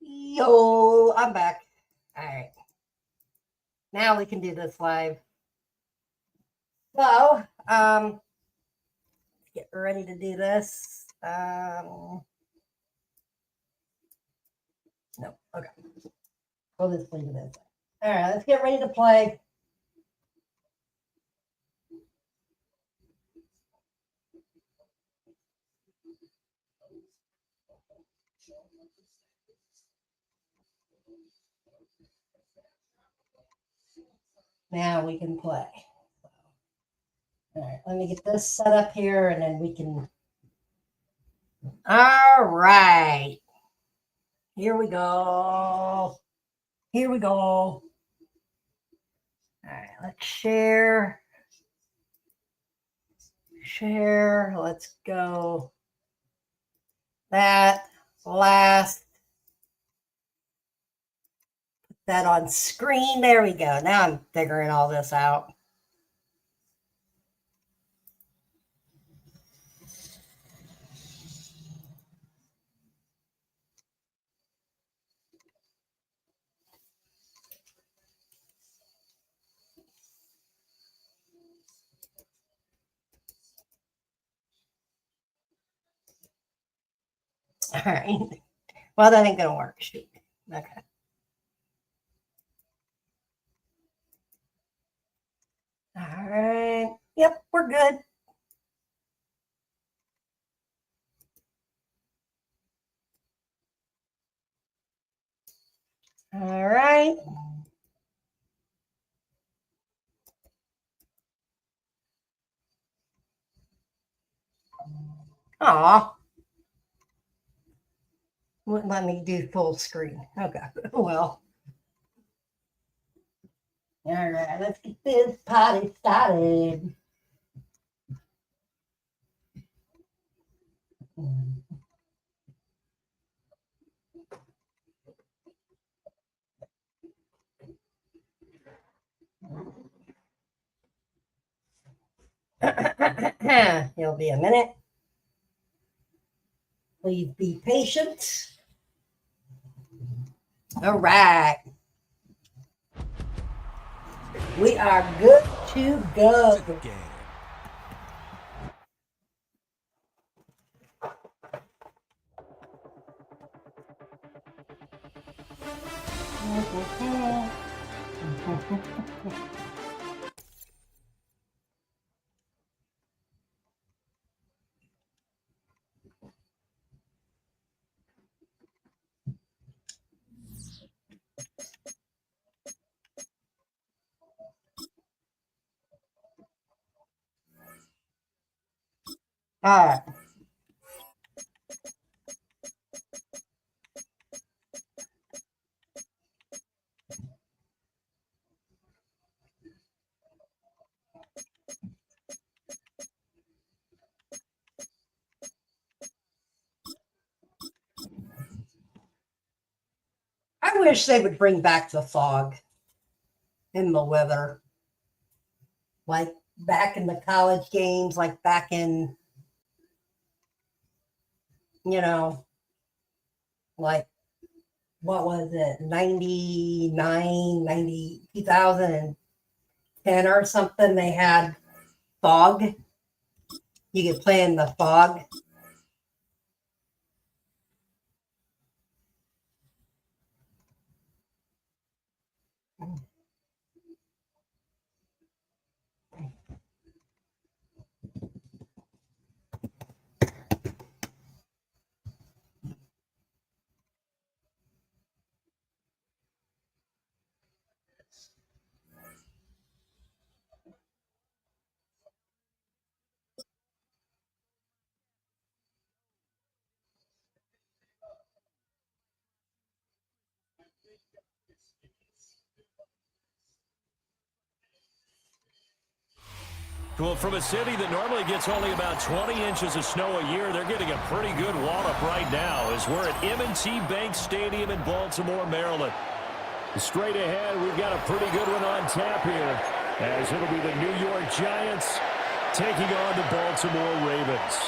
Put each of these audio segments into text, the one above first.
Yo, I'm back. All right. Now we can do this live. So, get ready to do this. No, okay. We'll just leave it as that. All right, let's get ready to play. Now we can play. All right, let me get this set up here and then we can. All right. Here we go. Here we go. All right, let's share. Share. Let's go. That last. Put that on screen. There we go. Now I'm figuring all this out. All right. Well, that ain't going to work. Shoot. Okay. All right. Yep, we're good. All right. Aw. Wouldn't let me do full screen. Okay. Well. All right. Let's get this party started. It'll be a minute. Please be patient. All right. We are good to go. All right. I wish they would bring back the fog in the weather. Like back in the college games, like back in, like what was it, 99, 90, 2010 or something, they had fog. You could play in the fog. Well, from a city that normally gets only about 20 inches of snow a year, they're getting a pretty good wallop right now as we're at M&T Bank Stadium in Baltimore, Maryland. Straight ahead, we've got a pretty good one on tap here, as it'll be the New York Giants taking on the Baltimore Ravens.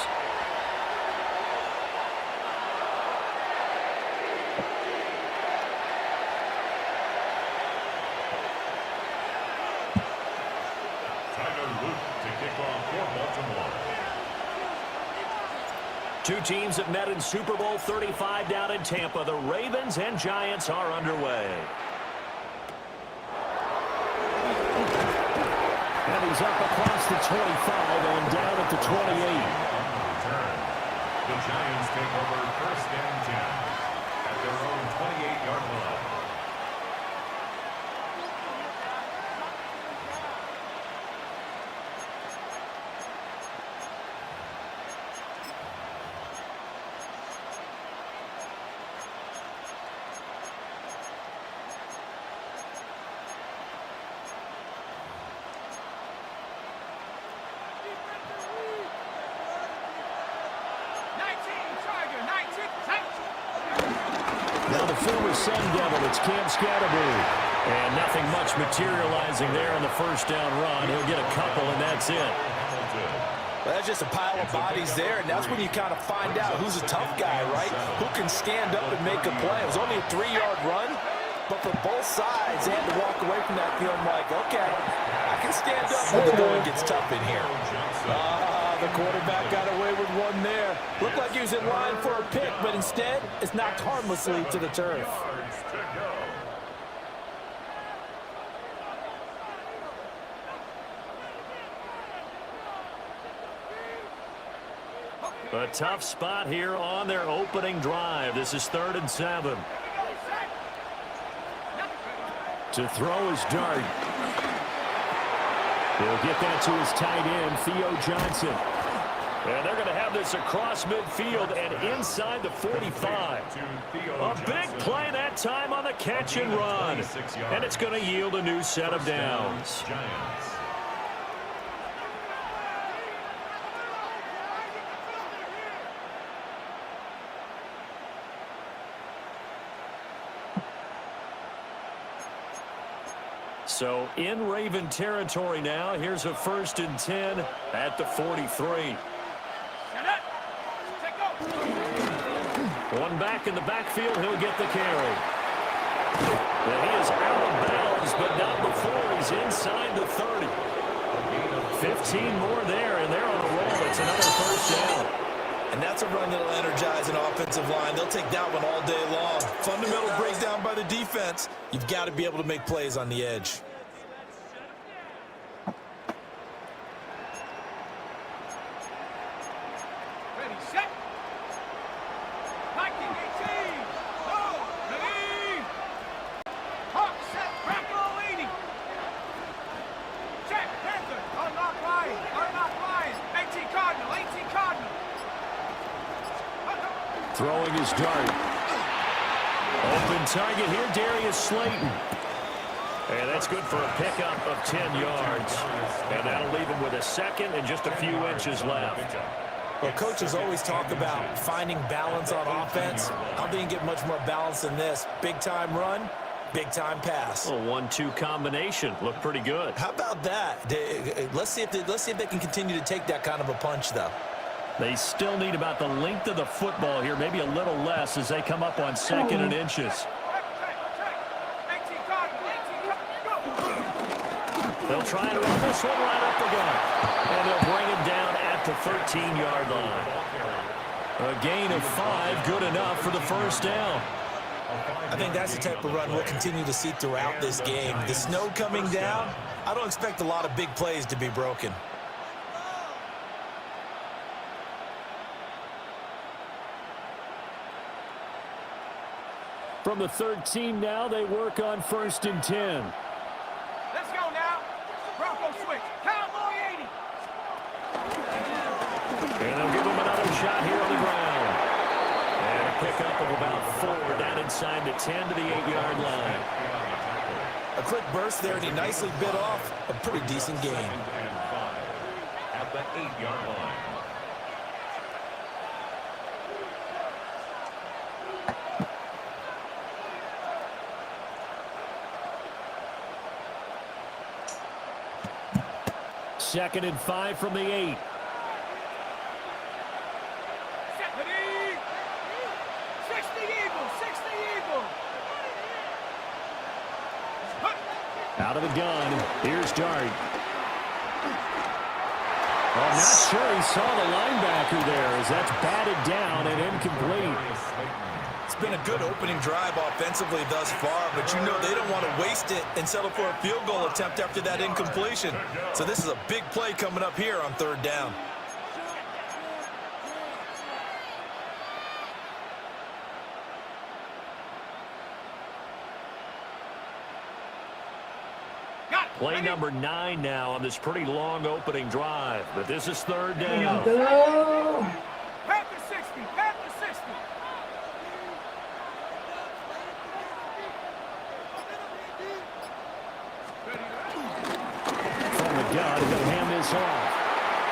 Two teams that met in Super Bowl 35 down in Tampa. The Ravens and Giants are underway. And he's up across the 25 and down at the 28. The Giants take over first and 10 at their own 28-yard line. Now the former Sun Devil, it's Cam Scatterbury. And nothing much materializing there on the first down run. He'll get a couple, and that's it. Well, that's just a pile of bodies there, and that's when you kind of find out who's a tough guy, right? Who can stand up and make a play. It was only a 3-yard run, but for both sides, they had to walk away from that field like, okay, I can stand up when the going gets tough in here. The quarterback got away with one there. Looked like he was in line for a pick, but instead, it's knocked harmlessly to the turf. A tough spot here on their opening drive. This is 3rd and 7. To throw his dart. He'll get that to his tight end, Theo Johnson. And they're going to have this across midfield and inside the 45. A big play that time on the catch and run. And it's going to yield a new set of downs. So in Raven territory now. Here's a 1st and 10 at the 43. One back in the backfield. He'll get the carry. And he is out of bounds, but not before he's inside the 30. 15 more there, and they're on a roll. It's another 1st down. And that's a run that'll energize an offensive line. They'll take that one all day long. Fundamental breakdown by the defense. You've got to be able to make plays on the edge. Ready, set. Viking 18. Go. Ready. Hawk set. Crackle 80. Check. Panther. Unlock line. Unlock line. 18 Cardinal. 18 Cardinal. Throwing his dart. Open target here, Darius Slayton. And that's good for a pickup of 10 yards. And that'll leave him with a second and just a few inches left. Well, coaches always talk about finding balance on offense. I don't think you get much more balance than this. Big-time run, big-time pass. A 1-2 combination. Looked pretty good. How about that? Let's see if they can continue to take that kind of a punch, though. They still need about the length of the football here, maybe a little less as they come up on 2nd and inches. They'll try to run this one right up the gut. And they'll bring it down at the 13-yard line. A gain of 5, good enough for the 1st down. I think that's the type of run we'll continue to see throughout this game. The snow coming down, I don't expect a lot of big plays to be broken. From the 13 now, they work on 1st and 10. Let's go now. Bronco switch. Cowboy 80. And they'll give him another shot here on the ground. And a pickup of about 4 down inside the 10 to the 8-yard line. A quick burst there, and he nicely bit off a pretty decent gain. At the 8-yard line. Second and 5 from the 8. Ready. 60 Eagle. 60 Eagle. Out of the gun. Here's Dart. Well, I'm not sure he saw the linebacker there as that's batted down and incomplete. It's been a good opening drive offensively thus far, but you know they don't want to waste it and settle for a field goal attempt after that incompletion. So this is a big play coming up here on 3rd down. Play number 9 now on this pretty long opening drive, but this is 3rd down. Go. Pack to 60. Pack to 60. From the gun, he'll hand this off.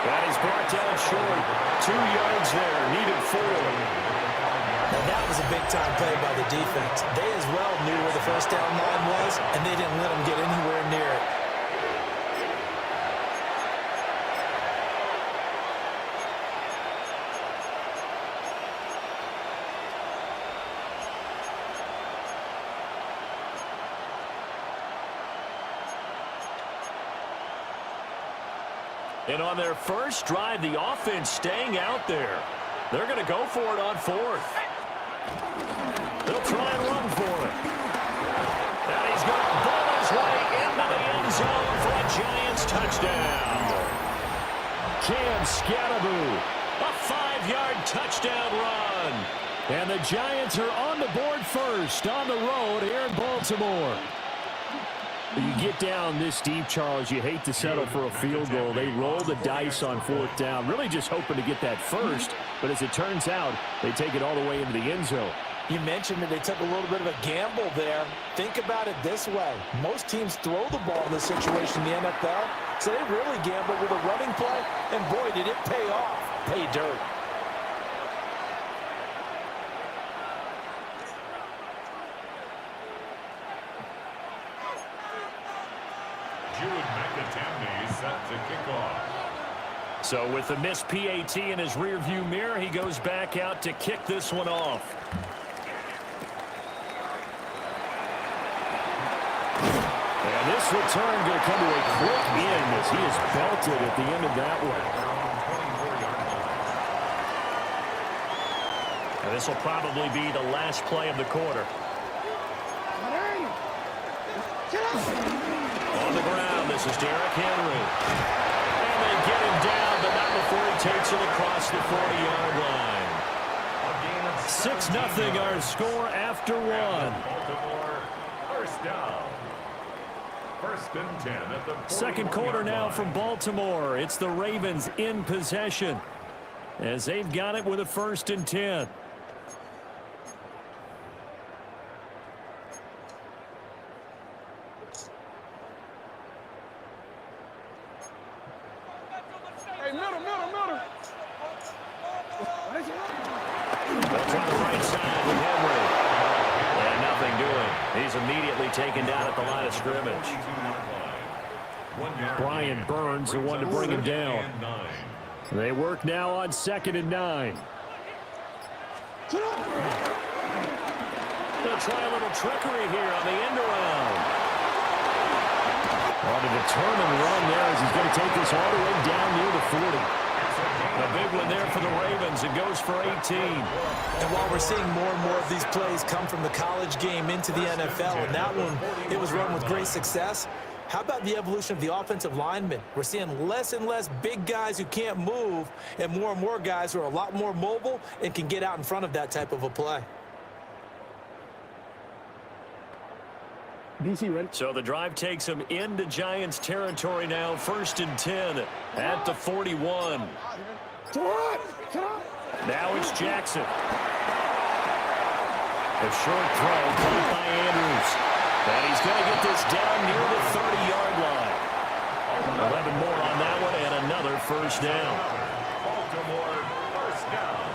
That is brought down short. 2 yards there, needed 4. And that was a big-time play by the defense. They as well knew where the 1st down line was, and they didn't let them get anywhere near it. And on their first drive, the offense staying out there. They're going to go for it on 4th. They'll try and run for it. And he's going to ball his way into the end zone for a Giants touchdown. Cam Scatteraboo, a 5-yard touchdown run. And the Giants are on the board first on the road here in Baltimore. You get down this deep, Charles, you hate to settle for a field goal. They roll the dice on 4th down, really just hoping to get that first. But as it turns out, they take it all the way into the end zone. You mentioned that they took a little bit of a gamble there. Think about it this way. Most teams throw the ball in this situation in the NFL, so they really gamble with a running play, and boy, did it pay off. Pay dirt. Set to kick off. So with the missed PAT in his rearview mirror, he goes back out to kick this one off. And this return going to come to a quick end as he is belted at the end of that one. And this will probably be the last play of the quarter. On the ground, this is Derrick Henry. And they get him down, but not before he takes it across the 40-yard line. 6-0 our score after 1. Baltimore, 1st down. 1st and 10 at the 2nd quarter now from Baltimore. It's the Ravens in possession as they've got it with a 1st and 10. He's immediately taken down at the line of scrimmage. Brian Burns, the one to bring him down. They work now on 2nd and 9. They'll try a little trickery here on the end around. On a determined run there as he's going to take this all the way down near the 40. A big one there for the Ravens. It goes for 18. And while we're seeing more and more of these plays come from the college game into the NFL, and that one, it was run with great success, how about the evolution of the offensive linemen? We're seeing less and less big guys who can't move and more guys who are a lot more mobile and can get out in front of that type of a play. DC ready? So the drive takes him into Giants territory now. 1st and 10 at the 41. Now it's Jackson. A short throw caught by Andrews. And he's going to get this down near the 30-yard line. 11 more on that one and another 1st down. Baltimore, 1st down.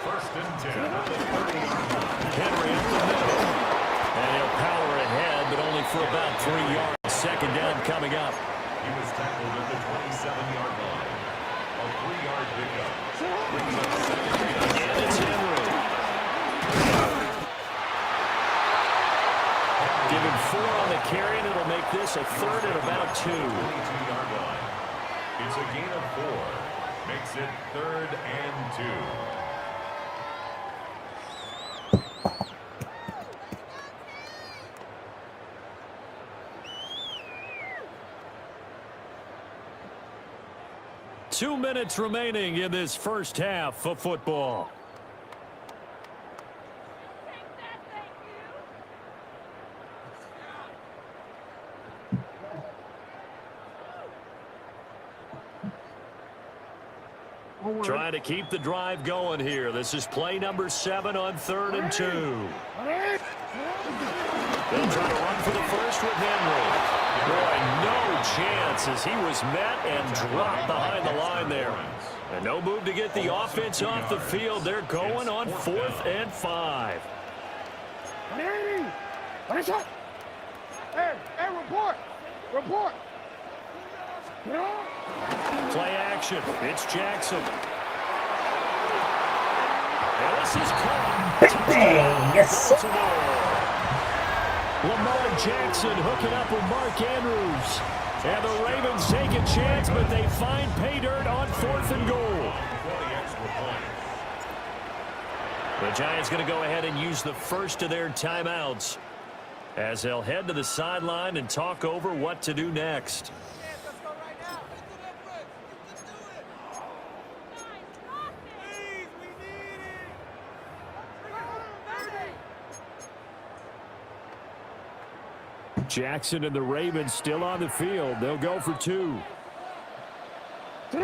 1st and 10 at the 30-yard line. Henry up the middle. And he'll power ahead, but only for about 3 yards. 2nd down coming up. He was tackled at the 27-yard line. A 3-yard pickup. Brings up 2nd down. And it's Henry. Give him 4 on the carry, and it'll make this a 3rd and about 2. 22-yard line. It's a gain of 4. Makes it 3rd and 2. Two minutes remaining in this first half of football. Trying to keep the drive going here. This is play number 7 on 3rd and 2. They'll try to run for the first with Henry. Boy, no chance as he was met and dropped behind the line there. And no move to get the offense off the field. They're going on 4th and 5. Hey, report! Report! Play action. It's Jackson. And this is caught. Yes. Lamar Jackson hooking up with Mark Andrews. And the Ravens take a chance, but they find pay dirt on 4th and goal. The Giants going to go ahead and use the first of their timeouts as they'll head to the sideline and talk over what to do next. Jackson and the Ravens still on the field. They'll go for 2. And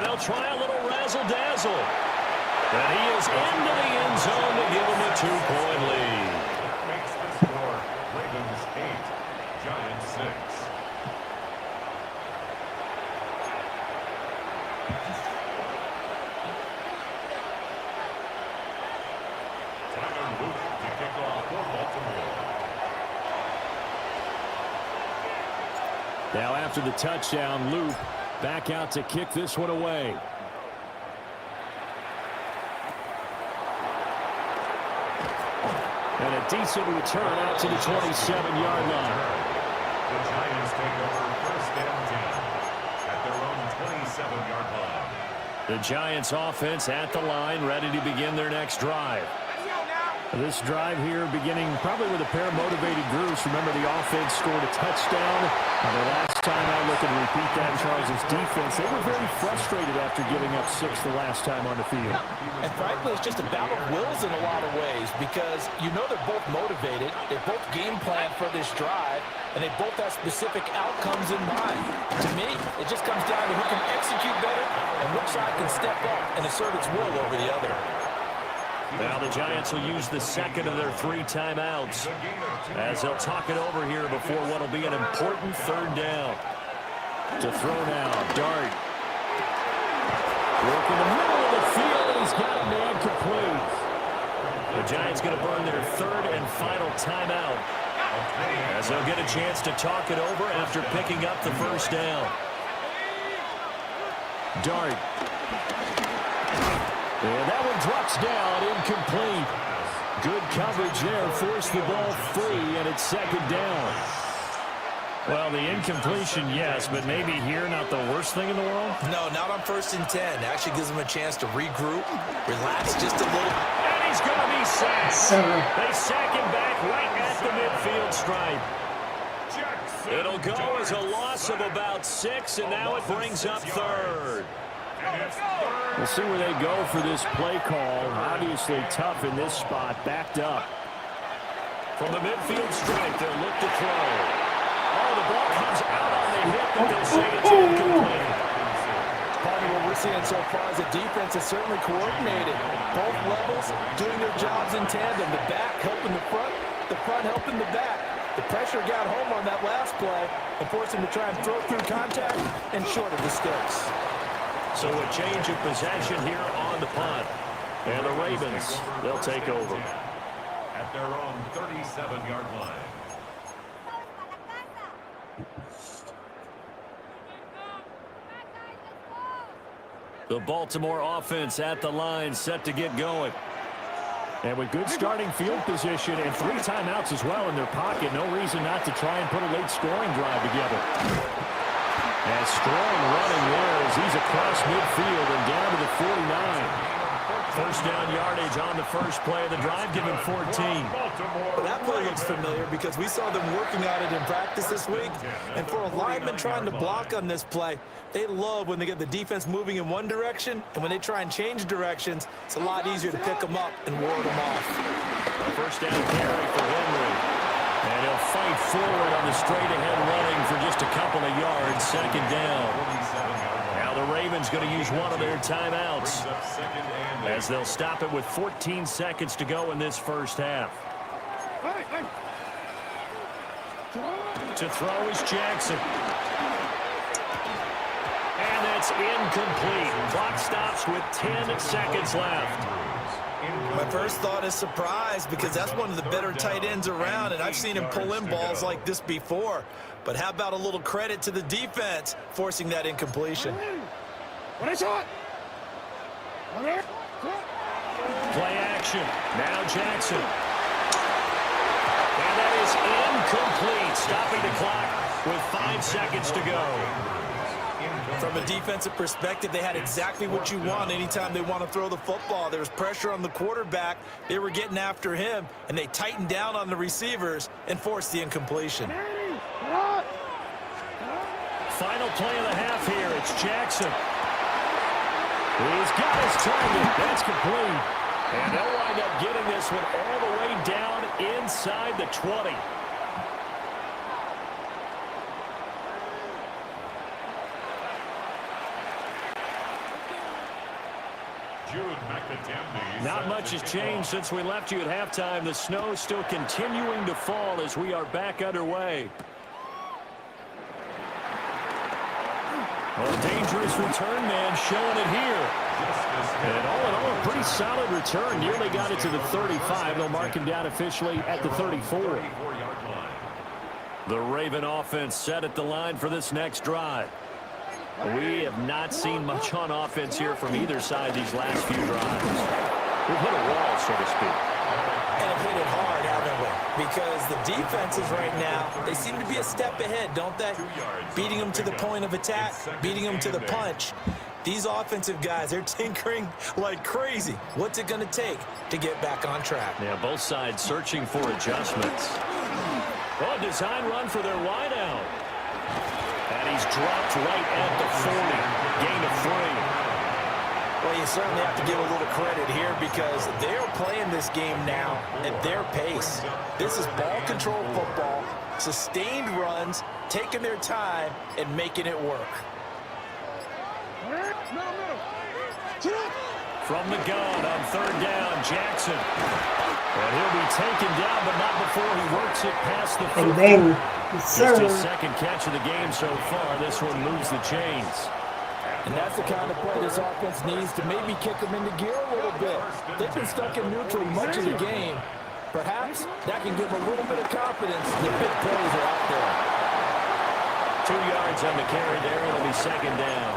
they'll try a little razzle-dazzle. And he is into the end zone to give them a 2-point lead. That makes the score Ravens 8, Giants 6. Now after the touchdown, Luke back out to kick this one away. And a decent return out to the 27-yard line. The Giants take over 1st and 10 at their own 27-yard line. The Giants offense at the line, ready to begin their next drive. This drive here beginning probably with a pair of motivated groups. Remember, the offense scored a touchdown. And the last time I look and repeat that, Charles' defense, they were very frustrated after giving up 6 the last time on the field. And frankly, it's just a battle of wills in a lot of ways because you know they're both motivated. They both game plan for this drive, and they both have specific outcomes in mind. To me, it just comes down to who can execute better and which side can step up and assert its will over the other. Now the Giants will use the second of their 3 timeouts as they'll talk it over here before what will be an important 3rd down. To throw now, Dart. Work in the middle of the field, and he's got a man complete. The Giants going to burn their 3rd and final timeout as they'll get a chance to talk it over after picking up the 1st down. Dart. And that one drops down, incomplete. Good coverage there, forced the ball free, and it's 2nd down. Well, the incompletion, yes, but maybe here not the worst thing in the world? No, not on 1st and 10. Actually gives them a chance to regroup, relax just a little. And he's going to be sacked. They sack him back right at the midfield stripe. It'll go as a loss of about 6, and now it brings up 3rd. We'll see where they go for this play call. Obviously tough in this spot, backed up. From the midfield stripe, they'll look to throw. Oh, the ball comes out on the hip, but they'll say it's incomplete. Part of what we're seeing so far is the defense is certainly coordinated. Both levels doing their jobs in tandem. The back helping the front helping the back. The pressure got home on that last play and forced him to try and throw through contact and short of the sticks. So a change of possession here on the punt. And the Ravens, they'll take over. At their own 37-yard line. The Baltimore offense at the line, set to get going. And with good starting field position and 3 timeouts as well in their pocket, no reason not to try and put a late scoring drive together. And strong running there as he's across midfield and down to the 49. First down yardage on the first play of the drive, give him 14. That play looks familiar because we saw them working on it in practice this week. And for a lineman trying to block on this play, they love when they get the defense moving in one direction, and when they try and change directions, it's a lot easier to pick them up and ward them off. First down carry for Henry. And he'll fight forward on the straight-ahead running for just a couple of yards, second down. Now the Ravens going to use one of their timeouts as they'll stop it with 14 seconds to go in this first half. To throw is Jackson. And that's incomplete. Clock stops with 10 seconds left. My first thought is surprise because that's one of the better tight ends around, and I've seen him pull in balls like this before. But how about a little credit to the defense forcing that incompletion? Play action. Now Jackson. And that is incomplete. Stopping the clock with 5 seconds to go. From a defensive perspective, they had exactly what you want anytime they want to throw the football. There was pressure on the quarterback. They were getting after him, and they tightened down on the receivers and forced the incompletion. Final play of the half here. It's Jackson. He's got his target. That's complete. And they'll wind up getting this one all the way down inside the 20. Not much has changed since we left you at halftime. The snow still continuing to fall as we are back underway. A dangerous return man showing it here. And all in all, a pretty solid return. Nearly got it to the 35. They'll mark him down officially at the 34. The Raven offense set at the line for this next drive. We have not seen much on offense here from either side these last few drives. We've hit a wall, so to speak. And have hit it hard, haven't we? Because the defenses right now, they seem to be a step ahead, don't they? Beating them to the point of attack, beating them to the punch. These offensive guys, they're tinkering like crazy. What's it going to take to get back on track? Yeah, both sides searching for adjustments. Oh, design run for their wideout. And he's dropped right at the 40. Gain of 3. Well, you certainly have to give a little credit here because they're playing this game now at their pace. This is ball control football, sustained runs, taking their time, and making it work. From the gun on third down, Jackson. And he'll be taken down, but not before he works it past the 50. And then, Just his second catch of the game so far. This one moves the chains. And that's the kind of play this offense needs to maybe kick them into gear a little bit. They've been stuck in neutral much of the game. Perhaps that can give them a little bit of confidence that big plays are out there. 2 yards on the carry there. It'll be second down.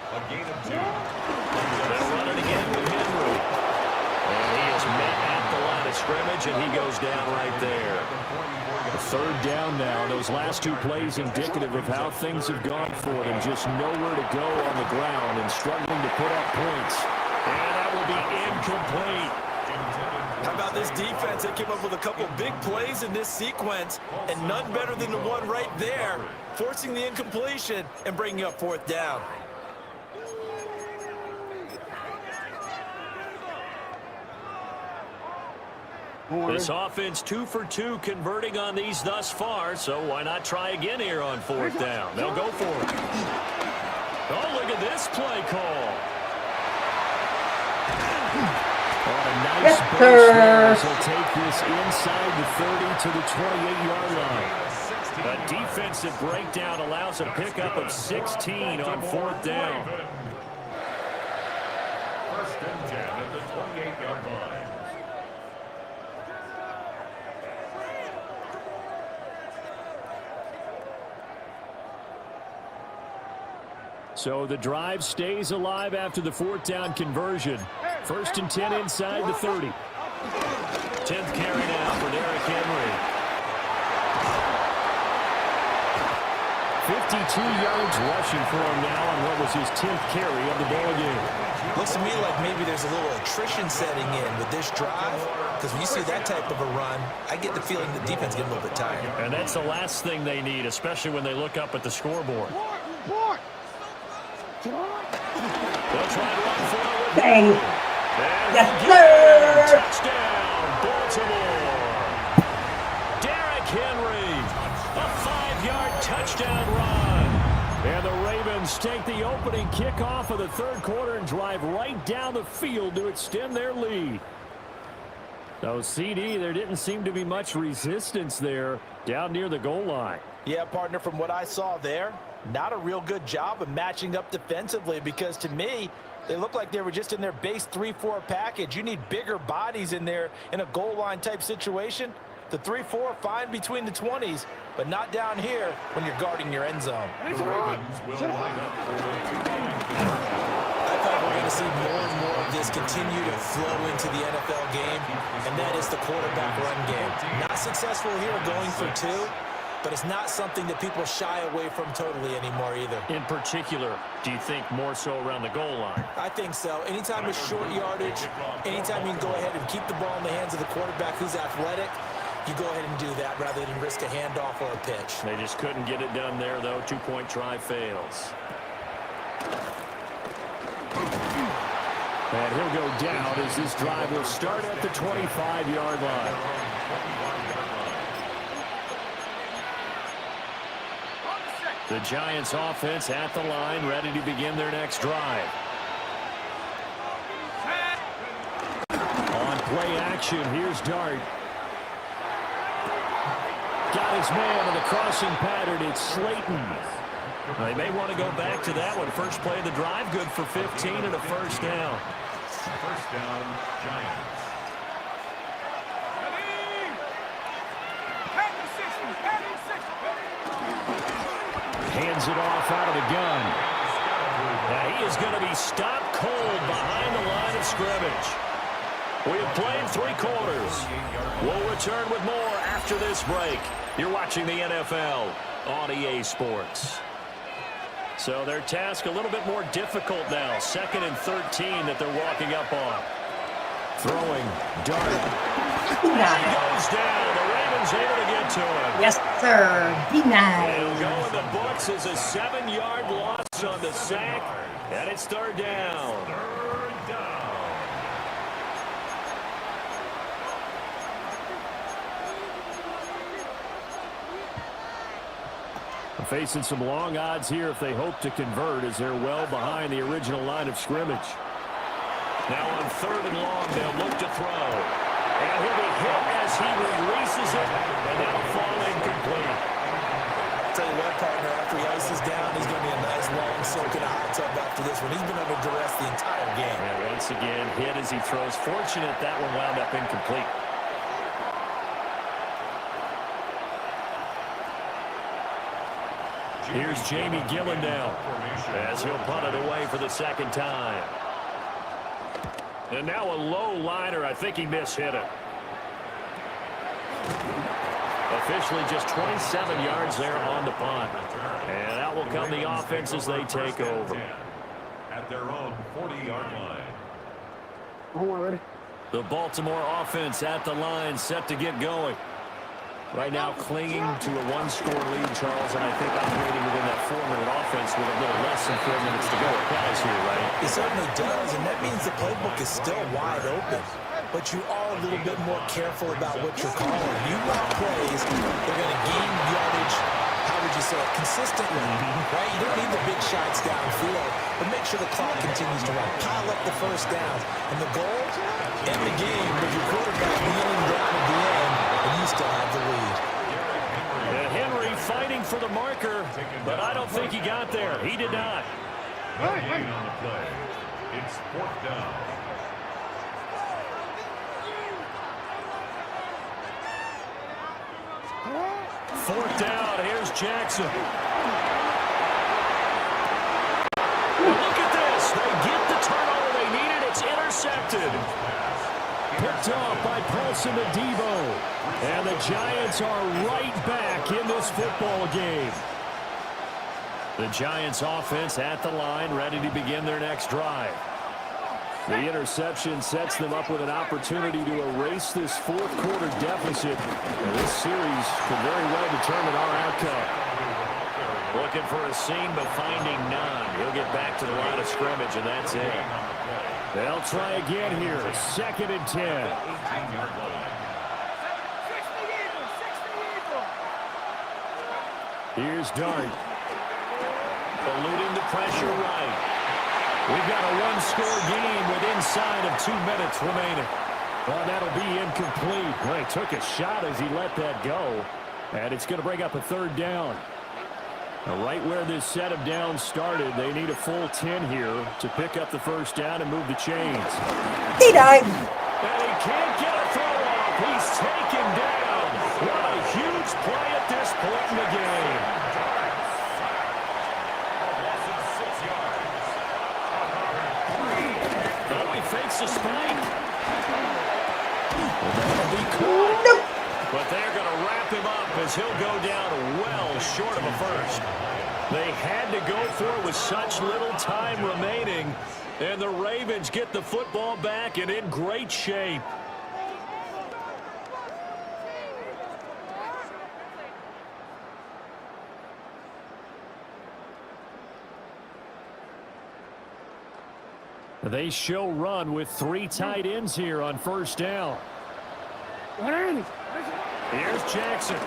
A gain of 2. They'll run it again with Henry. And he is met at the line of scrimmage, and he goes down right there. A third down now. Those last 2 plays indicative of how things have gone for them. Just nowhere to go on the ground and struggling to put up points. And that will be incomplete. How about this defense? They came up with a couple big plays in this sequence, and none better than the one right there, forcing the incompletion and bringing up fourth down. This offense 2 for 2 converting on these thus far, so why not try again here on fourth down? They'll go for it. Oh, look at this play call. Oh, a nice burst there as he'll take this inside the 30 to the 28-yard line. A defensive breakdown allows a pickup of 16 on fourth down. First and 10 at the 28-yard line. So the drive stays alive after the 4th down conversion. 1st and 10 inside the 30. 10th carry now for Derrick Henry. 52 yards rushing for him now on what was his 10th carry of the ball game. Looks to me like maybe there's a little attrition setting in with this drive, because when you see that type of a run, I get the feeling the defense getting a little bit tired. And that's the last thing they need, especially when they look up at the scoreboard. They'll try to run forward. Dang. And Yes, again, sir. touchdown, Baltimore. Derrick Henry, a 5-yard touchdown run. And the Ravens take the opening kickoff of the 3rd quarter and drive right down the field to extend their lead. So, CD, there didn't seem to be much resistance there down near the goal line. Yeah, partner, from what I saw there, not a real good job of matching up defensively, because to me, they looked like they were just in their base 3-4 package. You need bigger bodies in there in a goal line type situation. The 3-4 fine between the 20s, but not down here when you're guarding your end zone. The Ravens will line up for the 2-point I thought we're going to see more and more of this continue to flow into the NFL game, and that is the quarterback run game. Not successful here going for 2, but it's not something that people shy away from totally anymore either. In particular, do you think more so around the goal line? I think so. Anytime it's short yardage, anytime you can go ahead and keep the ball in the hands of the quarterback who's athletic, you go ahead and do that rather than risk a handoff or a pitch. They just couldn't get it done there, though. 2-point try fails. And he'll go down as this drive will start at the 25-yard line. The Giants offense at the line, ready to begin their next drive. On play action, here's Dart. Got his man in the crossing pattern. It's Slayton. They may want to go back to that one. First play of the drive, good for 15 and a 1st down. 1st down, Giants. Hands it off out of the gun. Now he is going to be stopped cold behind the line of scrimmage. We have played 3 quarters. We'll return with more after this break. You're watching the NFL on EA Sports. So their task a little bit more difficult now. 2nd and 13 that they're walking up on. Throwing, Dart. Denied. Goes down. The Ravens able to get to him. Yes, sir. Denied. It'll go in the books as a 7-yard loss on the sack, and it's 3rd down. 3rd down. Facing some long odds here if they hope to convert, as they're well behind the original line of scrimmage. Now on 3rd and long, they'll look to throw. And he'll be hit as he releases it, and that'll fall incomplete. Tell you what, partner, after he ices down, he's going to be a nice long soak in a hot tub after this one. He's been under duress the entire game. And once again, hit as he throws. Fortunate that one wound up incomplete. Here's Jamie Gillen now as he'll punt it away for the 2nd time. And now a low liner. I think he mishit it. Officially just 27 yards there on the punt. And that will come the offense as they take over. At their own 40-yard line. The Baltimore offense at the line, set to get going. Right now clinging to a 1-score lead, Charles, and I think operating within that 4-minute offense with a little less than 4 minutes to go applies here, right? It certainly does, and that means the playbook is still wide open. But you are a little bit more careful about what you're calling. You run plays, they're going to gain yardage, how would you say it, consistently, right? You don't need the big shots downfield, but make sure the clock continues to run. Pile up the 1st down. And the goal, end the game with your quarterback kneeling down at the end, and you still have the lead. And Henry fighting for the marker, but I don't think he got there. He did not. No gain on the play. It's 4th down. Fourth down. Here's Jackson. intercepted. Picked off by Paulson Adebo. And the Giants are right back in this football game. The Giants offense at the line, ready to begin their next drive. The interception sets them up with an opportunity to erase this fourth quarter deficit. And this series could very well determine our outcome. Looking for a seam, but finding none. He'll get back to the line of scrimmage, and that's it. They'll try again here. 2nd and 10. Here's Dart. Eluding the pressure right. We've got a one-score game with inside of 2 minutes remaining. Well, that'll be incomplete. Well, he took a shot as he let that go. And it's going to bring up a 3rd down. Now, right where this set of downs started, they need a full 10 here to pick up the 1st down and move the chains. He died. And he can't get a throw off. He's taken down. What a huge play at this point in the game. Fakes a spike. Well, that'll be caught. Nope. But they're going to wrap him up as he'll go down well short of a first. They had to go for it with such little time remaining. And the Ravens get the football back and in great shape. They show run with 3 tight ends here on 1st down. Here's Jackson. And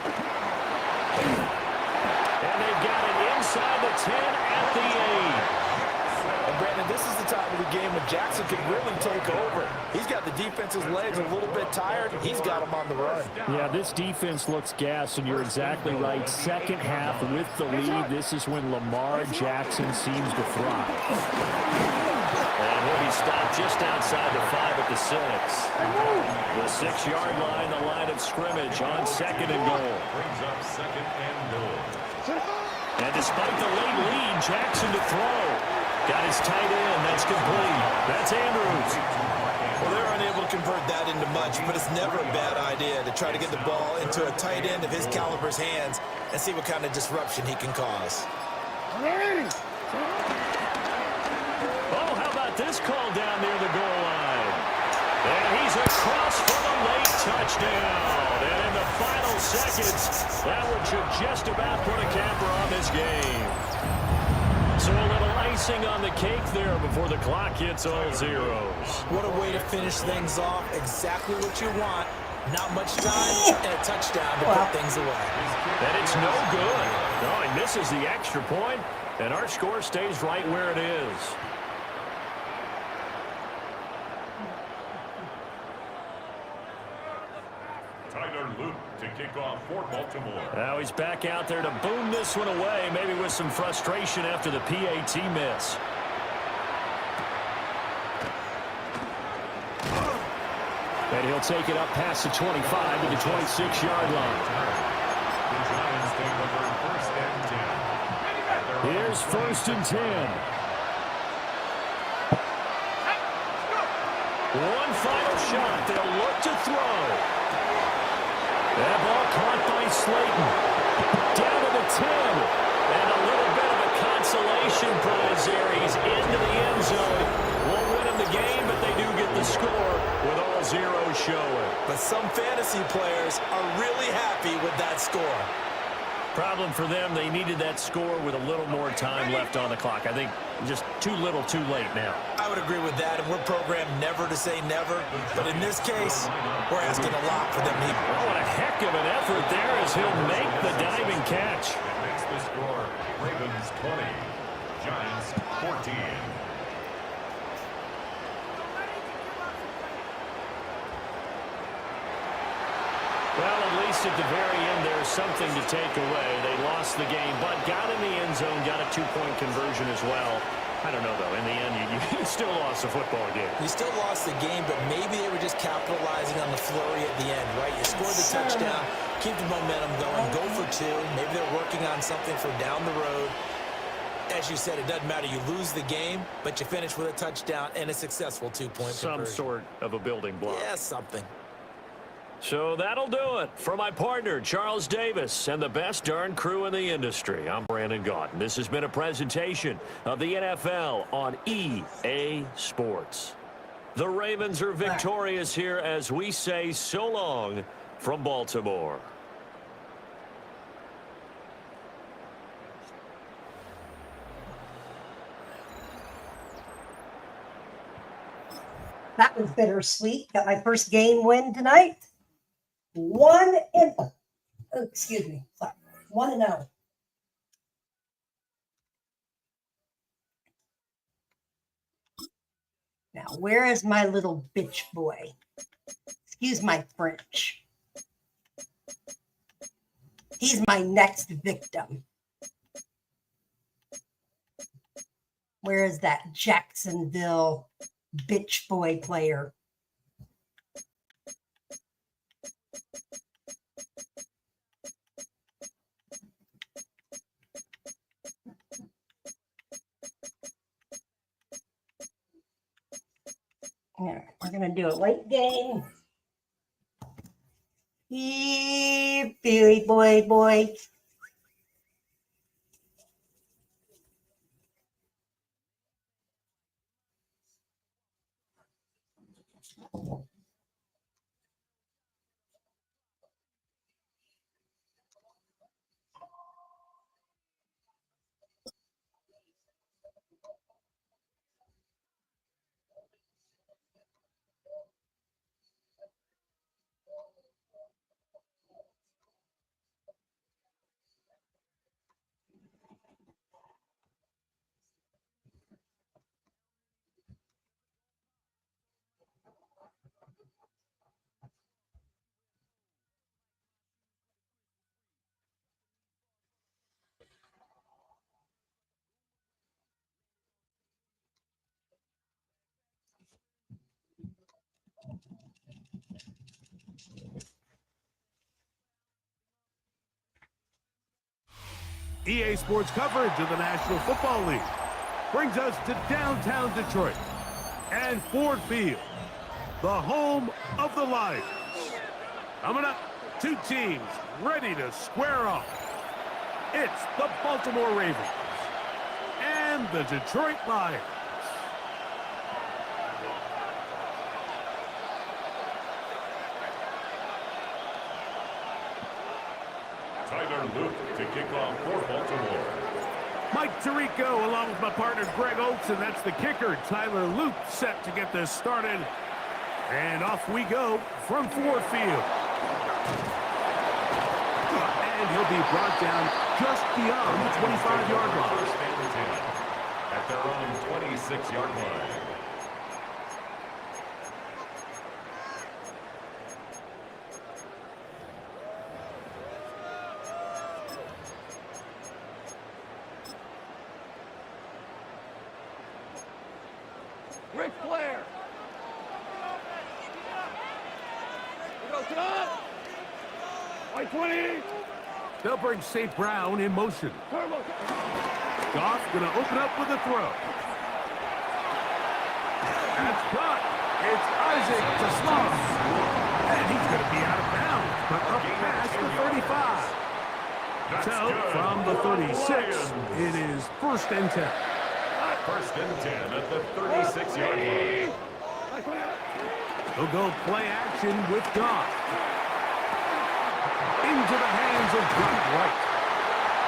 they've got it inside the 10 at the 8. And Brandon, this is the time of the game when Jackson can really take over. He's got the defense's legs a little bit tired. He's got them on the run. Yeah, this defense looks gassed, and you're exactly right. 2nd half with the lead. This is when Lamar Jackson seems to thrive. And he'll be stopped just outside the 5 at the 6. The 6-yard line, the line of scrimmage on 2nd and goal. Brings up 2nd and goal. And despite the late lead, Jackson to throw. Got his tight end. That's complete. That's Andrews. Well, they're unable to convert that into much, but it's never a bad idea to try to get the ball into a tight end of his caliber's hands and see what kind of disruption he can cause. Oh, how about this call down near the goal line? And he's across for the late touchdown. And in the final seconds, that one should just about put a capper on this game. So a little icing on the cake there before the clock hits all zeros. What a way to finish things off. Exactly what you want. Not much time and a touchdown to put things away. And it's no good. No, he misses the extra point, and our score stays right where it is. Tyler Luke to kick off for Baltimore. Now he's back out there to boom this one away, maybe with some frustration after the PAT miss. And he'll take it up past the 25 to the 26-yard line. The Giants take over 1st and 10. Here's 1st and 10. One final shot. They'll look to throw. That ball caught by Slayton. Down to the 10. And a little bit of a consolation prize there. He's into the end zone. Won't win him the game, but they do get the score with all zeros showing. But some fantasy players are really happy with that score. Problem for them, they needed that score with a little more time left on the clock. I think just too little, too late now. I would agree with that, and we're programmed never to say never. But in this case, we're asking a lot for them. Oh, what a heck of an effort there as he'll make the diving catch. Makes the score Ravens 20, Giants 14. Well, at least at the very end, there's something to take away. They lost the game, but got in the end zone, got a 2-point conversion as well. I don't know, though. In the end, you still lost the football game. You still lost the game, but maybe they were just capitalizing on the flurry at the end, right? You scored the touchdown, keep the momentum going, go for 2. Maybe they're working on something for down the road. As you said, it doesn't matter. You lose the game, but you finish with a touchdown and a successful 2-point conversion. Some sort of a building block. Yeah, something. So that'll do it for my partner, Charles Davis, and the best darn crew in the industry. I'm Brandon Gaudin. This has been a presentation of the NFL on EA Sports. The Ravens are victorious here as we say so long from Baltimore. That was bittersweet. Got my first game win tonight. 1-0. Excuse me. Sorry. 1-0. Now, where is my little bitch boy? Excuse my French. He's my next victim. Where is that Jacksonville bitch boy player? Yeah, we're going to do a late game. Here, Billy boy. EA Sports coverage of the National Football League brings us to downtown Detroit and Ford Field, the home of the Lions. Coming up, two teams ready to square off. It's the Baltimore Ravens and the Detroit Lions. Tyler Luke to kick off for Baltimore. Mike Tirico along with my partner Greg Oates, and that's the kicker, Tyler Luke, set to get this started. And off we go from Ford Field. And he'll be brought down just beyond the 25-yard line. First and 10 at their own 26-yard line. Rick Flair. We go top. White 20. They'll bring St. Brown in motion. Turbo. Goff going to open up with a throw. That's caught. It's Isaac to Sloth. And he's going to be out of bounds, but up past the 35. So, from the 36, it is first and 10. First and 10 at the 36-yard line. They'll go play action with Goff. Into the hands of Brock Wright.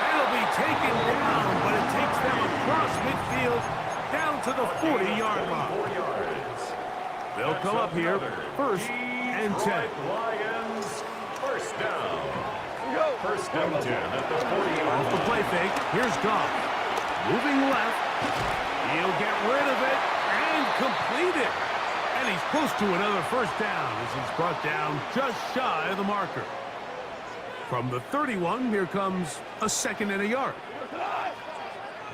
That'll be taken down, but it takes them across midfield down to the 40-yard line. 4 yards. They'll come up here first and 10. Lions first down. First and 10 at the 40-yard Off the line. play fake, here's Goff. Moving left. He'll get rid of it and complete it. And he's close to another first down as he's brought down just shy of the marker. From the 31, here comes a second and a yard.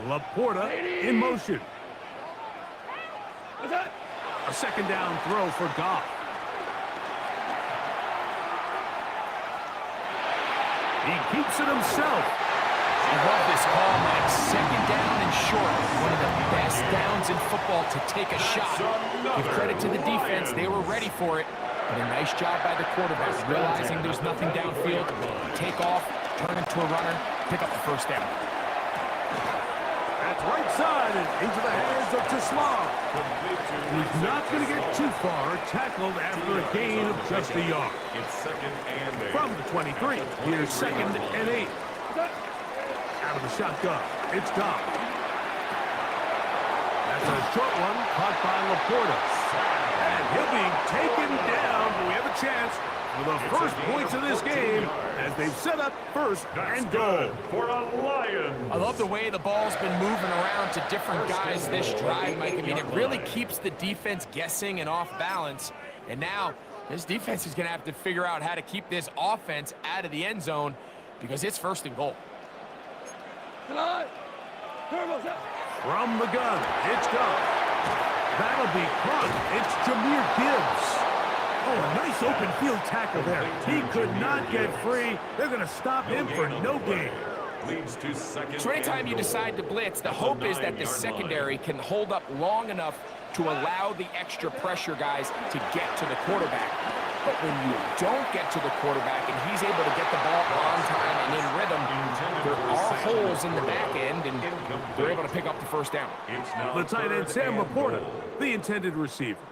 Laporta in motion. A second down throw for Goff. He keeps it himself. I love this call, Mike. Second down and in football to take a shot. Give credit to the defense. They were ready for it. But a nice job by the quarterback, realizing there's nothing downfield. Take off, turn into a runner, pick up the first down. That's right side and into the hands of Tesla. He's not going to get too far, tackled after a gain of just a yard. It's 2nd and 8. From the 23, here's 2nd and 8. Out of the shotgun, it's Goff. That's a short one, caught by Laporta. And he'll be taken down, but we have a chance for the first points of this game as they've set up 1st and goal. For a Lions. I love the way the ball's been moving around to different guys this drive, Mike. I mean, it really keeps the defense guessing and off balance. And now this defense is going to have to figure out how to keep this offense out of the end zone because it's 1st and goal. From the gun, it's Goff. That'll be caught. It's Jahmyr Gibbs. Oh, a nice open field tackle there. He could not get free. They're going to stop him for no gain. Leads to 2nd. So anytime you decide to blitz, the hope is that the secondary can hold up long enough to allow the extra pressure guys to get to the quarterback. But when you don't get to the quarterback and he's able to get the ball on time and in rhythm, there are holes in the back end, and they're able to pick up the first down. The tight end, Sam Laporta, the intended receiver.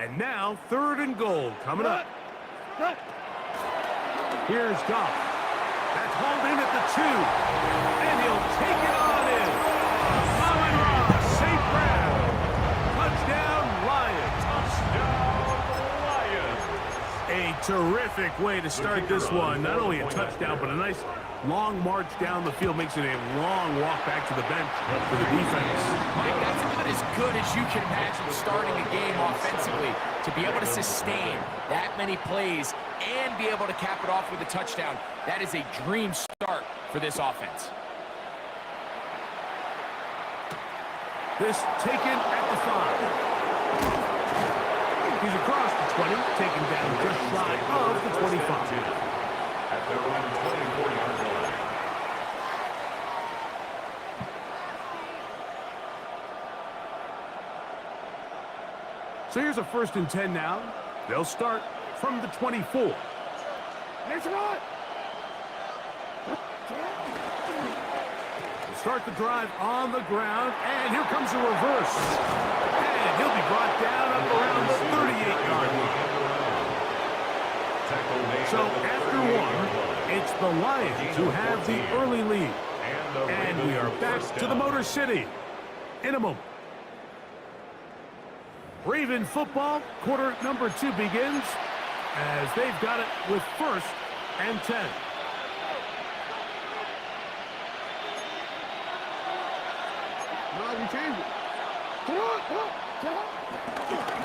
And now 3rd and goal coming up. Here's Goff. That's hauled in at the 2. And he'll take it on in. A safe grab. Touchdown, Lions. A terrific way to start this one. Not only a touchdown, but a nice long march down the field. Makes it a long walk back to the bench for the defense. Mike, that's about as good as you can imagine starting a game offensively. To be able to sustain that many plays and be able to cap it off with a touchdown, that is a dream start for this offense. This taken at the 5. He's across the 20, taken down just shy of the 25. At their own 24-yard line. So here's a 1st and 10 now. They'll start from the 24. Let's run! Start the drive on the ground, and here comes a reverse. And he'll be brought down up around the 38-yard line. So after one, it's the Lions who have the early lead. And we are back to the Motor City in a moment. Raven football, quarter number 2 begins as they've got it with 1st and 10.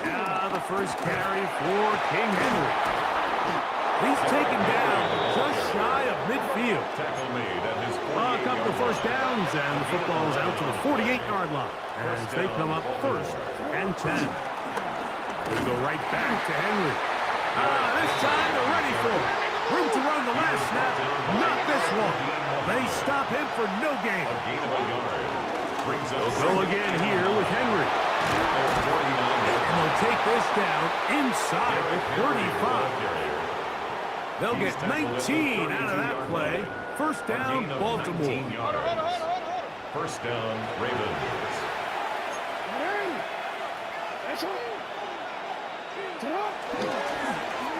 Now the first carry for King Henry. He's taken down just shy of midfield. A couple of first downs, and the football is out to the 48-yard line as they come up 1st and 10. We go right back to Henry. This time they're ready for it. Room to run the last snap. Not this one. They stop him for no gain. They'll go again here with Henry. And they'll take this down inside the 35. They'll get 19 out of that play. First down, Baltimore. First down, Ravens.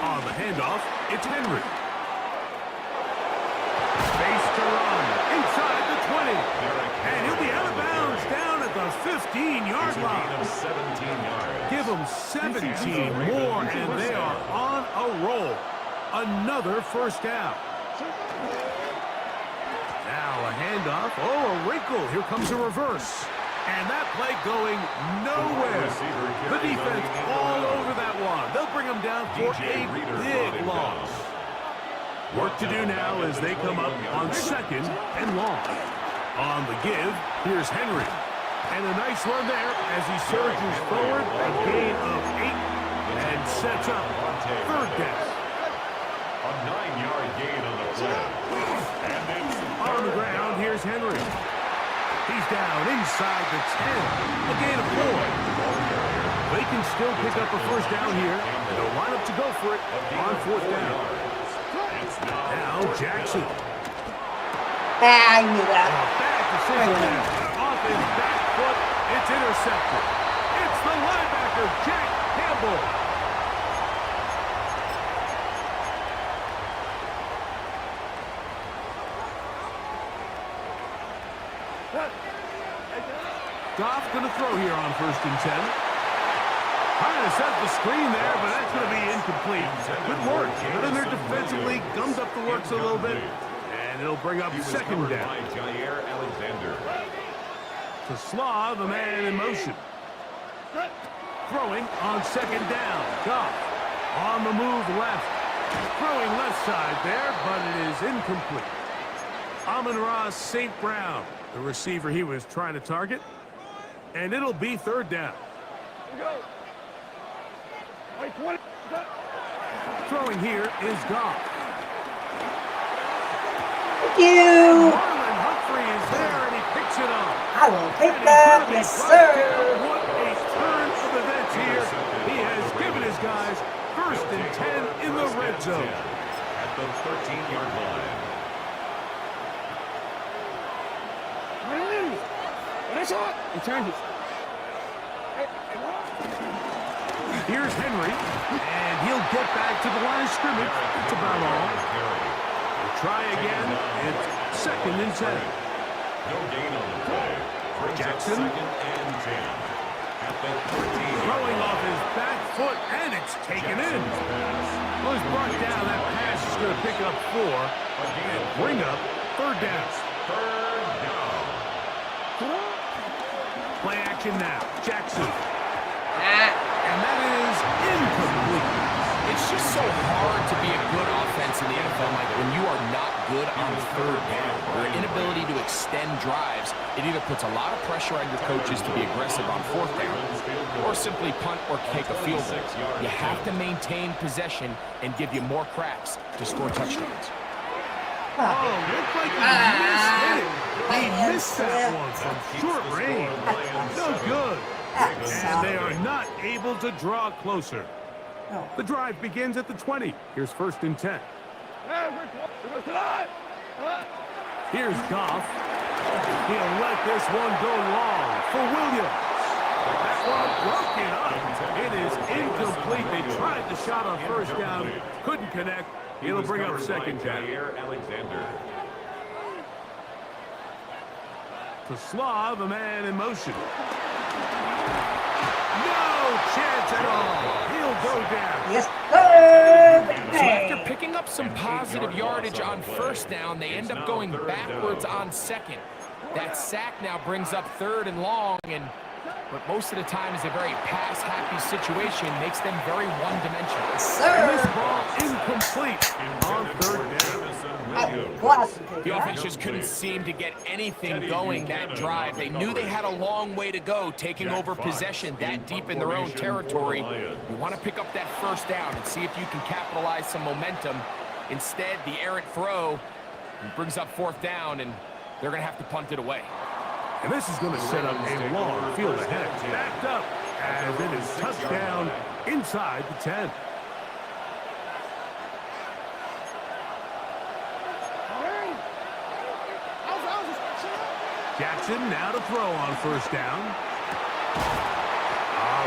On the handoff, it's Henry. Space to run inside the 20. And he'll be out of bounds down at the 15-yard line. 17 yards. Give them 17 more, and they are on a roll. Another first down. Now a handoff. Oh, a wrinkle. Here comes a reverse. And that play going nowhere. The defense all over that one. They'll bring them down for a big loss. Work to do now as they come up on 2nd and long. On the give, here's Henry. And a nice run there as he surges forward. A gain of 8 and sets up 3rd down. A 9-yard gain on the play. And it's On the ground, here's Henry. He's down inside the 10. A gain of 4. They can still pick up a first down here. And they'll line up to go for it on 4th down. Now Jackson. I knew that. Bad decision there. Off his back foot. It's intercepted. It's the linebacker, Jack Campbell. Goff going to throw here on 1st and 10. Trying to set the screen there, but that's going to be incomplete. Good work. But then they're defensively gummed up the works a little bit. And it'll bring up 2nd down. To Slaw, the man in motion. Throwing on 2nd down. Goff on the move left. Throwing left side there, but it is incomplete. Amon-Ra St. Brown, the receiver he was trying to target. And it'll be 3rd down. Throwing here is Goff. Thank you. Marlon Humphrey is there, and he picks it up. I will take that. Yes, sir. What a turn of events here. He has given his guys 1st and 10 in the red zone. At the 13-yard line. Here's Henry, and he'll get back to the line of scrimmage. That's about all. We'll try again. It's 2nd and 10. No gain on the play. Brings up Jackson. 2nd and 10. At the 13. Throwing off his back foot, and it's taken in. Well, he's brought down. That pass is going to pick up 4 and bring up 3rd down. 3rd down. Play action now. Jackson. And that is incomplete. It's just so hard to be a good offense in the NFL, Mike, when you are not good on 3rd down. Your inability to extend drives, it either puts a lot of pressure on your coaches to be aggressive on 4th down, or simply punt or kick a field goal. You have to maintain possession and give you more cracks to score touchdowns. Oh, looked like he missed it. He missed that one from short range. No good. And they are not able to draw closer. The drive begins at the 20. Here's 1st and 10. Here's Goff. He'll let this one go long for Williams. That one broken up. It is incomplete. They tried the shot on 1st down. Couldn't connect. It'll bring up 2nd down. To Slaw, the man in motion. No chance at all. He'll go down. Yes, sir. So after picking up some positive yardage on 1st down, they end up going backwards on 2nd. That sack now brings up 3rd and long, and what most of the time is a very pass-happy situation makes them very one-dimensional. And this ball incomplete on 3rd down. The offense just couldn't seem to get anything going that drive. They knew they had a long way to go, taking over possession that deep in their own territory. You want to pick up that 1st down and see if you can capitalize some momentum. Instead, the errant throw brings up 4th down, and they're going to have to punt it away. And this is going to set up a long field ahead. Backed up as it is touchdown inside the 10. Jackson now to throw on 1st down.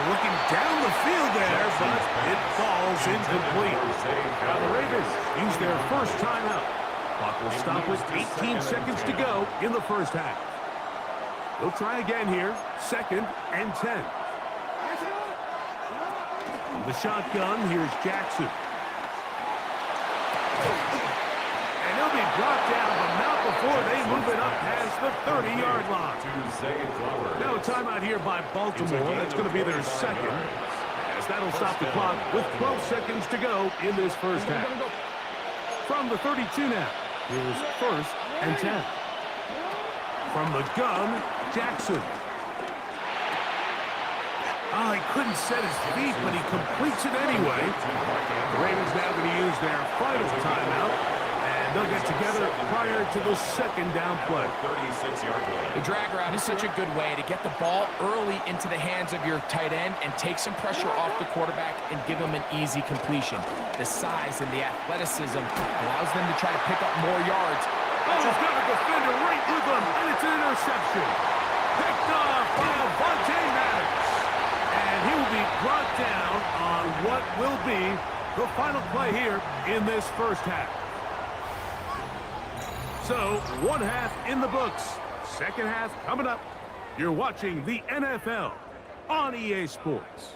Looking down the field there, but it falls incomplete. Now the Ravens use their 1st timeout. Clock will stop with 18 seconds to go in the 1st half. They'll try again here, 2nd and 10. From the shotgun, here's Jackson. And he'll be brought down, but not before they move it up past the 30-yard line. Now a timeout here by Baltimore. That's going to be their 2nd, as that'll stop the clock with 12 seconds to go in this 1st half. From the 32 now, here's 1st and 10. From the gun, Jackson. He couldn't set his feet, but he completes it anyway. The Ravens now going to use their final timeout, and They'll get together prior to the second down play. 36-yard line. The drag route is such a good way to get the ball early into the hands of your tight end and take some pressure off the quarterback and give him an easy completion. The size and the athleticism allows them to try to pick up more yards. Oh, he's got a defender right with him, and it's an interception. Picked off by Avonte Maddox. And he will be brought down on what will be the final play here in this first half. So, one half in the books. Second half coming up. You're watching the NFL on EA Sports.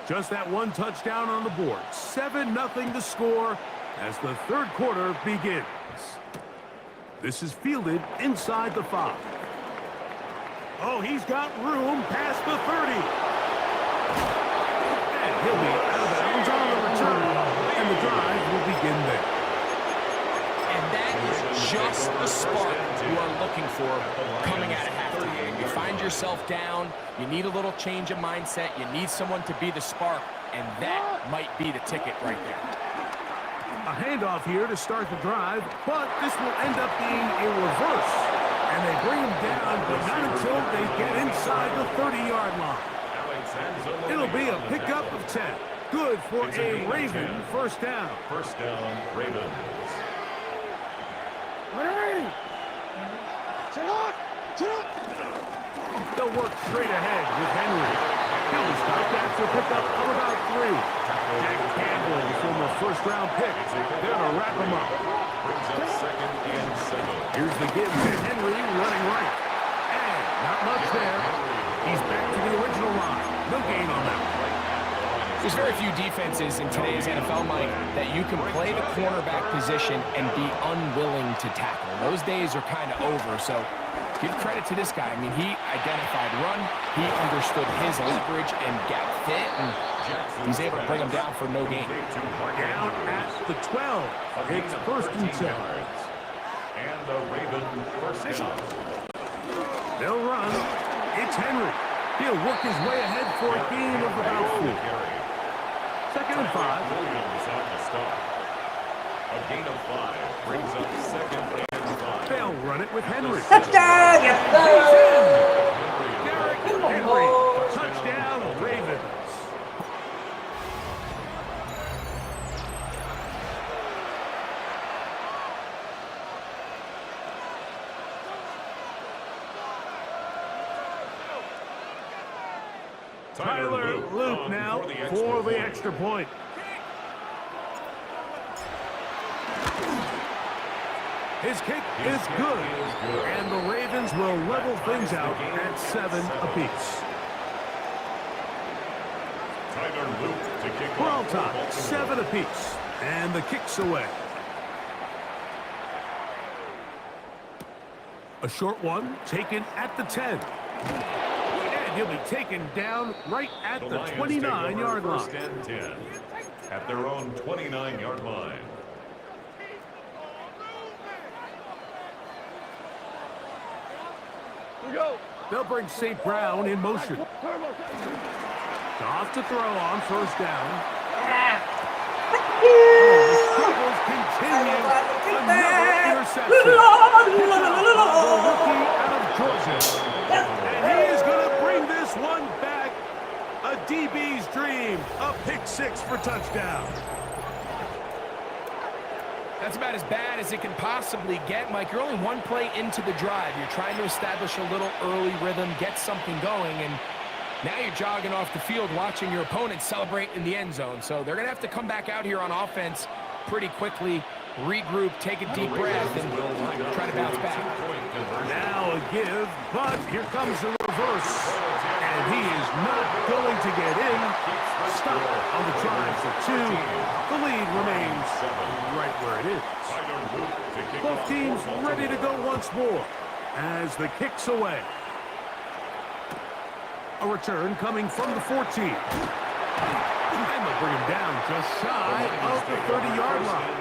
Just that one touchdown on the board. 7-0 the score as the third quarter begins. This is fielded inside the 5. Oh, he's got room past the 30. And he'll be out of bounds on the return. And the drive will begin there. And that is just the spark you are looking for coming out of halftime. You find yourself down, you need a little change of mindset, you need someone to be the spark, and that might be the ticket right there. A handoff here to start the drive, but this will end up being a reverse. And they bring him down, but not until they get inside the 30-yard line. It'll be a pickup of 10. Good for a Raven first down. First down, Ravens. They'll work straight ahead with Henry. He'll be stopped after a pickup of about 3. Jack Campbell, the former first-round pick. They're going to wrap him up. Brings up second and 7. Here's the give to Henry running right. And not much there. He's back to the original line. No gain on that. There's very few defenses in today's NFL, Mike, that you can play the cornerback position and be unwilling to tackle. Those days are kind of over, so give credit to this guy. I mean, he identified run, he understood his leverage and gap fit, and he's able to bring him down for no gain. Down at the 12. It's first and 10. And the Raven first down. They'll run. It's Henry. He'll work his way ahead for a gain of about 4. Second and 5. Williams on the start. A gain of 5 brings up second and 5. They'll run it with Henry. Touchdown! Yes, sir! Derrick Henry. Touchdown, Ravens. Tyler Luke now for the extra point. His kick is good, and the Ravens will level things out at 7 apiece. Tyler Luke to kick We're on off. top, 7 apiece, and the kick's away. A short one taken at the 10. And he'll be taken down right at the 29-yard line. First and 10 at their own 29-yard line. They'll bring St. Brown in motion. Off to throw on first down. The struggles continue. Another interception. The rookie out of Georgia. And he is going to bring this one back. A DB's dream. A pick 6 for touchdown. That's about as bad as it can possibly get, Mike. You're only one play into the drive. You're trying to establish a little early rhythm, get something going, and now you're jogging off the field watching your opponent celebrate in the end zone. So they're going to have to come back out here on offense pretty quickly, regroup, take a deep breath, and try to bounce back. Now a give, but here comes the reverse. And he is not going to get in. Stop on the drive for 2. The lead remains right where it is. Both teams ready to go once more as the kick's away. A return coming from the 14. And they'll bring him down just shy of the 30-yard line.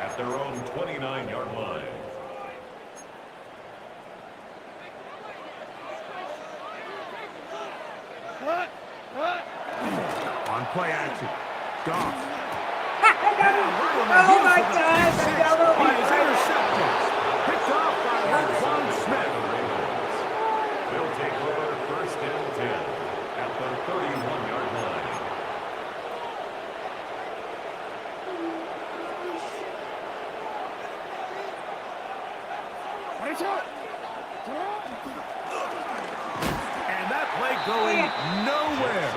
At their own 29-yard line. play action. Goff. Oh my God! He is intercepted. Picked off by Roquan Smith. They'll take over first and 10 at the 31-yard line. And that play going nowhere.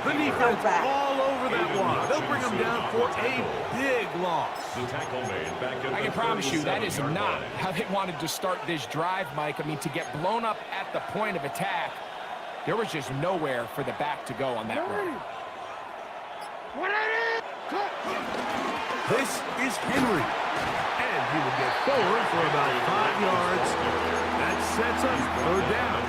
The defense all over that one. They'll bring them down for a big loss. The tackle made back at I can promise you that is not how they wanted to start this drive, Mike. I mean, to get blown up at the point of attack, there was just nowhere for the back to go on that run. This is Henry. And he will get forward for about 5 yards. That sets up third down.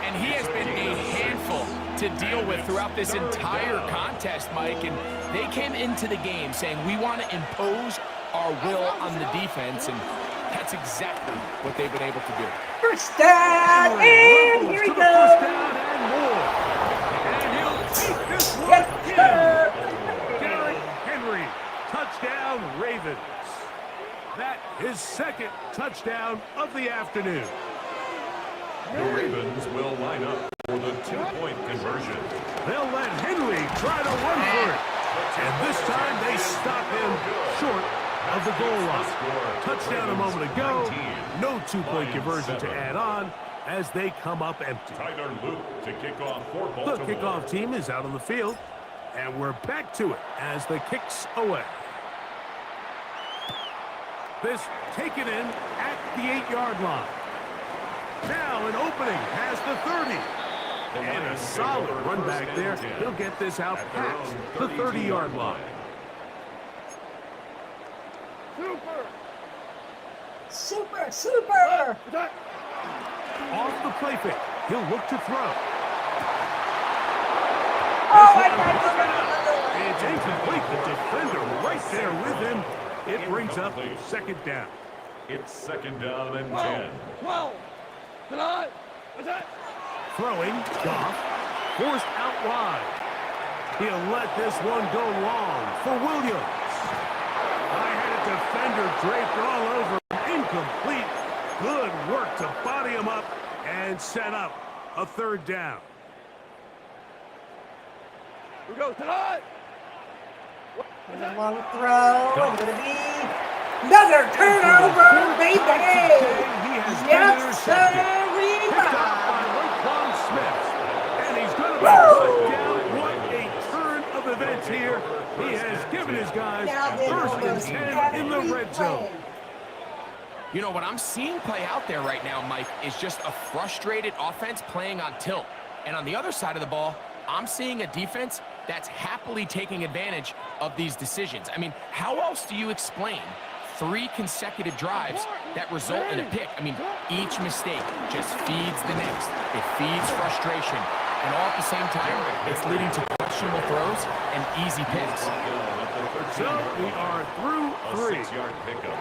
And he has been a handful to deal with throughout this entire contest, Mike. And they came into the game saying, we want to impose our will on the defense. And that's exactly what they've been able to do. First down, and here we go. First down and more. And he'll take this one Yes, in. sir. Derrick Henry, touchdown Ravens. That is second touchdown of the afternoon. The Ravens will line up for the 2-point conversion. They'll let Henry try to run for it. And this time they stop him short of the goal line. Touchdown a moment ago. No 2-point conversion to add on as they come up empty. Tyler Luke to kick off for The Baltimore. kickoff team is out on the field. And we're back to it as the kick's away. This taken in at the 8-yard line. Now an opening has the 30. And a solid run back there. He'll get this out past the 30-yard line. Super, super. Off the play fake. He'll look to throw. Oh my God. It's incomplete. The defender right there with him. It brings up second down. It's second down and 10. Throwing, Goff, forced out wide. He'll let this one go long for Williams. I had a defender draped all over him. Incomplete. Good work to body him up and set up a third down. There's a long throw. It's going to be another turnover, baby. He has been Yes, intercepted. sir. Picked up by Roquan Smith. And he's going to be shut down. What a turn of events here. He has given his guys first and 10 in the red zone. You know, what I'm seeing play out there right now, Mike, is just a frustrated offense playing on tilt. And on the other side of the ball, I'm seeing a defense that's happily taking advantage of these decisions. I mean, how else do you explain 3 consecutive drives that result in a pick? I mean, each mistake just feeds the next. It feeds frustration. And all at the same time, it's leading to questionable throws and easy picks. So we are through 3.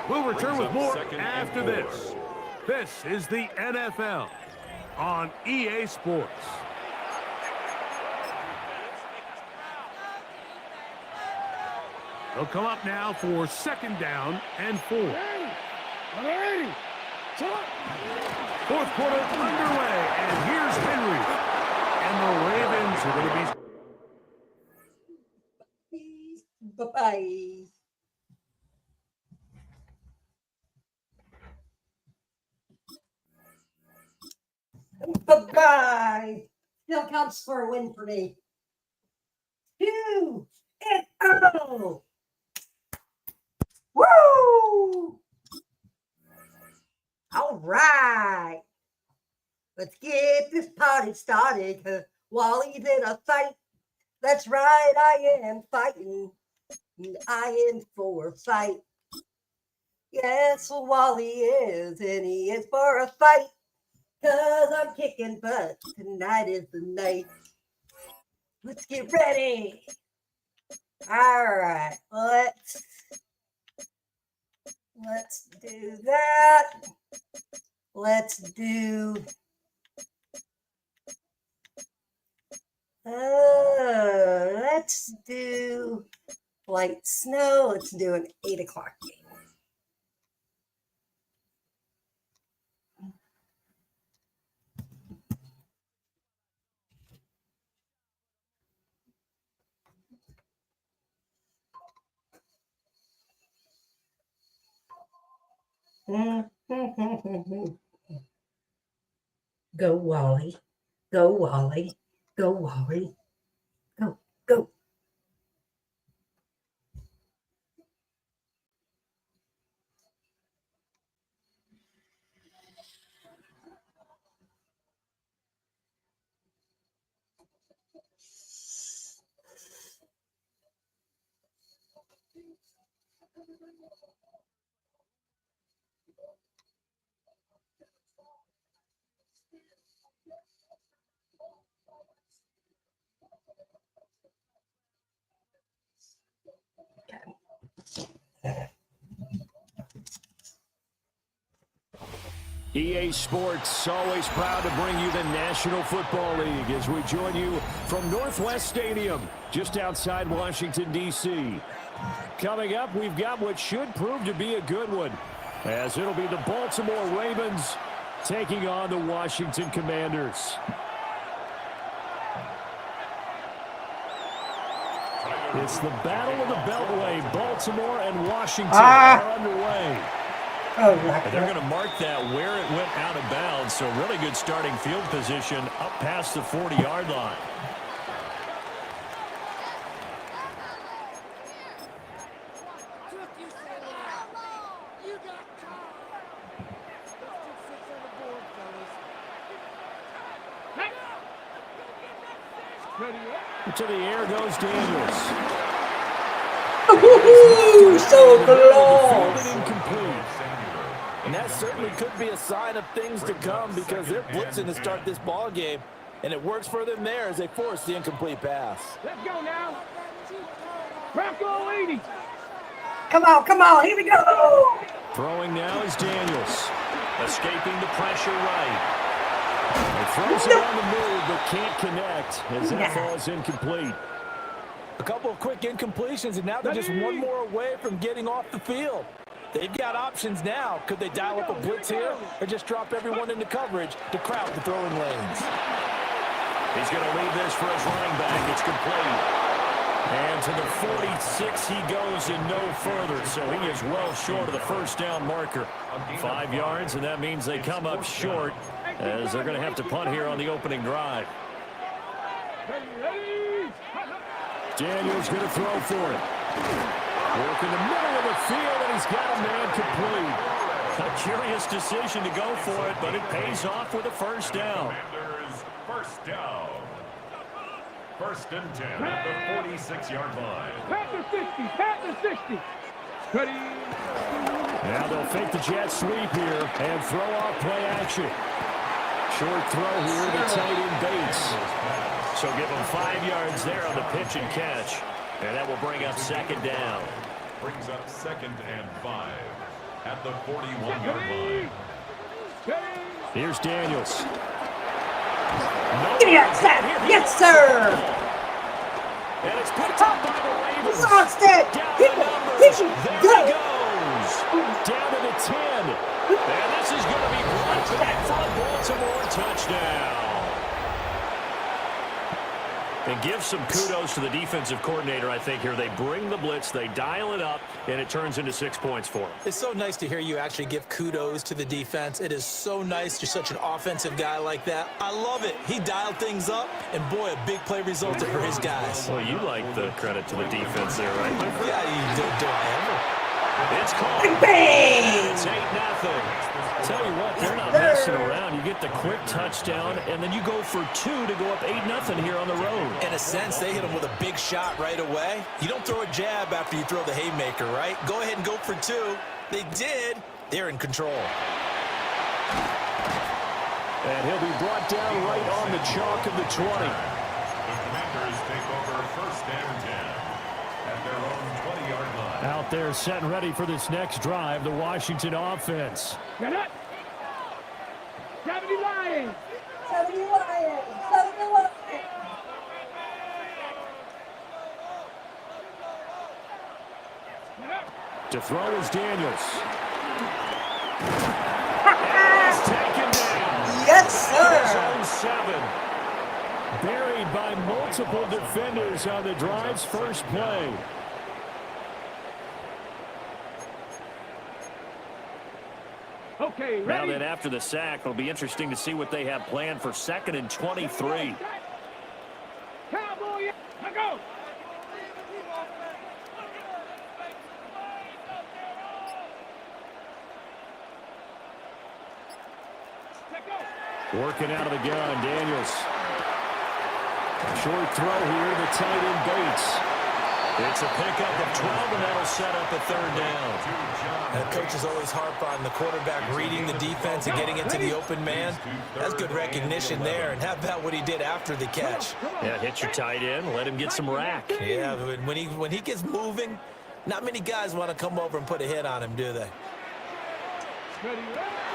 We'll return with more after this. This is the NFL on EA Sports. They'll come up now for second down and 4. Fourth quarter underway, and here's Henry. And the Ravens are going to be... Bye-bye. Bye-bye. Still counts for a win for me. 2-0. Woo! All right. Let's get this party started. 'Cause Wally's in a fight. That's right, I am fighting. I am for a fight. Yes, Wally is, and he is for a fight. 'Cause I'm kicking butt. Tonight is the night. Let's get ready. All right, let's do that. Let's do Let's do light snow. Let's do an 8 o'clock game. Go, Wally. Go, Wally. Go, Wally. Go, go. EA Sports, always proud to bring you the National Football League as we join you from Northwest Stadium, just outside Washington, D.C. Coming up, we've got what should prove to be a good one, as it'll be the Baltimore Ravens taking on the Washington Commanders. It's the Battle of the Beltway. Baltimore and Washington are underway. Oh, And they're going to mark that where it went out of bounds, so really good starting field position up past the 40-yard line. To the air goes Daniels. Ooh, so close. Incomplete. And that certainly could be a sign of things to come because they're blitzing to start this ball game, and it works for them there as they force the incomplete pass. Let's go now. Rocco 80. Come on, here we go. Throwing now is Daniels. Escaping the pressure right. He throws it on the move, but can't connect as that falls incomplete. A couple of quick incompletions, and now they're just one more away from getting off the field. They've got options now. Could they dial up a blitz here or just drop everyone into coverage to crowd the throwing lanes? He's going to leave this for his running back. It's complete. And to the 46 he goes and no further, so he is well short of the first down marker. 5 yards, and that means they come up short as they're going to have to punt here on the opening drive. Daniels going to throw for it. Work in the middle of the field, and he's got a man complete. A curious decision to go for it, but it pays off with a first down. First down. First and 10 at the 46-yard line. Pat the 60. Ready. Now they'll fake the jet sweep here and throw off play action. Short throw here to tight end Bates. So give them 5 yards there on the pitch and catch. And that will bring up second down. Brings up second and 5 at the 41-yard line. Here's Daniels. Give me that sack. Yes, sir. And it's picked up by the Ravens. Lost it. There he Go. goes. Down to the 10. And this is going to be brought back for a Baltimore touchdown. And give some kudos to the defensive coordinator, I think, here. They bring the blitz, they dial it up, and it turns into 6 points for them. It's so nice to hear you actually give kudos to the defense. It is so nice you're such an offensive guy like that. I love it. He dialed things up, and boy, a big play resulted for his guys. Well, you like the credit to the defense there, right? Yeah, do I ever? It's called. Bang! It's 8-0. Tell you what, they're not messing around. You get the quick touchdown, and then you go for 2 to go up 8-0 here on the road. In a sense, they hit him with a big shot right away. You don't throw a jab after you throw the haymaker, right? Go ahead and go for 2. They did. They're in control. And he'll be brought down right on the chalk of the 20. The Commanders take over first and 10 at their own 20-yard line. Out there set and ready for this next drive, the Washington offense. Get up. 70 Lions. 70 Lions. 70 Lions. To throw is Daniels. And he's taken down. Yes, His sir. own 7. Buried by multiple defenders on the drive's first play. Okay, Now ready? then, after the sack, it'll be interesting to see what they have planned for 2nd and 23. Cowboy, now go. Working out of the gun, Daniels. Short throw here to the tight end Bates. It's a pickup of 12, and that'll set up a 3rd down. And coaches always harp on the quarterback reading the defense and getting into the open man. That's good recognition there. And how about what he did after the catch? Yeah, hit your tight end, let him get some rack. Yeah, when he gets moving, not many guys want to come over and put a hit on him, do they?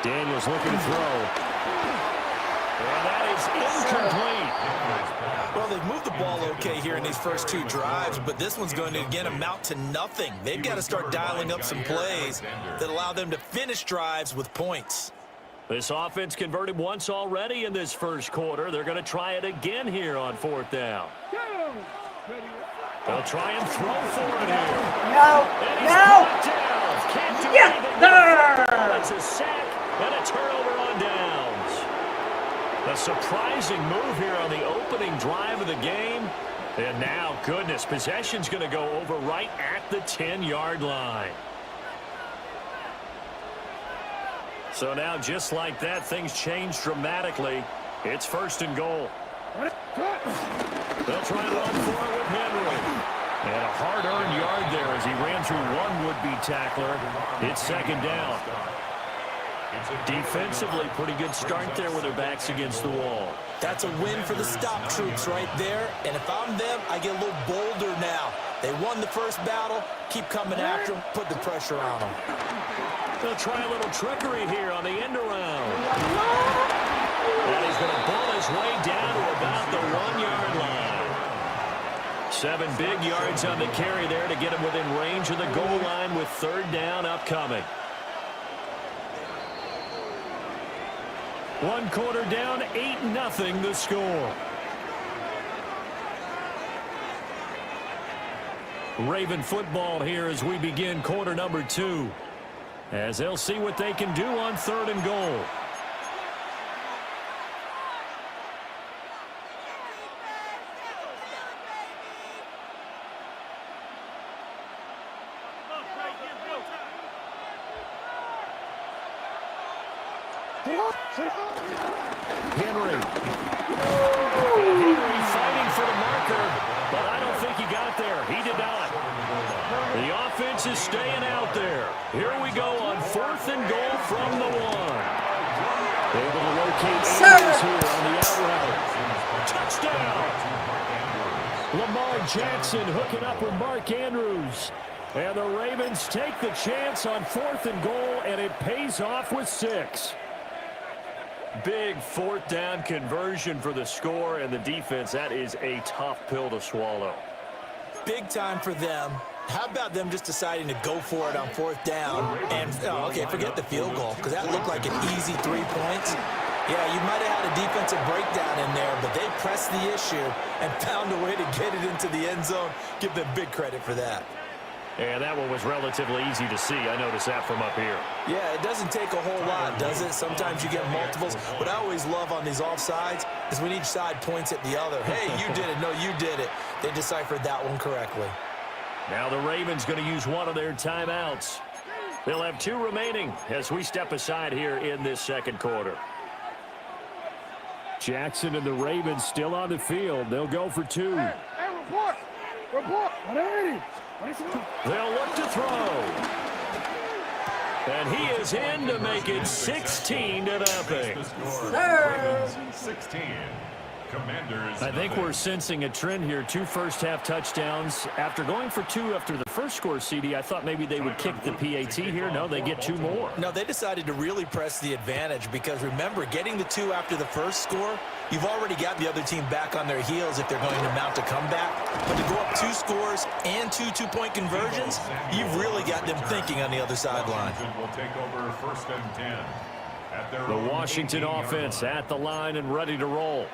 Daniels looking to throw. And that is incomplete. Well, they've moved the ball okay here in these first 2 drives, but this one's going to, again, amount to nothing. They've got to start dialing up some plays that allow them to finish drives with points. This offense converted once already in this first quarter. They're going to try it again here on 4th down. They'll try and throw for it here. No. And he's No. brought down. Can't do Yes, anything. sir. It's a sack and a turnover on downs. A surprising move here on the opening drive of the game. And now, goodness, possession's going to go over right at the 10-yard line. So now, just like that, things change dramatically. It's 1st and goal. They'll try to run for it with Henry. And a hard-earned yard there as he ran through one would-be tackler. It's 2nd down. Defensively, pretty good start there with their backs against the wall. That's a win for the stop troops right there. And if I'm them, I get a little bolder now. They won the first battle. Keep coming after them. Put the pressure on them. They'll try a little trickery here on the end around. And he's going to ball his way down to about the 1-yard line. 7 big yards on the carry there to get him within range of the goal line with 3rd down upcoming. 1 quarter down, 8-0 the score. Raven football here as we begin quarter number 2. As they'll see what they can do on 3rd and goal. Henry. Henry fighting for the marker, but I don't think he got there. He did not. The offense is staying out there. Here we go on 4th and goal from the 1. Able to locate Andrews here on the out route. Touchdown! Lamar Jackson hooking up with Mark Andrews. And the Ravens take the chance on 4th and goal, and it pays off with 6. Big 4th down conversion for the score, and the defense, that is a tough pill to swallow. Big time for them. How about them just deciding to go for it on 4th down? And, okay, forget the field goal, because that looked like an easy 3 points. Yeah, you might have had a defensive breakdown in there, but they pressed the issue and found a way to get it into the end zone. Give them big credit for that. And that one was relatively easy to see. I noticed that from up here. Yeah, it doesn't take a whole lot, does it? Sometimes you get multiples. What I always love on these offsides is when each side points at the other. Hey, you did it. No, you did it. They deciphered that one correctly. Now the Ravens going to use one of their timeouts. They'll have 2 remaining as we step aside here in this 2nd quarter. Jackson and the Ravens still on the field. They'll go for 2. Hey, report. Report. They'll look to throw. And he is in to make it 16-0. Sir. 16. Commanders. I think we're sensing a trend here. 2 first-half touchdowns. After going for 2 after the first score, CD, I thought maybe they would kick the PAT here. No, they get 2 more. No, they decided to really press the advantage because, remember, getting the 2 after the first score, you've already got the other team back on their heels if they're going to mount a comeback. But to go up 2 scores and 2 two-point conversions, you've really got them thinking on the other sideline. Will take over 1st and 10 at their The own Washington 18-yard offense line. at the line and ready to roll.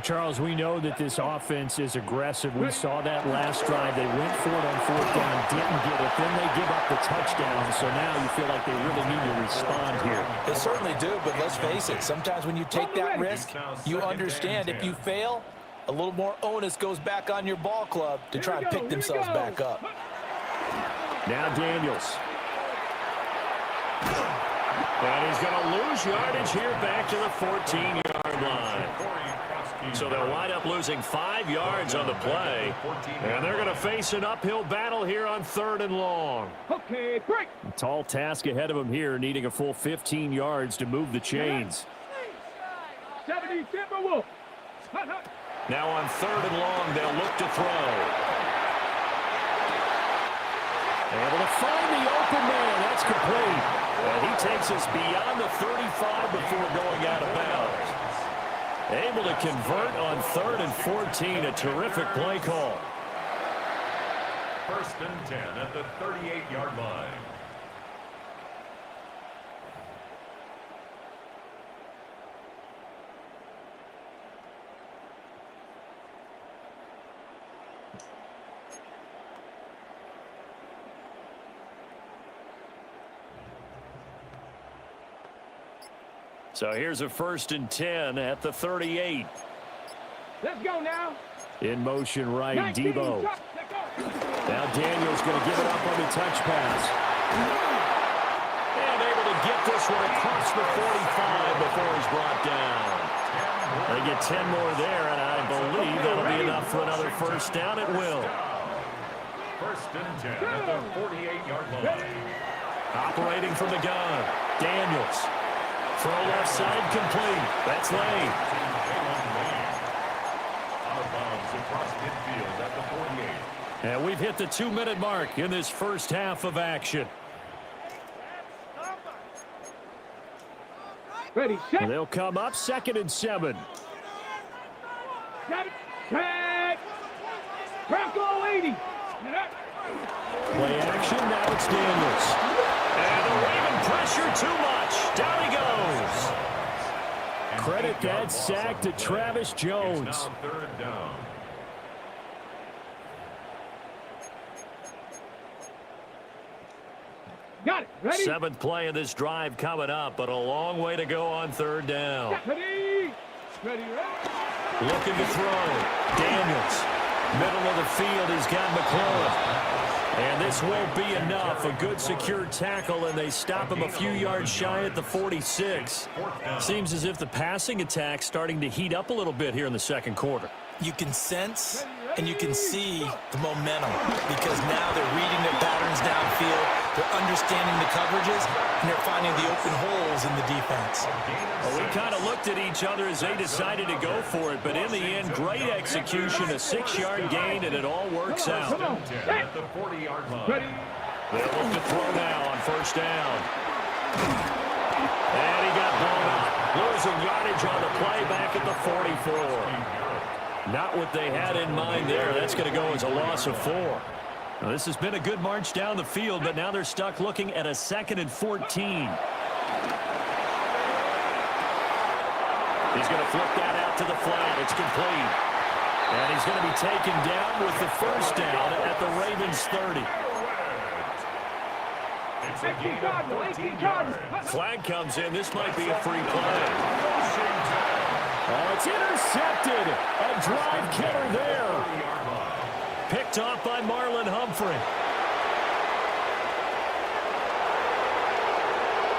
Charles, we know that this offense is aggressive. We saw that last drive. They went for it on 4th down, didn't get it. Then they give up the touchdown. So now you feel like they really need to respond here. They certainly do, but let's face it. Sometimes when you take that risk, you understand if you fail, a little more onus goes back on your ball club to try and pick themselves back up. Now Daniels. And he's going to lose yardage here back to the 14-yard line. So they'll wind up losing 5 yards on the play. And they're going to face an uphill battle here on 3rd and long. Okay, break. Tall task ahead of him here, needing a full 15 yards to move the chains. 70 Timberwolves. Now on 3rd and long, they'll look to throw. Able to find the open man. That's complete. And he takes us beyond the 35 before going out of bounds. Able to convert on 3rd and 14. A terrific play call. 1st and 10 at the 38-yard line. So here's a 1st and 10 at the 38. Let's go now. In motion right, 19, Debo. let's go. Now Daniels going to give it up on the touch pass. And able to get this one across the 45 before he's brought down. They get 10 more there, and I believe that'll be enough for another 1st down. It will. 1st and 10 at the 48-yard line. Operating from the gun, Daniels. Throw left side complete. That's Lane. Out of bounds across midfield at the 48. And we've hit the 2-minute mark in this first half of action. Ready, set. And they'll come up 2nd and 7. Set. Set. Bronco 80. Play action, now it's Daniels. And the Raven pressure too much. Down he goes. Credit that sack to Travis Jones. It's now 3rd down. Got it. Ready. 7th play of this drive coming up, but a long way to go on 3rd down. Ready. Ready. Looking to throw. Daniels. Middle of the field, he's got McClellan. And this won't be enough. A good secure tackle, and they stop him a few yards shy at the 46. Seems as if the passing attack's starting to heat up a little bit here in the 2nd quarter. You can sense and you can see the momentum because now they're reading their patterns downfield, they're understanding the coverages, and they're finding the open holes in the defense. Well, we kind of looked at each other as they decided to go for it, but in the end, great execution, a 6-yard gain, and it all works out. At the 40-yard line. They'll look to throw now on 1st down. And he got blown up. Losing yardage on the play back at the 44. Not what they had in mind there. That's going to go as a loss of 4. Now, this has been a good march down the field, but now they're stuck looking at a 2nd and 14. He's going to flip that out to the flat. It's complete. And he's going to be taken down with the 1st down at the Ravens 30. It's a gain of 14 yards. Flag comes in. This might be a free play. Oh, it's intercepted. A drive killer there. Picked off by Marlon Humphrey.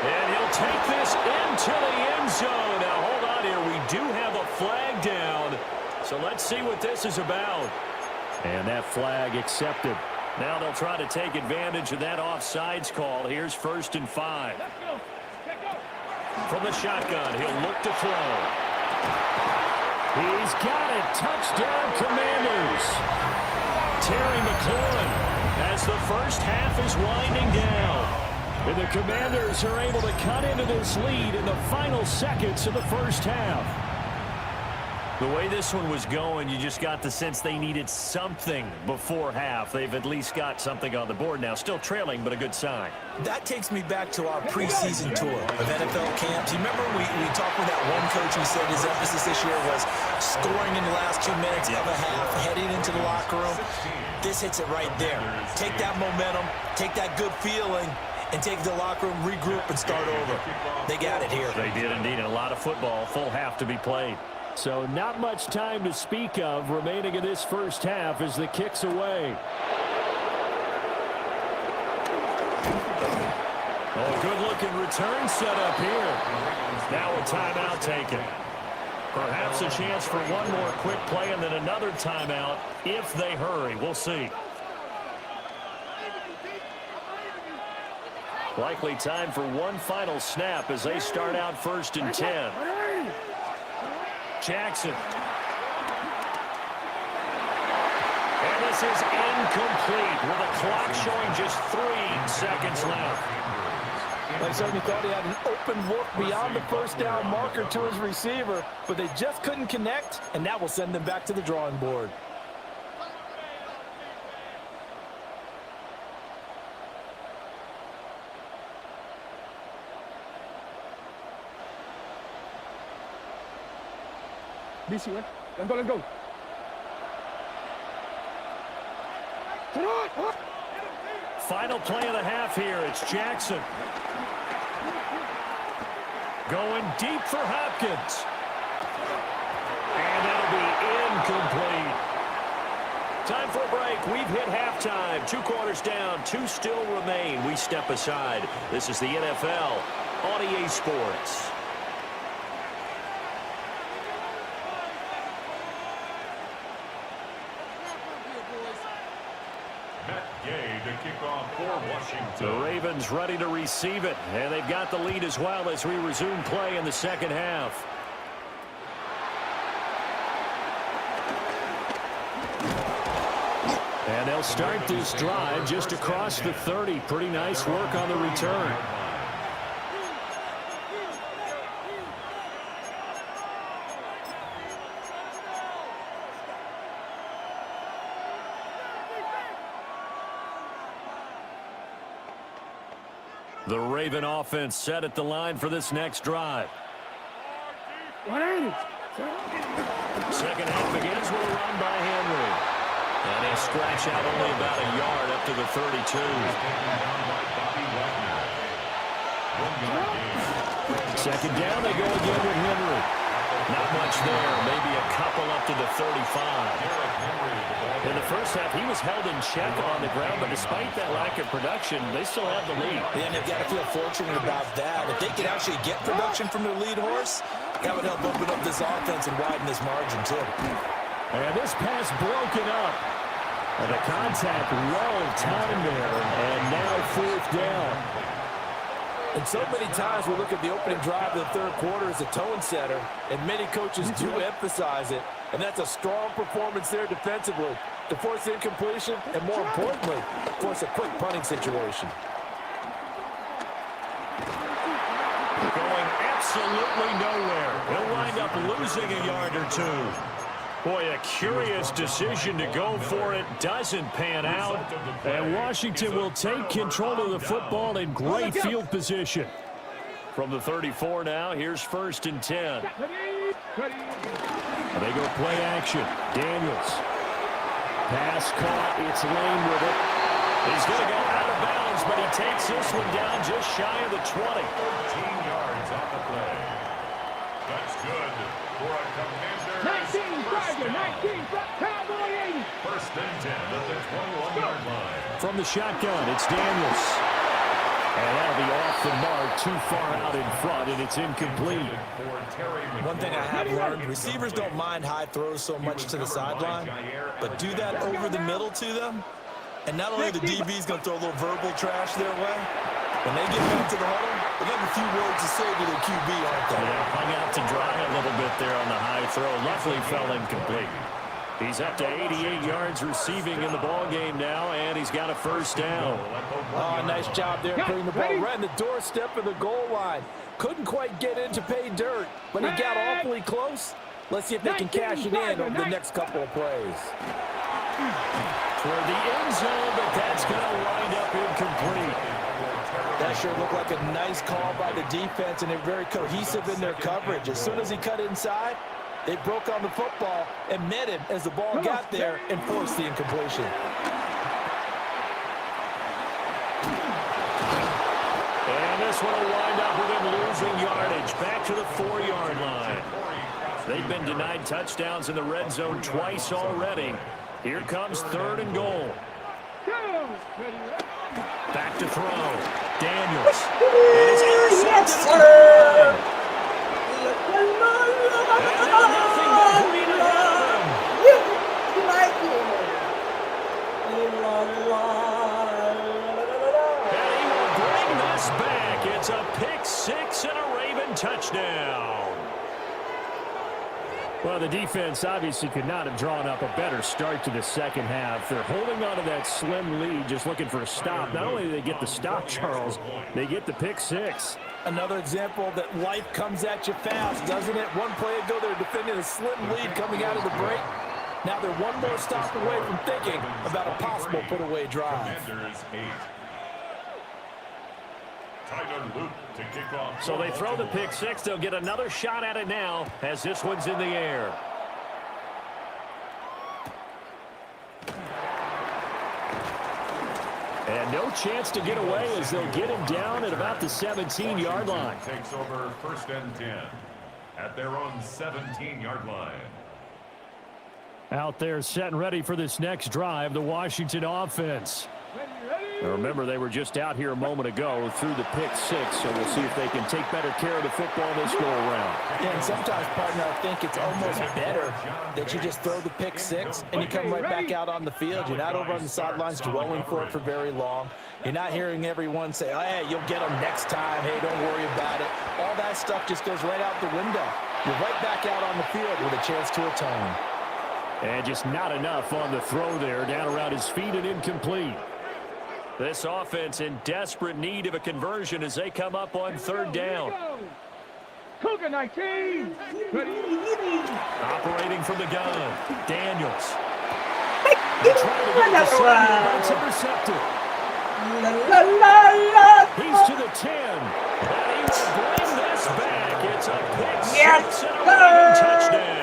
And he'll take this into the end zone. Now, hold on here. We do have a flag down. So let's see what this is about. And that flag accepted. Now they'll try to take advantage of that offsides call. Here's 1st and 5. From the shotgun, he'll look to throw. He's got it. Touchdown, Commanders. Terry McLaurin as the first half is winding down. And the Commanders are able to cut into this lead in the final seconds of the first half. The way this one was going, you just got the sense they needed something before half. They've at least got something on the board now. Still trailing, but a good sign. That takes me back to our preseason tour of NFL camps. You remember we talked with that one coach who said his emphasis this year was scoring in the last 2 minutes of a half, heading into the locker room. This hits it right there. Take that momentum, take that good feeling, and take the locker room, regroup, and start over. They got it here. They did indeed. And a lot of football, full half to be played. So not much time to speak of remaining in this first half as the kick's away. Oh, good-looking return set up here. Now a timeout taken. Perhaps a chance for one more quick play and then another timeout if they hurry. We'll see. Likely time for one final snap as they start out 1st and 10. Jackson. And this is incomplete with a clock showing just 3 seconds left. They certainly thought he had an open look beyond the first down marker to his receiver, but they just couldn't connect, and that will send them back to the drawing board. Busy, man. Let's go, let's go. Final play of the half here. It's Jackson. Going deep for Hopkins. And it'll be incomplete. Time for a break. We've hit halftime. 2 quarters down. 2 still remain. We step aside. This is the NFL on EA Sports. The Ravens ready to receive it, and they've got the lead as well as we resume play in the second half. And they'll start this drive just across the 30. Pretty nice work on the return. The Raven offense set at the line for this next drive. Second half begins with a run by Henry. And he'll scratch out only about a yard up to the 32. Second down, they go again with Henry. Not much there, maybe a couple up to the 35. In the first half, he was held in check on the ground, but despite that lack of production, they still have the lead. Yeah, and they've got to feel fortunate about that. If they could actually get production from their lead horse, that would help open up this offense and widen this margin, too. And this pass broken up. And the contact well timed there, and now 4th down. And so many times we look at the opening drive of the third quarter as a tone setter, and many coaches do emphasize it, and that's a strong performance there defensively to force incompletion and, more importantly, force a quick punting situation. Going absolutely nowhere. He'll wind up losing a yard or 2. Boy, a curious decision to go for it. Doesn't pan out. And Washington will take control of the football in great field position. From the 34 now, here's 1st and 10. They go play action. Daniels. Pass caught. It's Lane with it. He's going to go out of bounds, but he takes this one down just shy of the 20. 13 yards on the play. That's good for a Commanders. 19, Tiger, 19, Cowboy 80. 1st and 10 at the 21-yard line. From the shotgun, it's Daniels. And that'll be off the mark, too far out in front, and it's incomplete. One thing I have learned, receivers don't mind high throws so much to the sideline, but do that over the middle to them, and not only the DB's going to throw a little verbal trash their way, When they get back to the huddle, they got a few words to say to their QB, aren't they? Yeah, hung out to dry a little bit there on the high throw. Luckily fell incomplete. He's up to 88 yards receiving in the ball game now, and he's got a first down. Oh, nice job there putting the ball right in the doorstep of the goal line. Couldn't quite get in to pay dirt, but he got awfully close. Let's see if they can cash it in over the next couple of plays. Toward the end zone, but that's going to wind up incomplete. That sure looked like a nice call by the defense, and they're very cohesive in their coverage. As soon as he cut inside, they broke on the football and met him as the ball got there and forced the incompletion. And this one will wind up with him losing yardage back to the 4-yard line. They've been denied touchdowns in the red zone twice already. Here comes 3rd and goal. Back to throw. Daniels. Yes, sir! It's a pick six and a Raven touchdown. Well, the defense obviously could not have drawn up a better start to the second half. They're holding on to that slim lead, just looking for a stop. Not only do they get the stop, Charles, they get the pick six. Another example that life comes at you fast, doesn't it? One play ago, they were defending a slim lead coming out of the break. Now they're one more stop away from thinking about a possible put-away drive. So they throw the pick six. They'll get another shot at it now as this one's in the air. And no chance to get away as they'll get him down at about the 17-yard line. Takes over 1st and 10 at their own 17-yard line. Out there set and ready for this next drive, the Washington offense. Now remember, they were just out here a moment ago through the pick six, so we'll see if they can take better care of the football this go-around. Yeah, and sometimes, partner, I think it's almost better that you just throw the pick six and you come right back out on the field. You're not over on the sidelines dwelling for it for very long. You're not hearing everyone say, oh, hey, you'll get them next time. Hey, don't worry about it. All that stuff just goes right out the window. You're right back out on the field with a chance to atone. And just not enough on the throw there, down around his feet and incomplete. This offense in desperate need of a conversion as they come up on 3rd down. Cougar 19. Operating from the gun, Daniels. They're trying to get the but it's intercepted. He's to the 10. And he will bring this back. It's a pick six and a Raven touchdown.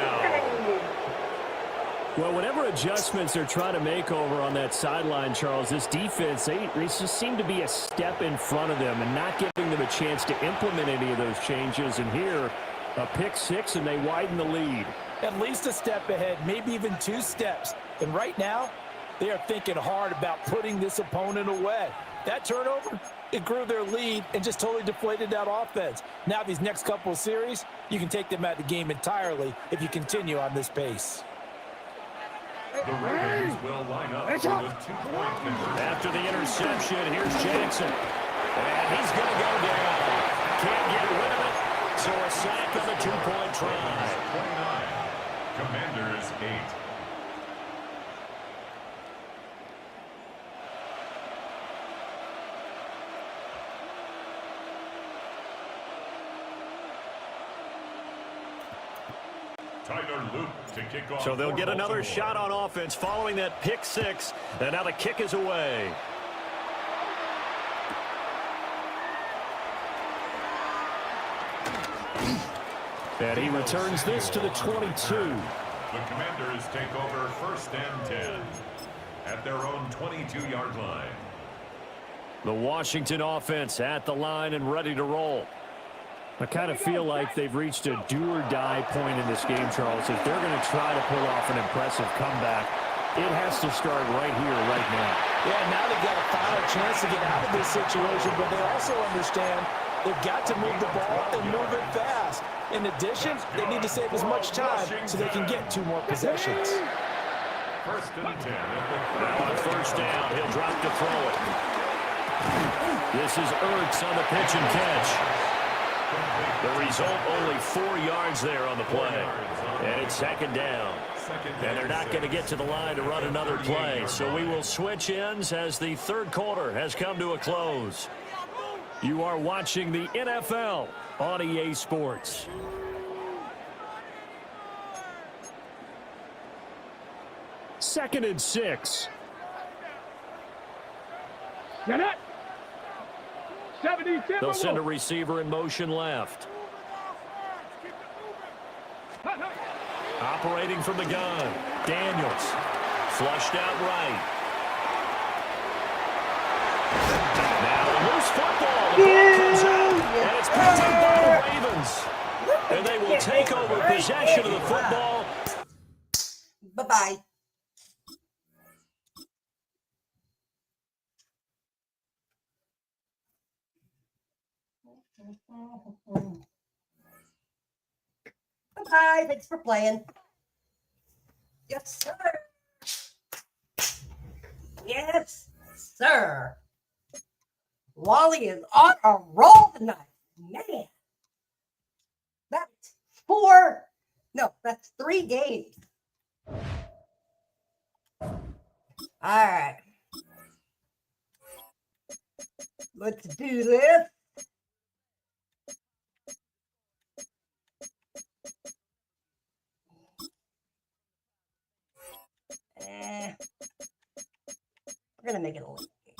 Well, whatever adjustments they're trying to make over on that sideline, Charles, this defense, they just seem to be a step in front of them and not giving them a chance to implement any of those changes. And here, a pick six, and they widen the lead. At least a step ahead, maybe even 2 steps. And right now, they are thinking hard about putting this opponent away. That turnover, it grew their lead and just totally deflated that offense. Now these next couple of series, you can take them out of the game entirely if you continue on this pace. The Ravens will line up for the 2-point conversion. After the interception, here's Jackson. And he's going to go down. Can't get rid of it. So a sack on the 2-point try. 29. Commanders 8. So they'll get another shot on offense following that pick six. And now the kick is away. And he returns this to the 22. The Commanders take over 1st and 10 at their own 22-yard line. The Washington offense at the line and ready to roll. I kind of feel like they've reached a do-or-die point in this game, Charles. If they're going to try to pull off an impressive comeback, it has to start right here, right now. Yeah, now they've got a final chance to get out of this situation, but they also understand they've got to move the ball and move it fast. In addition, they need to save as much time so they can get 2 more possessions. 1st and 10. Now on 1st down, he'll drop to throw it. This is Ertz on the pitch and catch. The result, only 4 yards there on the play. And it's second down. And they're not going to get to the line to run another play. So we will switch ends as the third quarter has come to a close. You are watching the NFL on EA Sports. Second and 6. Get it. 70. They'll send a receiver in motion left. Operating from the gun. Daniels. Flushed out right. Now a loose football. The ball comes out, and it's picked up by the Ravens. And they will take over possession of the football. Bye-bye. Bye-bye. Thanks for playing. Yes, sir. Yes, sir. Wally is on a roll tonight. Man. That's 4. No, that's 3 games. All right. Let's do this. We're going to make it a late game.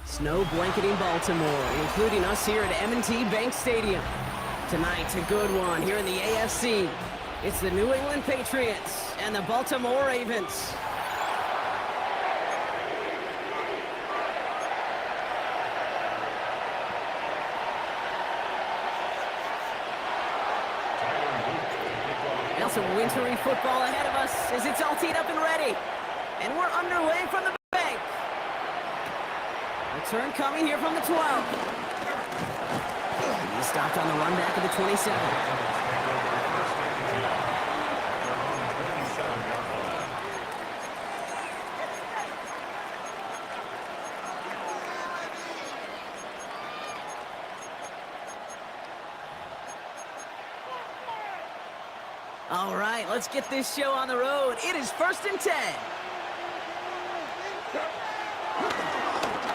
Snow blanketing Baltimore, including us here at M&T Bank Stadium. Tonight's a good one here in the AFC. It's the New England Patriots and the Baltimore Ravens. Now some wintry football ahead of us as it's all teed up and ready. And we're underway from the bank. Return coming here from the 12. He stopped on the run back of the 27. All right, let's get this show on the road. It is 1st and 10.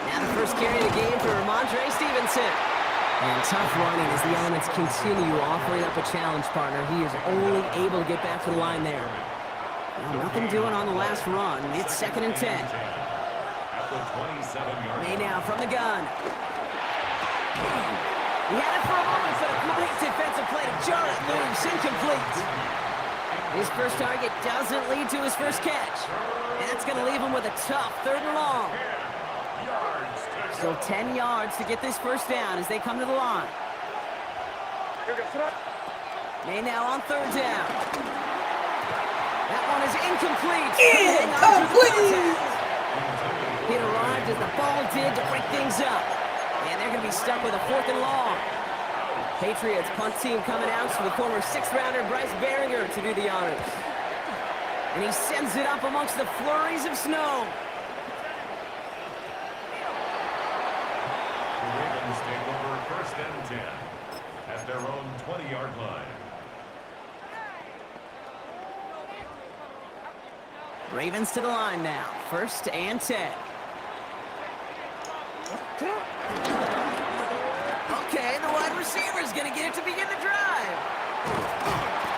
Now the first carry of the game for Ramondre Stevenson. And tough running as the elements continue offering up a challenge partner. He is only able to get back to the line there. Well, nothing doing on the last run. It's 2nd and 10. May now from the gun. He had it for a moment, but a great defensive play to jar it loose. Incomplete. His first target doesn't lead to his first catch. And that's going to leave him with a tough 3rd and long. Still 10 yards to get this first down as they come to the line. May now on 3rd down. That one is incomplete. Incomplete! It arrived as the ball did to break things up. And they're going to be stuck with a 4th and long. Patriots punt team coming out to the former 6th-rounder Bryce Behringer to do the honors. And he sends it up amongst the flurries of snow. The Ravens take over 1st and 10 at their own 20-yard line. Ravens to the line now. 1st and 10. Okay, the wide receiver is going to get it to begin the drive.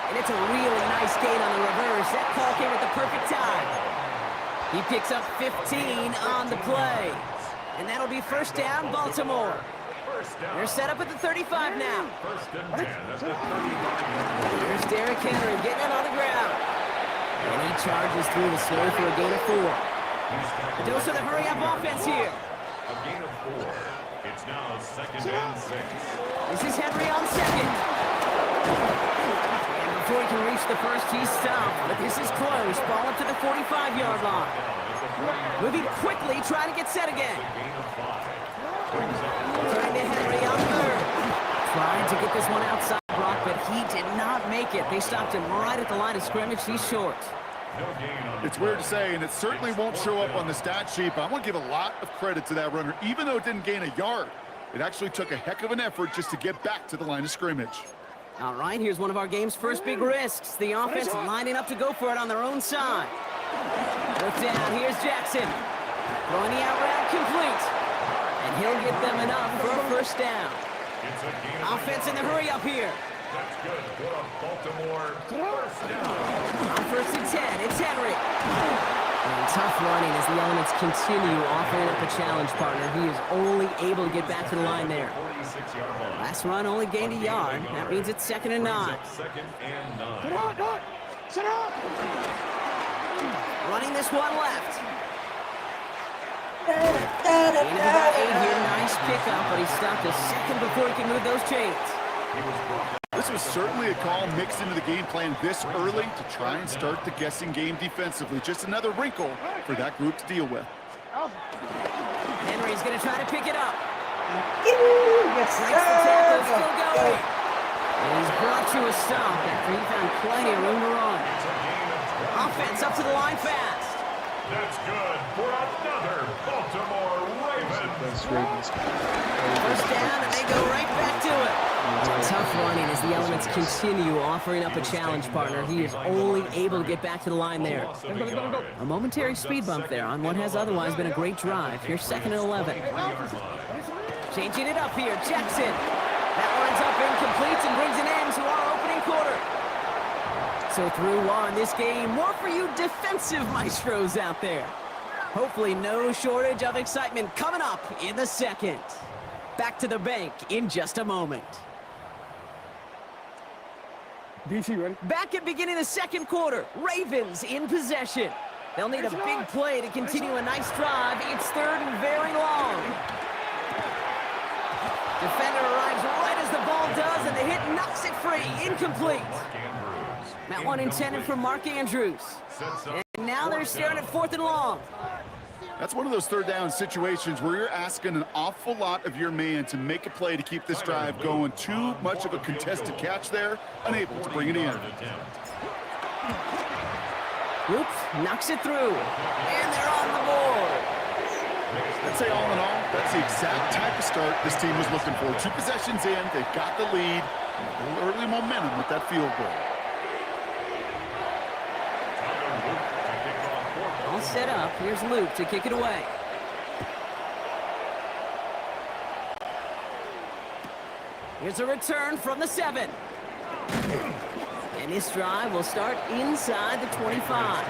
And it's a really nice gain on the reverse. That call came at the perfect time. He picks up 15 on the play. And that'll be first down, Baltimore. They're set up at the 35 now. First and 10 at the 35. Here's Derrick Henry getting it on the ground. And he charges through the snow for a gain of 4. The dose of the hurry-up offense here. A gain of 4. It's now second and 6. This is Henry on second. And before he can reach the first, he's stopped. But this is close. Ball up to the 45-yard line. Moving quickly, trying to get set again. Turning to Henry on third. Trying to get this one outside Brock, but he did not make it. They stopped him right at the line of scrimmage. He's short. It's weird to say, and it certainly won't show up on the stat sheet, but I want to give a lot of credit to that runner. Even though it didn't gain a yard, it actually took a heck of an effort just to get back to the line of scrimmage. All right, here's one of our game's first big risks. The offense lining up to go for it on their own side. Look down, here's Jackson. Throwing the out route complete. And he'll get them enough for a first down. Offense in the hurry up here. That's good for a Baltimore first down. On first and 10, it's Henry. And tough running as the elements continue offering up a challenge partner. He is only able to get back to the line there. 46-yard line. Last run only gained a yard. That means it's second and 9. Second and 9. Sit up! Running this one left. Gain of about 8 here. Nice pickup, but he stopped a second before he can move those chains. This was certainly a call mixed into the game plan this early to try and start the guessing game defensively. Just another wrinkle for that group to deal with. Henry's going to try to pick it up. Yes, Breaks the tackle, still going. And he's brought to a stop after he found plenty of room to run. Offense up to the line fast. That's good for another Baltimore Ravens. First down, and they go right back to it. Tough running as the elements continue offering up a challenge partner. He is only able to get back to the line there. A momentary speed bump there on what has otherwise been a great drive. Here's second and 11. Changing it up here, Jackson. That lines up incomplete and brings an end to our opening quarter. So through one, this game, more for you defensive maestros out there. Hopefully no shortage of excitement coming up in the second. Back to the bank in just a moment. DC ready? Back at beginning of the second quarter, Ravens in possession. They'll need a big play to continue a nice drive. It's third and very long. Defender arrives right as the ball does, and the hit knocks it free. Incomplete. That one intended for Mark Andrews. And now they're staring at fourth and long. That's one of those third down situations where you're asking an awful lot of your man to make a play to keep this drive going. Too much of a contested catch there, unable to bring it in. Oops, knocks it through. And they're on the board. I'd say all in all, that's the exact type of start this team was looking for. 2 possessions in, they've got the lead. A little early momentum with that field goal. All set up. Here's Luke to kick it away. Here's a return from the 7. And this drive will start inside the 25.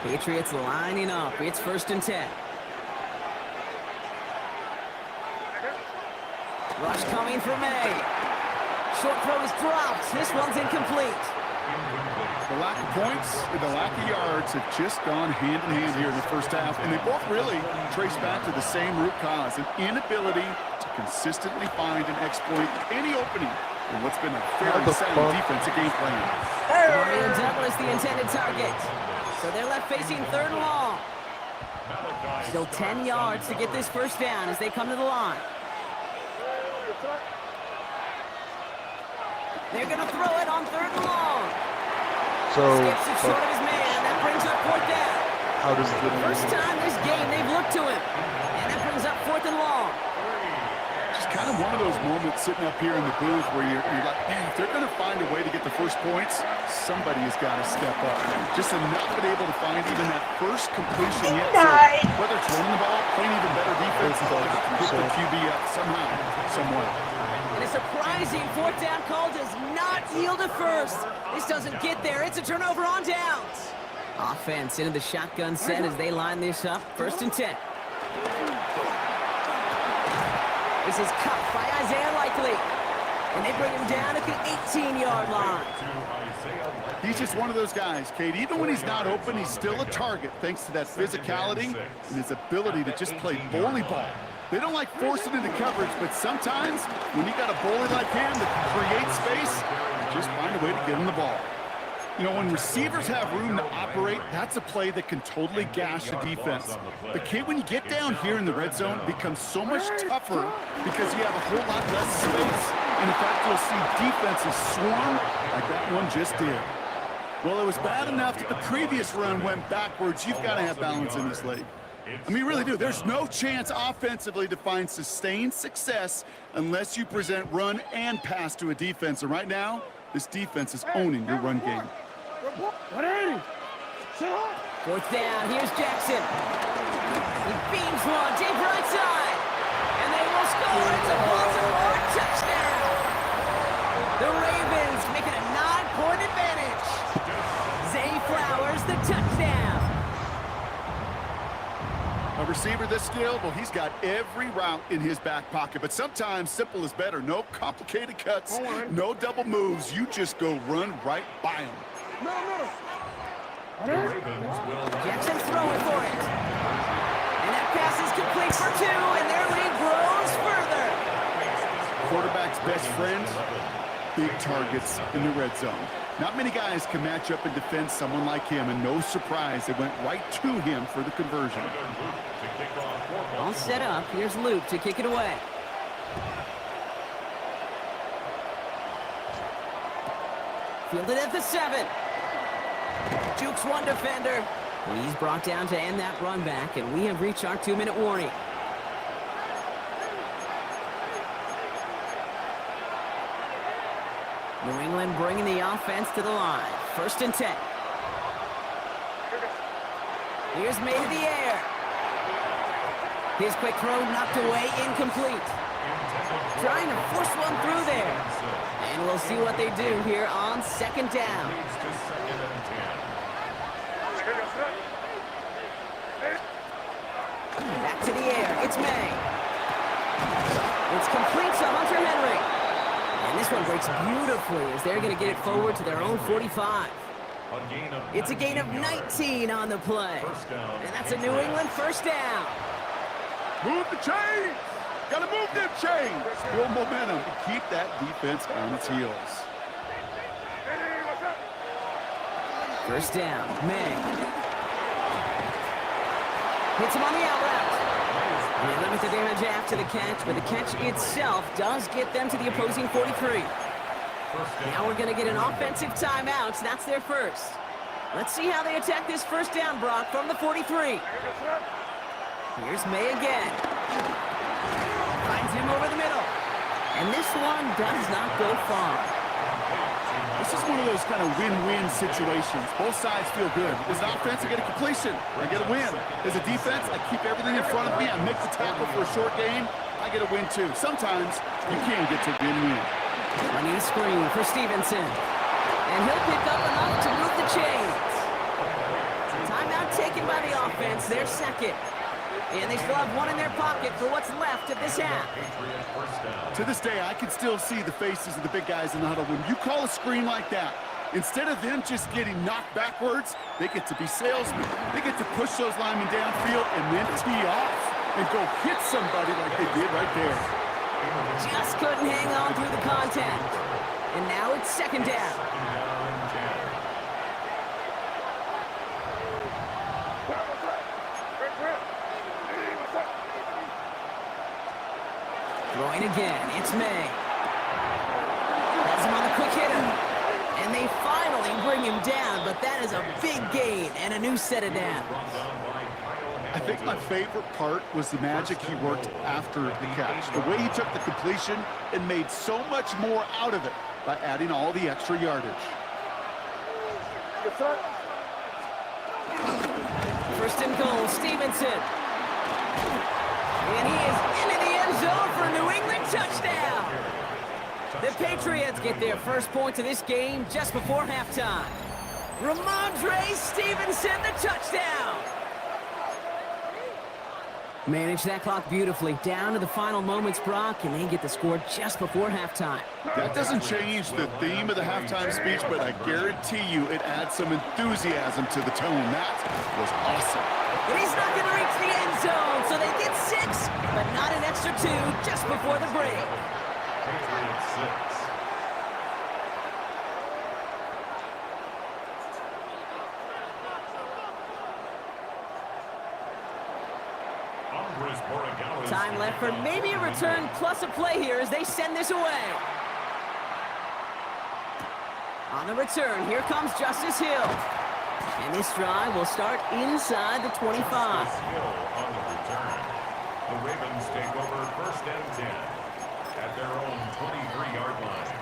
Patriots lining up. It's first and 10. Rush coming for May. Short throw is dropped. This one's incomplete. The lack of points and the lack of yards have just gone hand in hand here in the first half, and they both really trace back to the same root cause, an inability to consistently find and exploit any opening in what's been a fairly sound defensive game plan. Mario Douglas, the intended target. So they're left facing third and long. Still 10 yards to get this first down as they come to the line. They're going to throw it on third and long. So, skips it short of his man. That brings up fourth down. how does it First time this game they've looked to him. And that brings up fourth and long. Just kind of one of those moments sitting up here in the booth where you're like, man, if they're going to find a way to get the first points, somebody has got to step up. Just not been able to find even that first completion yet. So whether it's running the ball, playing even better defense, get the QB up somehow, somewhere. And a surprising fourth down call does not yield a first. This doesn't get there. It's a turnover on downs. Offense into the shotgun set as they line this up. 1st and 10. This is cut by Isaiah Likely. And they bring him down at the 18-yard line. He's just one of those guys, Kate. Even when he's not open, he's still a target thanks to that physicality and his ability to just play bully ball. They don't like forcing into coverage, but sometimes when you got a bully like him that can create space, you just find a way to get him the ball. You know, when receivers have room to operate, that's a play that can totally gash a defense. But, Kate, when you get down here in the red zone, it becomes so much tougher because you have a whole lot less space. And, in fact, you'll see defenses swarm like that one just did. Well, it was bad enough that the previous run went backwards. You've got to have balance in this league. I mean, you really do. There's no chance offensively to find sustained success unless you present run and pass to a defense. And right now, this defense is owning your run game. 4th down. Here's Jackson. He beams one deep right side. And they will score. It's a Baltimore touchdown. The Ravens make it a 9-point advantage. Zay Flowers, the touchdown. A receiver this skilled, well, he's got every route in his back pocket. But sometimes simple is better. No complicated cuts, no double moves. You just go run right by him. Jackson throwing for it. And that pass is complete for 2, and their lead grows further. Quarterback's best friend, big targets in the red zone. Not many guys can match up and defend someone like him, and no surprise, they went right to him for the conversion. All set up. Here's Luke to kick it away. Fielded at the 7. Jukes one defender. He's brought down to end that run back, and we have reached our 2-minute warning. New England bringing the offense to the line. 1st and 10. Here's May to the air. His quick throw knocked away, incomplete. Trying to force one through there. And we'll see what they do here on 2nd down. Back to the air. It's May. It's complete to Hunter Henry. And this one breaks beautifully as they're going to get it forward to their own 45. It's a gain of 19 on the play. And that's a New England 1st down. Move the chains! Gotta move them chains! Build momentum to keep that defense on its heels. 1st down, May. Hits him on the out route. They limit the damage after the catch, but the catch itself does get them to the opposing 43. Now we're going to get an offensive timeout. That's their first. Let's see how they attack this 1st down, Brock, from the 43. Here's May again. Finds him over the middle. And this one does not go far. This is one of those kind of win-win situations. Both sides feel good. As an offense, I get a completion. I get a win. As a defense, I keep everything in front of me. I make the tackle for a short gain. I get a win, too. Sometimes you can get to win-win. Running screen for Stevenson. And he'll pick up enough to move the chains. Timeout taken by the offense. Their 2nd. And they still have one in their pocket for what's left of this half. To this day, I can still see the faces of the big guys in the huddle. When you call a screen like that, instead of them just getting knocked backwards, they get to be salesmen. They get to push those linemen downfield and then tee off and go hit somebody like they did right there. Just couldn't hang on through the contact. And now it's 2nd down. Throwing again, it's May. Has him on the quick hitter. And they finally bring him down, but that is a big gain and a new set of downs. I think my favorite part was the magic he worked after the catch. The way he took the completion and made so much more out of it by adding all the extra yardage. 1st and goal, Stevenson. And he is into the end zone for a New England touchdown. The Patriots get their first points of this game just before halftime. Ramondre Stevenson, the touchdown. Manage that clock beautifully. Down to the final moments, Brock, and they get the score just before halftime. That doesn't change the theme of the halftime speech, but I guarantee you it adds some enthusiasm to the tone. That was awesome. And he's not going to reach the end zone, so they get 6, but not an extra 2 just before the break. Patriots 6. Time left for maybe a return plus a play here as they send this away. On the return, here comes Justice Hill. And this drive will start inside the 25. Hill on the return. The Ravens take over 1st and 10 at their own 23-yard line.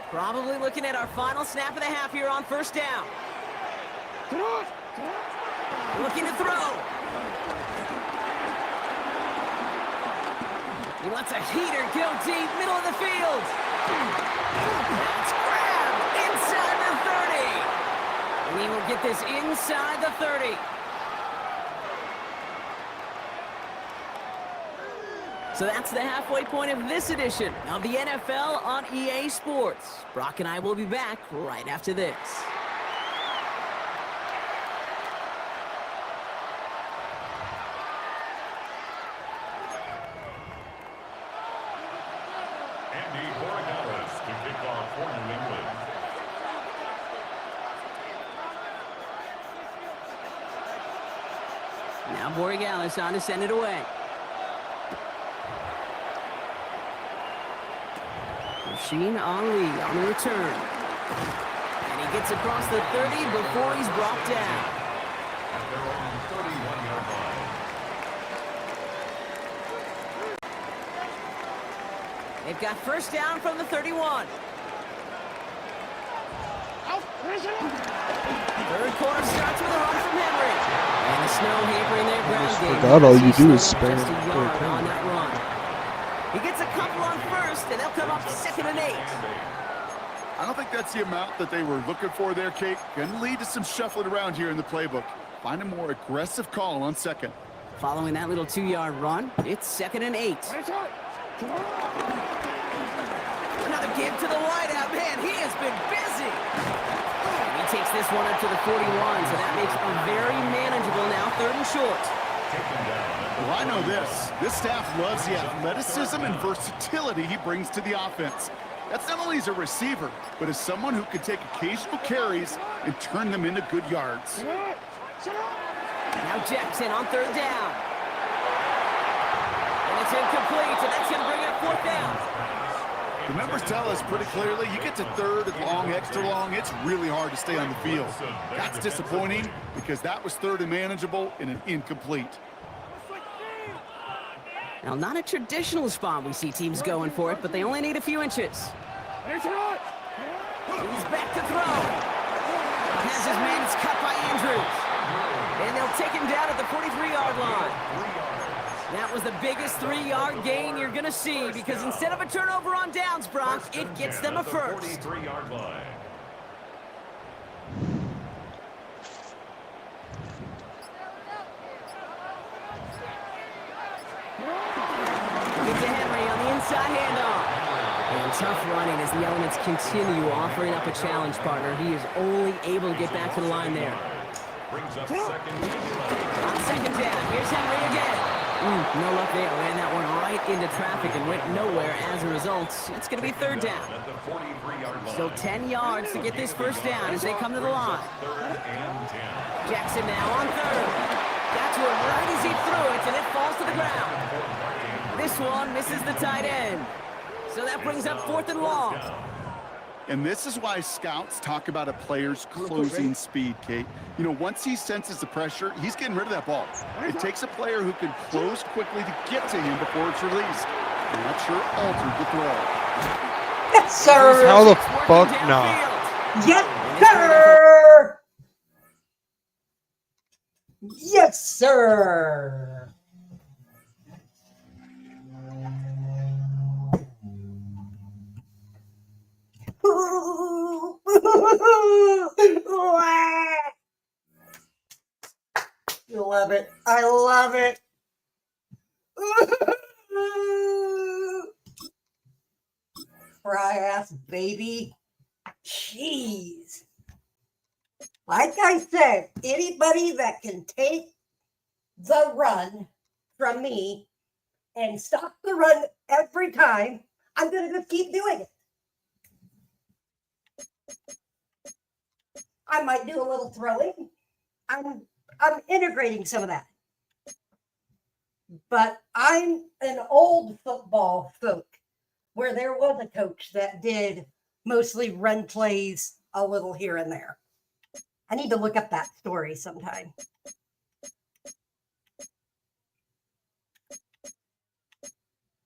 Probably looking at our final snap of the half here on 1st down. Looking to throw. He wants a heater, go deep, middle of the field. That's grabbed inside the 30. And he will get this inside the 30. So that's the halfway point of this edition of the NFL on EA Sports. Brock and I will be back right after this. Now Borregales on to send it away. Rasheen Ali on the return. And he gets across the 30 before he's brought down. At their own 31-yard line. They've got 1st down from the 31. Third quarter starts with a run from Henry. And the snow hampering their ground game. Forgot all you do is spam just a yard on that run. He gets a couple on 1st, and they'll come up 2nd and 8. I don't think that's the amount that they were looking for there, Kate. Going to lead to some shuffling around here in the playbook. Find a more aggressive call on 2nd. Following that little 2-yard run, it's 2nd and 8. Another give to the wideout. Man, he has been busy. And he takes this one up to the 41, so that makes a very manageable now 3rd and short. Well, I know this. This staff loves the athleticism and versatility he brings to the offense. That's not only as a receiver, but as someone who can take occasional carries and turn them into good yards. Now Jackson on 3rd down. And it's incomplete, so that's going to bring up 4th down. The numbers tell us pretty clearly, you get to 3rd and long, extra long, it's really hard to stay on the field. That's disappointing because that was 3rd and manageable and an incomplete. Now, not a traditional spot we see teams going for it, but they only need a few inches. He's back to throw. Has his man cut by Andrews. And they'll take him down at the 43-yard line. That was the biggest 3-yard gain you're going to see because instead of a turnover on downs, Brock, it gets them a 1st. 43-yard line. Get to Henry on the inside handoff. And tough running as the elements continue offering up a challenge partner. He is only able to get back to the line there. Brings up 2nd and 11. On 2nd down, here's Henry again. No luck there. Ran that one right into traffic and went nowhere as a result. It's going to be 3rd down. At the 43-yard line. Still 10 yards to get this 1st down as they come to the line. 3rd and 10. Jackson now on 3rd. Got to it right as he threw it, and it falls to the ground. This one misses the tight end. So that brings up 4th and long. And this is why scouts talk about a player's closing speed, Kate. You know, once he senses the pressure, he's getting rid of that ball. It takes a player who can close quickly to get to him before it's released. And that sure altered the throw. Yes, sir. How the fuck not? Yes, sir. Yes, sir. Love it. I love it. Fry ass baby. Jeez. Like I said, anybody that can take the run from me and stop the run every time, I'm going to just keep doing it. I might do a little throwing. I'm integrating some of that. But I'm an old football folk where there was a coach that did mostly run plays a little here and there. I need to look up that story sometime.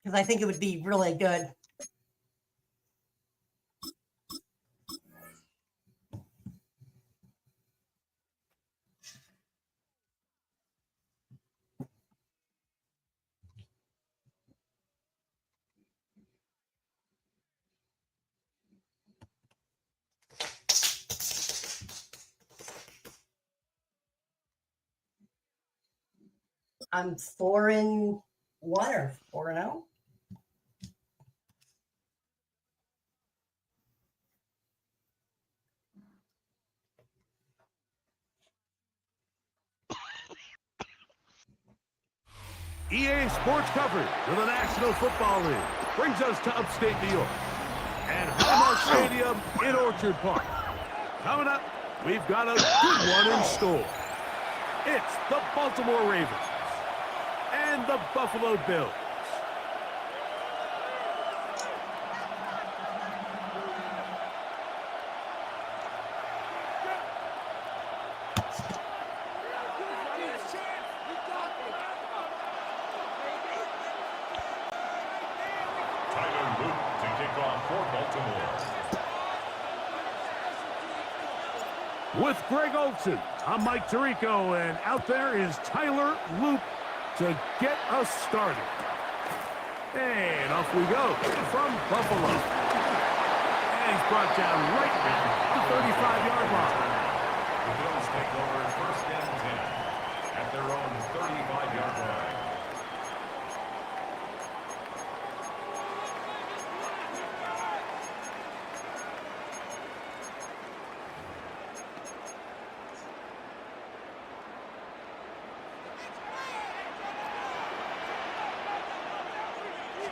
Because I think it would be really good. I'm 4-1 or 4-0. EA Sports coverage of the National Football League brings us to upstate New York and Highmark Stadium in Orchard Park. Coming up, we've got a good one in store. It's the Baltimore Ravens and the Buffalo Bills. With Greg Olson, I'm Mike Tirico, and out there is Tyler Loop to get us started. And off we go from Buffalo. And he's brought down right at the 35-yard line. The Bills take over first and 10 at their own 35-yard line.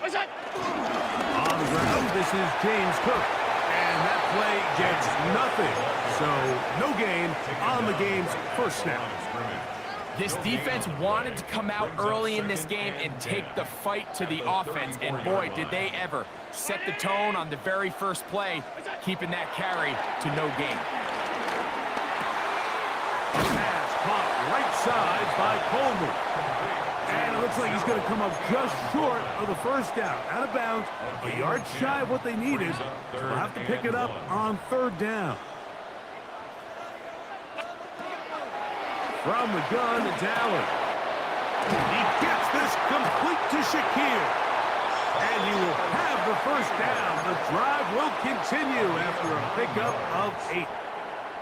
On the ground, this is James Cook. And that play gets nothing. So, no gain on the game's first snap. This defense wanted to come out early in this game and take the fight to the offense. And boy, did they ever set the tone on the very first play, keeping that carry to no gain. Pass caught right side by Coleman. And it looks like he's going to come up just short of the first down. Out of bounds, a yard shy of what they needed. They'll have to pick it up on third down. From the gun, it's Allen. He gets this complete to Shakir. And he will have the first down. The drive will continue after a pickup of 8.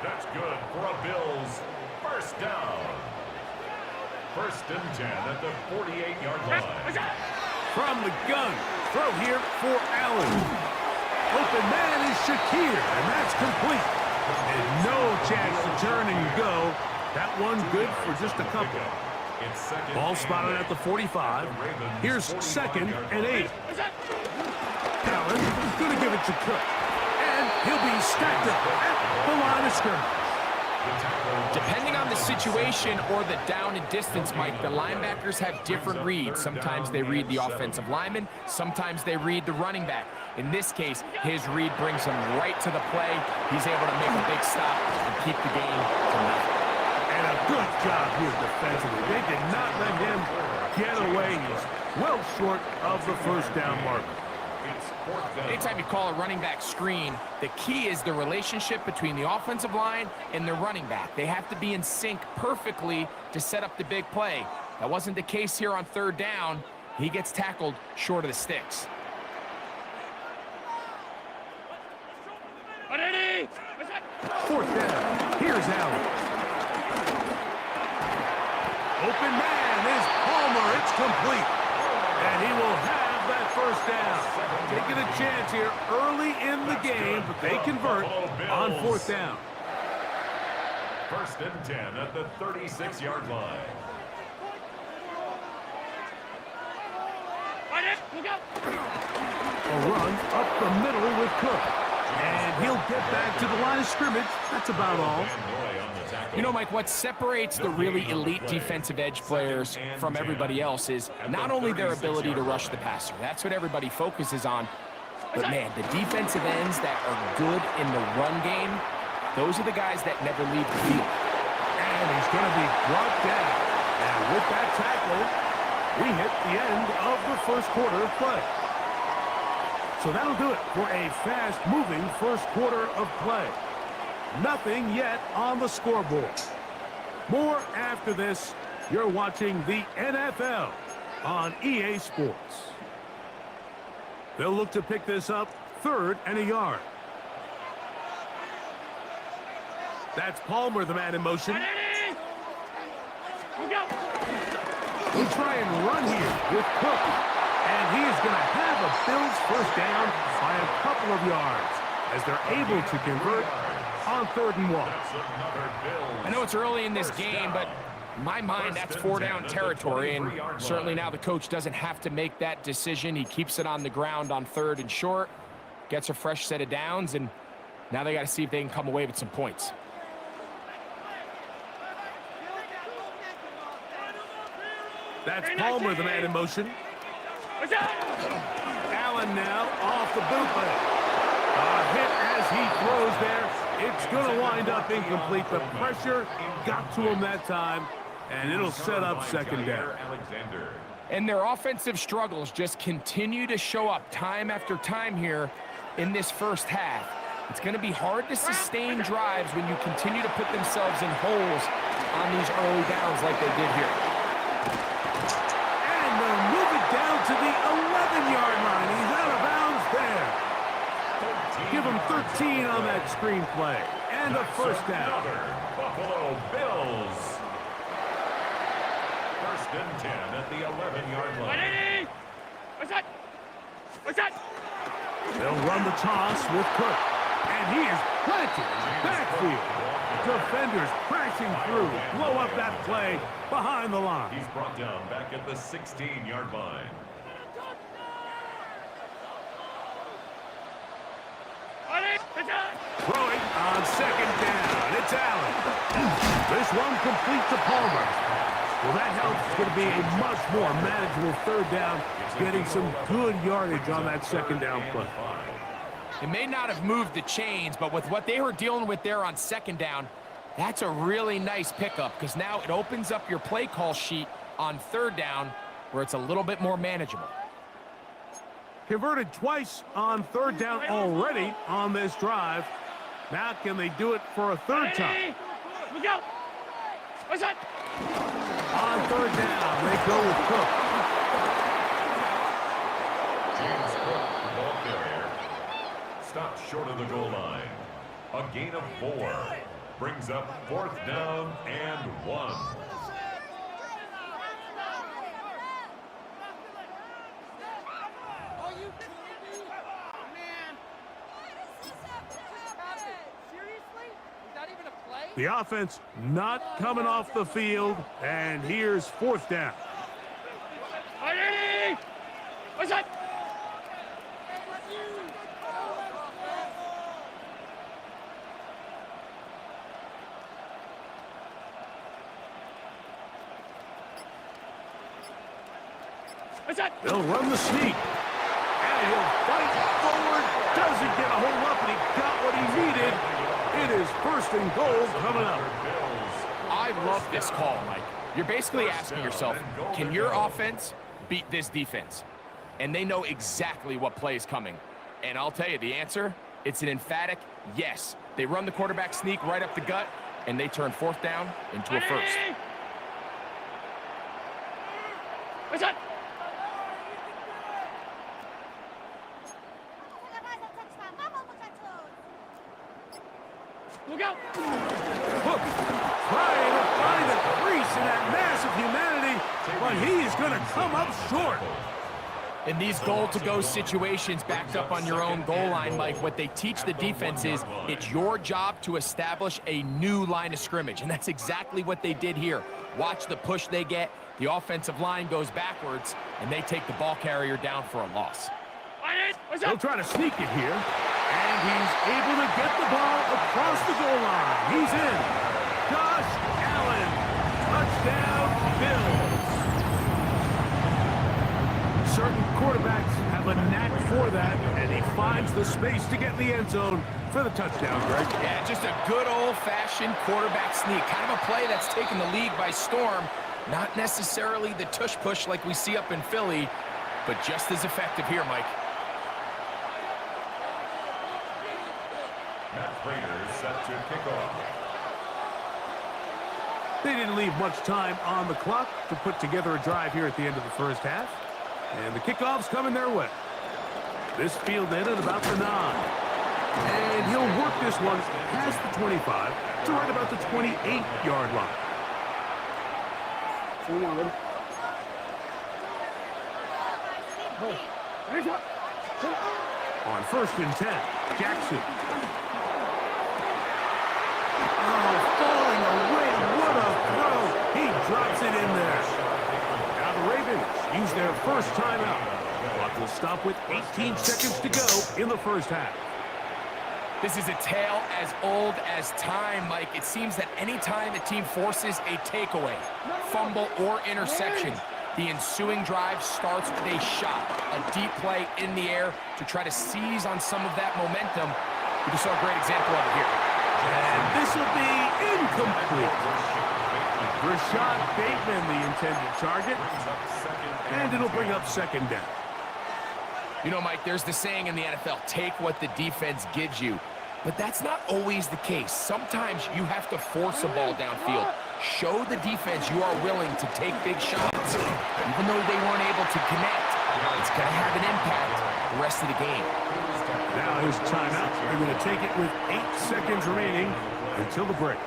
That's good for a Bills first down. First and 10 at the 48-yard line. From the gun, throw here for Allen. Open man is Shakir, and that's complete. And no chance to turn and go. That one good for just a couple. Ball spotted at the 45. Here's second and 8. Allen is going to give it to Cook. And he'll be stacked up at the line of scrimmage. Depending on the situation or the down and distance, Mike, the linebackers have different reads. Sometimes they read the offensive lineman. Sometimes they read the running back. In this case, his read brings him right to the play. He's able to make a big stop and keep the game to nothing. And a good job here defensively. They did not let him get away. He's well short of the first down marker. Anytime you call a running back screen, the key is the relationship between the offensive line and the running back. They have to be in sync perfectly to set up the big play. That wasn't the case here on third down. He gets tackled short of the sticks. Fourth down. Here's Allen. Open man is Palmer. It's complete. And he will have that first down. Taking a chance here early in the game, but they convert on fourth down. First and 10 at the 36-yard line. A run up the middle with Cook. And he'll get back to the line of scrimmage. That's about all. You know, Mike, what separates the really elite defensive edge players from everybody else is not only their ability to rush the passer. That's what everybody focuses on. But, man, the defensive ends that are good in the run game, those are the guys that never leave the field. And he's going to be brought down. And with that tackle, we hit the end of the first quarter of play. So that'll do it for a fast-moving first quarter of play. Nothing yet on the scoreboard. More after this. You're watching the NFL on EA Sports. They'll look to pick this up 3rd and a yard. That's Palmer, the man in motion. He'll try and run here with Cook. And he is going to have a Bills first down by a couple of yards as they're able to convert on 3rd and 1. I know it's early in this game, but in my mind, that's 4-down territory, and certainly now the coach doesn't have to make that decision. He keeps it on the ground on 3rd and short, gets a fresh set of downs, and now they got to see if they can come away with some points. That's Palmer, the man in motion. Allen now off the bootleg. A hit as he throws there. It's going to wind up incomplete. The pressure got to him that time, and it'll set up second down. And their offensive struggles just continue to show up time after time here in this first half. It's going to be hard to sustain drives when you continue to put themselves in holes on these early downs like they did here. And they'll move it down to the 11-yard line. He's out of bounds there. Give him 13 on that screenplay. And a first down. Buffalo Bills. First and 10 at the 11-yard line. What's that? They'll run the toss with Cook. And he is planted in the backfield. Defenders crashing through. Blow up that play behind the line. He's brought down back at the 16-yard line. Throwing on second down. It's Allen. This one complete to Palmer. Well, that helps. It's going to be a much more manageable third down, getting some good yardage on that second down play. It may not have moved the chains, but with what they were dealing with there on second down, that's a really nice pickup because now it opens up your play call sheet on third down where it's a little bit more manageable. Converted twice on third down already on this drive. Now can they do it for a third time? Look out! What's that? On third down, they go with Cook. James Cook, the ball carrier, stops short of the goal line. A gain of 4 brings up 4th down and 1. The offense not coming off the field, and here's 4th down. What's that? They'll run the sneak. And he'll fight forward. Doesn't get a hold up, and he got what he needed. It is 1st and goal coming up. I love this call, Mike. You're basically asking yourself, can your offense beat this defense? And they know exactly what play is coming. And I'll tell you the answer, it's an emphatic yes. They run the quarterback sneak right up the gut, and they turn 4th down into a first. What's that? Hook trying to find a crease in that mass of humanity, but he is going to come up short. In these goal-to-go situations backed up on your own goal line, Mike, what they teach the defense is it's your job to establish a new line of scrimmage, and that's exactly what they did here. Watch the push they get. The offensive line goes backwards, and they take the ball carrier down for a loss. He'll try to sneak it here, and he's able to get the ball across the goal line. He's in. Josh Allen, touchdown, Bills. Certain quarterbacks have a knack for that, and he finds the space to get in the end zone for the touchdown, Greg. Yeah, just a good old-fashioned quarterback sneak. Kind of a play that's taken the league by storm. Not necessarily the tush-push like we see up in Philly, but just as effective here, Mike. Raiders set to kick off. They didn't leave much time on the clock to put together a drive here at the end of the first half. And the kickoff's coming their way. This fielded at about the 9. And he'll work this one past the 25 to right about the 28-yard line. On 1st and 10, Jackson. Oh, falling away. What a throw. He drops it in there. Now the Ravens use their first timeout. Clock will stop with 18 seconds to go in the first half. This is a tale as old as time, Mike. It seems that any time a team forces a takeaway, fumble, or interception, the ensuing drive starts with a shot, a deep play in the air to try to seize on some of that momentum. We just saw a great example of it here. And this will be incomplete. Rashad Bateman, the intended target. And it'll bring up 2nd down. You know, Mike, there's the saying in the NFL, take what the defense gives you. But that's not always the case. Sometimes you have to force a ball downfield. Show the defense you are willing to take big shots. Even though they weren't able to connect, it's going to have an impact the rest of the game. Now his timeout. They're going to take it with 8 seconds remaining until the break.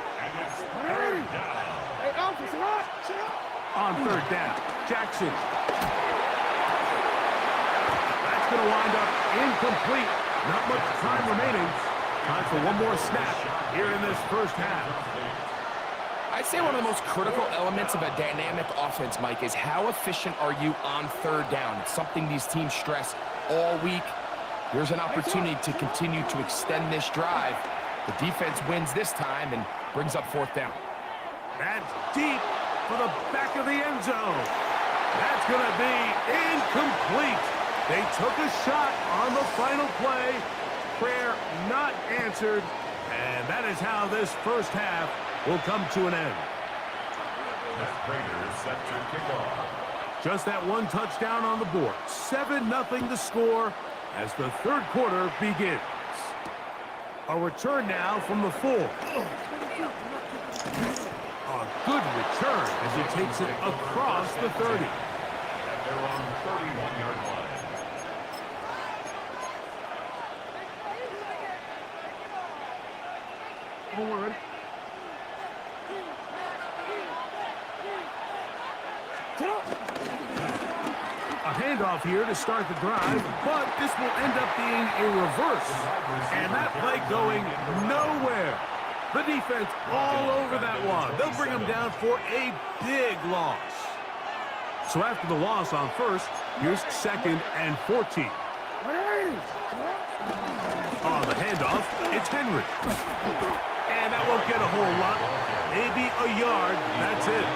On 3rd down, Jackson. That's going to wind up incomplete. Not much time remaining. Time for one more snap here in this first half. I'd say one of the most critical elements of a dynamic offense, Mike, is how efficient are you on 3rd down? It's something these teams stress all week. Here's an opportunity to continue to extend this drive. The defense wins this time and brings up 4th down. That's deep for the back of the end zone. That's going to be incomplete. They took a shot on the final play. Prayer not answered. And that is how this first half will come to an end. Raiders set to kick off. Just that one touchdown on the board. 7-0 the score as the 3rd quarter begins. A return now from the 4. A good return as he takes it across the 30. They're on the 31-yard line. Forward. A handoff here to start the drive, but this will end up being a reverse. And that play going nowhere. The defense all over that one. They'll bring him down for a big loss. So after the loss on 1st, here's 2nd and 14. On the handoff, it's Henry. And that won't get a whole lot. Maybe a yard. That's it.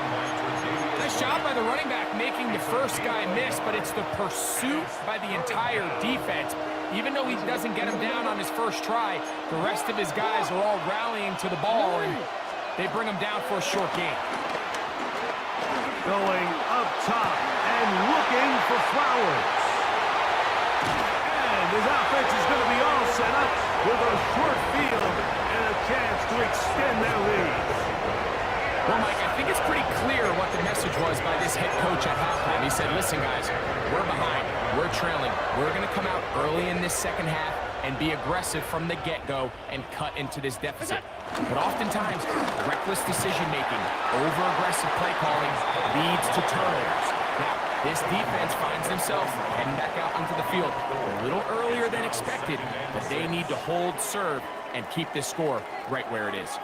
Nice job by the running back making the first guy miss, but it's the pursuit by the entire defense. Even though he doesn't get him down on his first try, the rest of his guys are all rallying to the ball, and they bring him down for a short gain. Going up top and looking for Flowers. And his offense is going to be all set up with a short field and a chance to extend their lead. Well, Mike, I think it's pretty clear what the message was by this head coach at halftime. He said, listen, guys, we're behind. We're trailing. We're going to come out early in this second half and be aggressive from the get-go and cut into this deficit. But oftentimes, reckless decision-making, over-aggressive play calling leads to turnovers. Now, this defense finds themselves heading back out onto the field a little earlier than expected, but they need to hold serve and keep this score right where it is.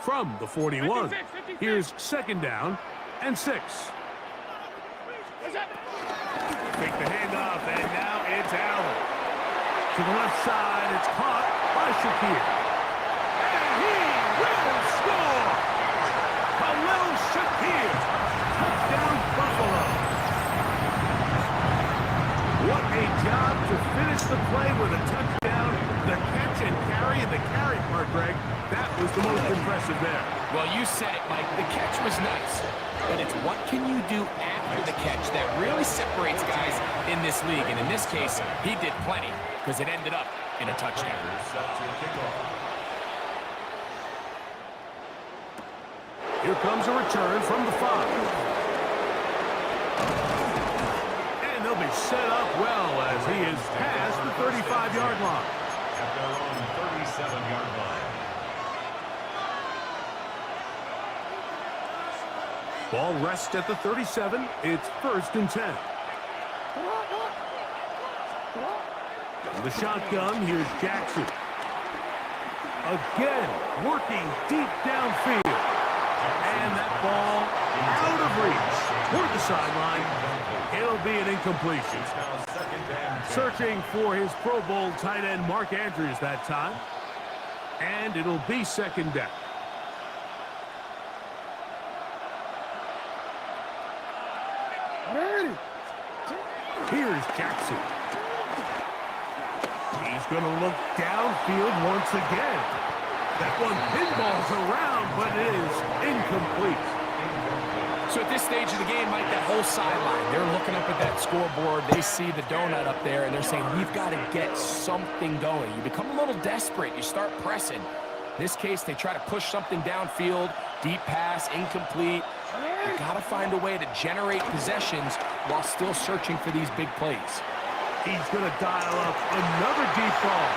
From the 41, here's 2nd down and 6. Take the handoff, and now it's Allen. To the left side, it's caught by Shakir. And he will score! Khalil Shakir, touchdown Buffalo. What a job to finish the play with a touchdown. The catch and carry, and the carry part, Greg, that was the most impressive there. Well, you said it, Mike. The catch was nice. But it's what can you do after the catch that really separates guys in this league. And in this case, he did plenty because it ended up in a touchdown. Here comes a return from the 5. And they'll be set up well as he is past the 35-yard line. At their own 37-yard line. Ball rests at the 37. It's 1st and 10. The shotgun, here's Jackson. Again, working deep downfield. And that ball out of reach toward the sideline. It'll be an incompletion. Searching for his Pro Bowl tight end Mark Andrews that time. And it'll be 2nd down. Here's Jackson. He's going to look downfield once again. That one pinballs around, but it is incomplete. So at this stage of the game, Mike, that whole sideline, they're looking up at that scoreboard. They see the donut up there, and they're saying, we've got to get something going. You become a little desperate. You start pressing. In this case, they try to push something downfield, deep pass, incomplete. You got to find a way to generate possessions while still searching for these big plays. He's going to dial up another deep ball.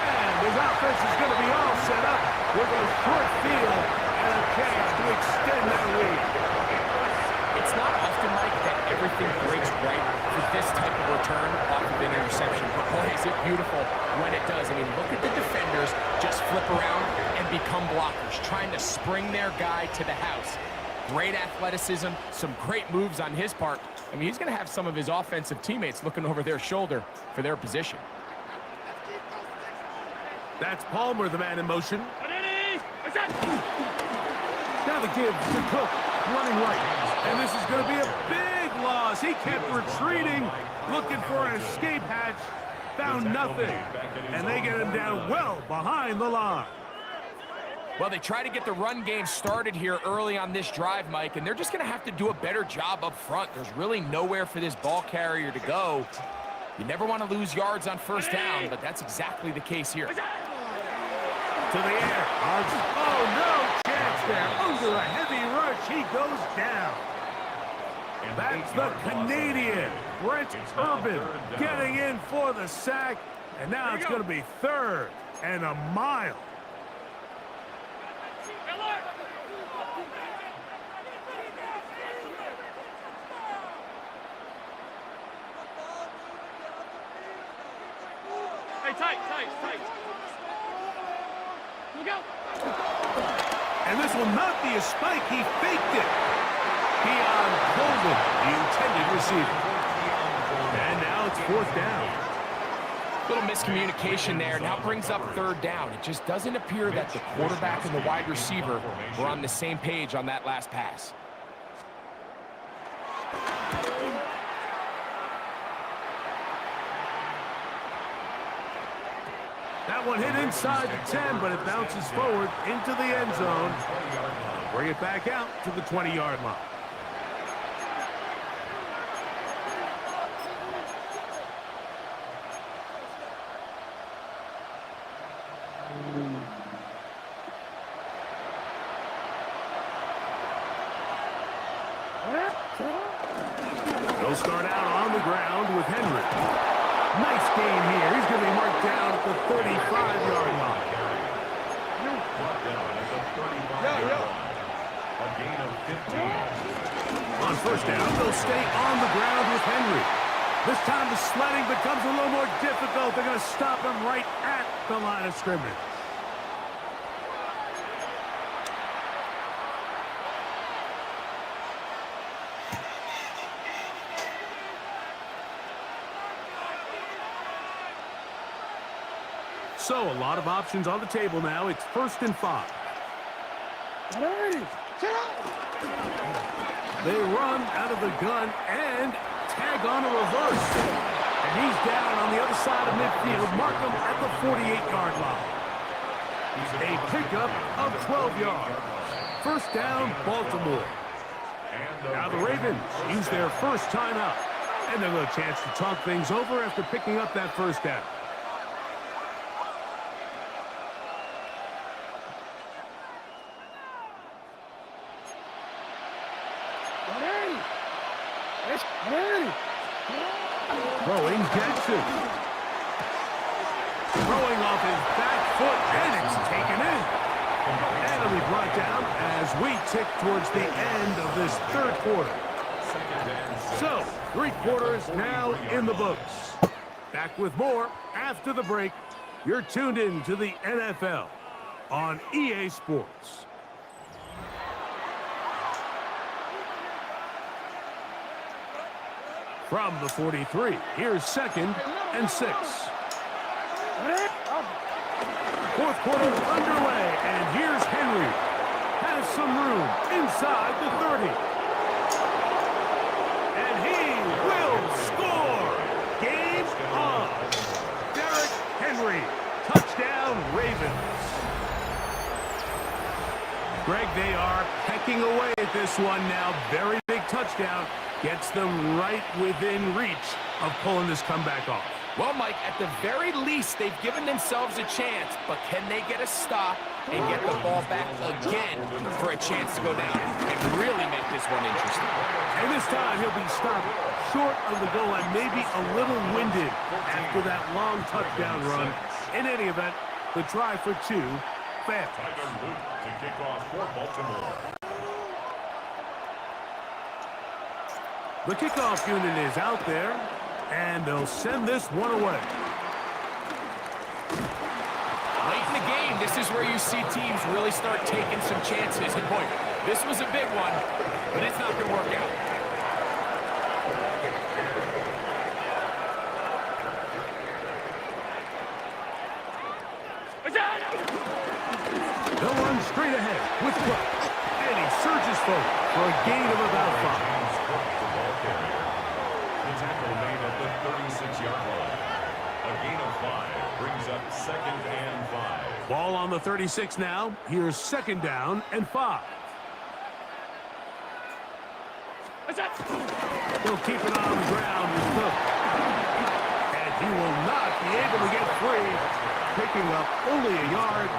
And his offense is going to be all set up with a short field and a chance to extend that lead. It's not often, Mike, that everything breaks right for this type of return off of an interception. But boy, is it beautiful when it does. I mean, look at the defenders just flip around and become blockers, trying to spring their guy to the house. Great athleticism, some great moves on his part. I mean, he's going to have some of his offensive teammates looking over their shoulder for their position. That's Palmer, the man in motion. Now the give to Cook, running right. And this is going to be a big loss. He kept retreating, looking for an escape hatch. Found nothing. And they get him down well behind the line. Well, they try to get the run game started here early on this drive, Mike, and they're just going to have to do a better job up front. There's really nowhere for this ball carrier to go. You never want to lose yards on 1st down, but that's exactly the case here. To the air. Oh, no chance there. Under a heavy rush, he goes down. And that's the Canadian, Brent Urban, getting in for the sack. And now it's going to be 3rd and a mile. Hey, tight. Look out. And this will not be a spike. He faked it. Keon Coleman, the intended receiver. And now it's 4th down. Little miscommunication there. Now brings up 3rd down. It just doesn't appear that the quarterback and the wide receiver were on the same page on that last pass. That one hit inside the 10, but it bounces forward into the end zone. Bring it back out to the 20-yard line. They'll start out on the ground with Henry. Nice game here. He's going to be marked down at the 35-yard line. A gain of 15. On first down, they'll stay on the ground with Henry. This time the sledding becomes a little more difficult. They're going to stop him right at the line of scrimmage. So, a lot of options on the table now. It's 1st and 5. They run out of the gun and tag on a reverse. And he's down on the other side of midfield. Mark him at the 48-yard line. A pickup of 12 yards. First down, Baltimore. Now the Ravens use their first timeout. And they'll have a chance to talk things over after picking up that first down. Throwing Jackson. Throwing off his back foot, and it's taken in. And it'll be brought down as we tick towards the end of this third quarter. So, 3 quarters now in the books. Back with more after the break. You're tuned in to the NFL on EA Sports. From the 43, here's 2nd and 6. Fourth quarter underway, and here's Henry. Has some room inside the 30. And he will score! Game on! Derrick Henry, touchdown Ravens. Greg, they are pecking away at this one now. Very big touchdown. Gets them right within reach of pulling this comeback off. Well, Mike, at the very least, they've given themselves a chance, but can they get a stop and get the ball back again for a chance to go down and really make this one interesting? And this time he'll be stopped short of the goal line, maybe a little winded after that long touchdown run. In any event, the try for 2 fails. Tiger Luke to kick off for Baltimore. The kickoff unit is out there, and they'll send this one away. Late in the game, this is where you see teams really start taking some chances. And boy, this was a big one, but it's not going to work out. They'll run straight ahead with Cook, and he surges forward for a gain of about 5. The tackle made at the 36-yard line. A gain of 5 brings up 2nd and 5. Ball on the 36 now. Here's 2nd down and 5. They'll keep it on the ground with Cook. And he will not be able to get free. Picking up only a yard.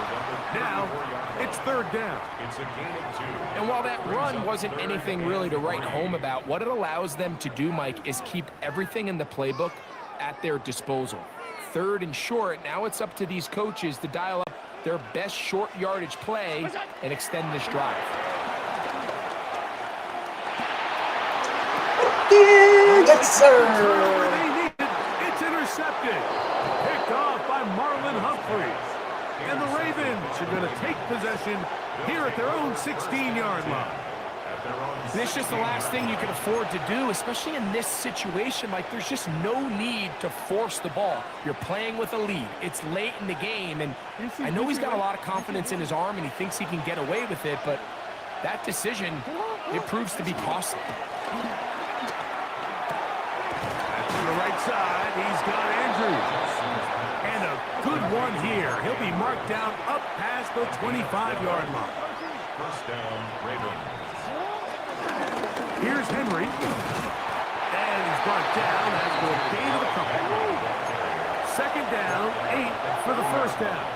Now, it's 3rd down. It's a gain of 2. And while that run wasn't anything really to write home about, what it allows them to do, Mike, is keep everything in the playbook at their disposal. 3rd and short, now it's up to these coaches to dial up their best short yardage play and extend this drive. Yes, sir. It's intercepted. Picked off by Marlon Humphreys. And the Ravens are going to take possession here at their own 16-yard line. And it's just the last thing you can afford to do, especially in this situation. Like, there's just no need to force the ball. You're playing with a lead. It's late in the game, and I know he's got a lot of confidence in his arm, and he thinks he can get away with it, but that decision, it proves to be costly. To the right side, he's got Andrews. And a good one here. He'll be marked down up past the 25-yard line. First down, Ravens. Here's Henry. And he's brought down as the gain of a couple. 2nd down, 8 for the first down.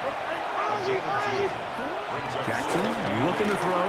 Jackson looking to throw.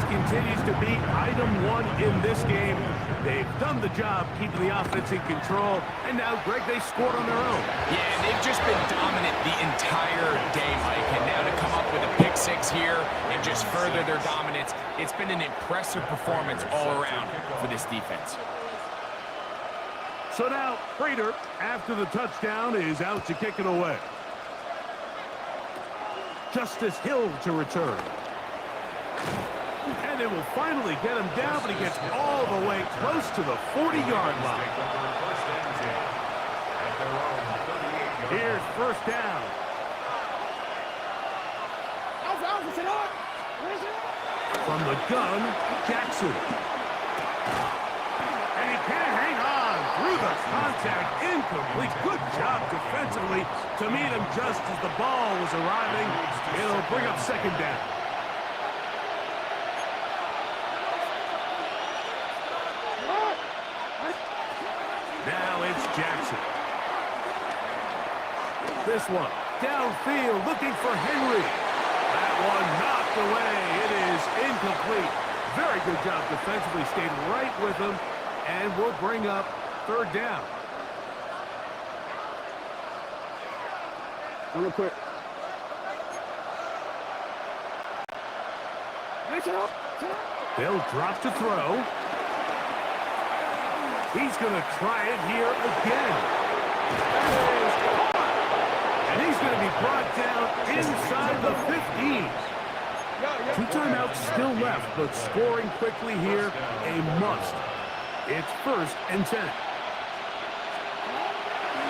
continues to be item one in this game. They've done the job keeping the offense in control, and now, Greg, they scored on their own. Yeah, they've just been dominant the entire day, Mike, and now to come up with a pick six here and just further their dominance, it's been an impressive performance all around for this defense. So now, Prater, after the touchdown, is out to kick it away. Justice Hill to return. And they will finally get him down, but he gets all the way close to the 40-yard line. Here's first down. From the gun, Jackson. And he can't hang on through the contact. Incomplete. Good job defensively to meet him just as the ball was arriving. It'll bring up second down. Now it's Jackson. This one, downfield, looking for Henry. That one knocked away. It is incomplete. Very good job defensively. Stayed right with him, and we'll bring up third down. Real quick. They'll drop to throw. He's going to try it here again. And he's going to be brought down inside the 15. 2 timeouts still left, but scoring quickly here, a must. It's 1st and 10.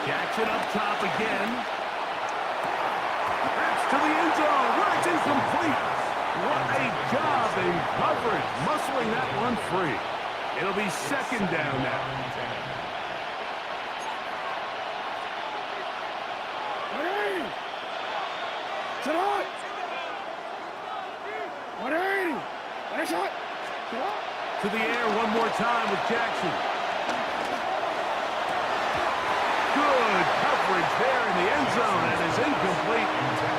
Jackson up top again. That's to the end zone, where it's incomplete. What a job in coverage, muscling that one free. It'll be second down now. To the air one more time with Jackson. Good coverage there in the end zone, and is incomplete.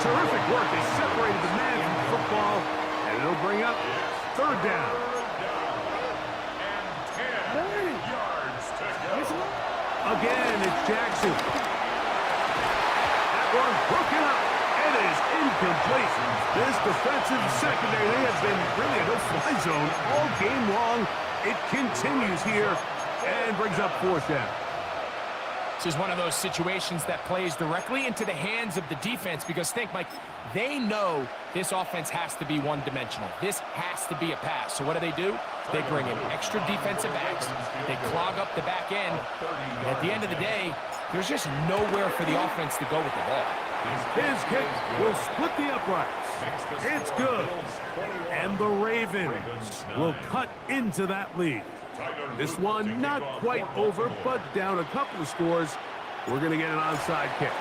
Terrific work. They separated the man from the football, and it'll bring up third down. Again, it's Jackson. That one broken up. It is incomplete. This defensive secondary, they have been really a no-fly zone all game long. It continues here and brings up fourth down. This is one of those situations that plays directly into the hands of the defense because think, Mike, they know this offense has to be one-dimensional. This has to be a pass. So what do? They bring in extra defensive backs. They clog up the back end. And at the end of the day, there's just nowhere for the offense to go with the ball. His kick will split the uprights. It's good. And the Ravens will cut into that lead. This one not quite over, but down a couple of scores. We're going to get an onside kick.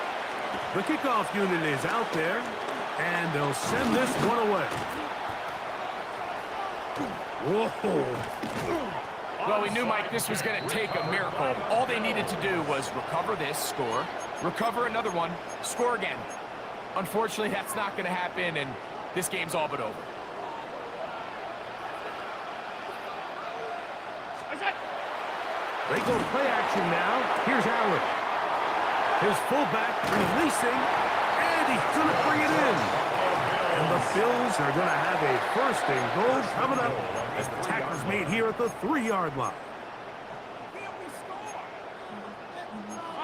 The kickoff unit is out there, and they'll send this one away. Whoa. Well, we knew, Mike, this was going to take a miracle. All they needed to do was recover this, score, recover another one, score again. Unfortunately, that's not going to happen, and this game's all but over. They go play action now. Here's Allen. His fullback releasing, and he's going to bring it in. And the Bills are going to have a 1st and goal coming up as the tackle's made here at the 3-yard line.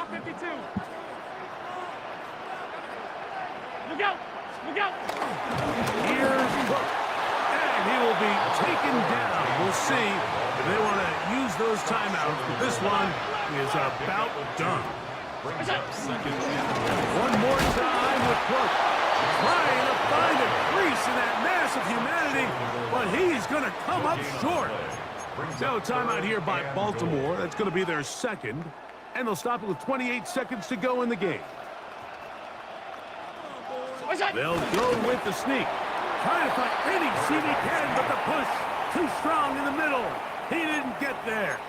52. Look out! Look out! Here's Cook, and he will be taken down. We'll see if they want to use those timeouts, but this one is about done. One more time with Cook, trying to find a crease in that mass of humanity, but he's going to come up short. So timeout here by Baltimore. That's going to be their 2nd, and they'll stop it with 28 seconds to go in the game. They'll go with the sneak. Trying to find any seam he can, but the push too strong in the middle. He didn't get there.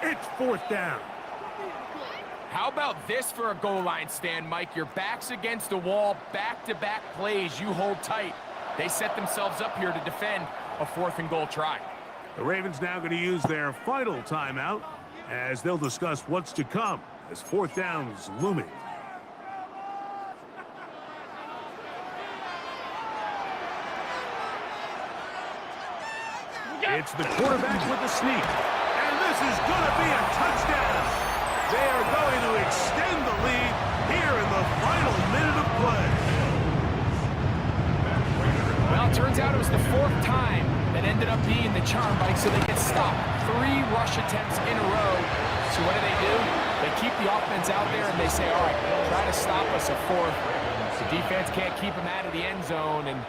It's 4th down. How about this for a goal line stand, Mike? Your back's against the wall, back-to-back plays. You hold tight. They set themselves up here to defend. a 4th and goal try. The Ravens now going to use their final timeout as they'll discuss what's to come as 4th down is looming. It's the quarterback with the sneak. And this is going to be a touchdown. They are going to extend the lead here in the final minute of play. Well, it turns out it was the 4th time that ended up being the charm bike, so they get stopped. 3 rush attempts in a row. So what do? They keep the offense out there and they say, all right, try to stop us a 4th. The defense can't keep them out of the end zone, and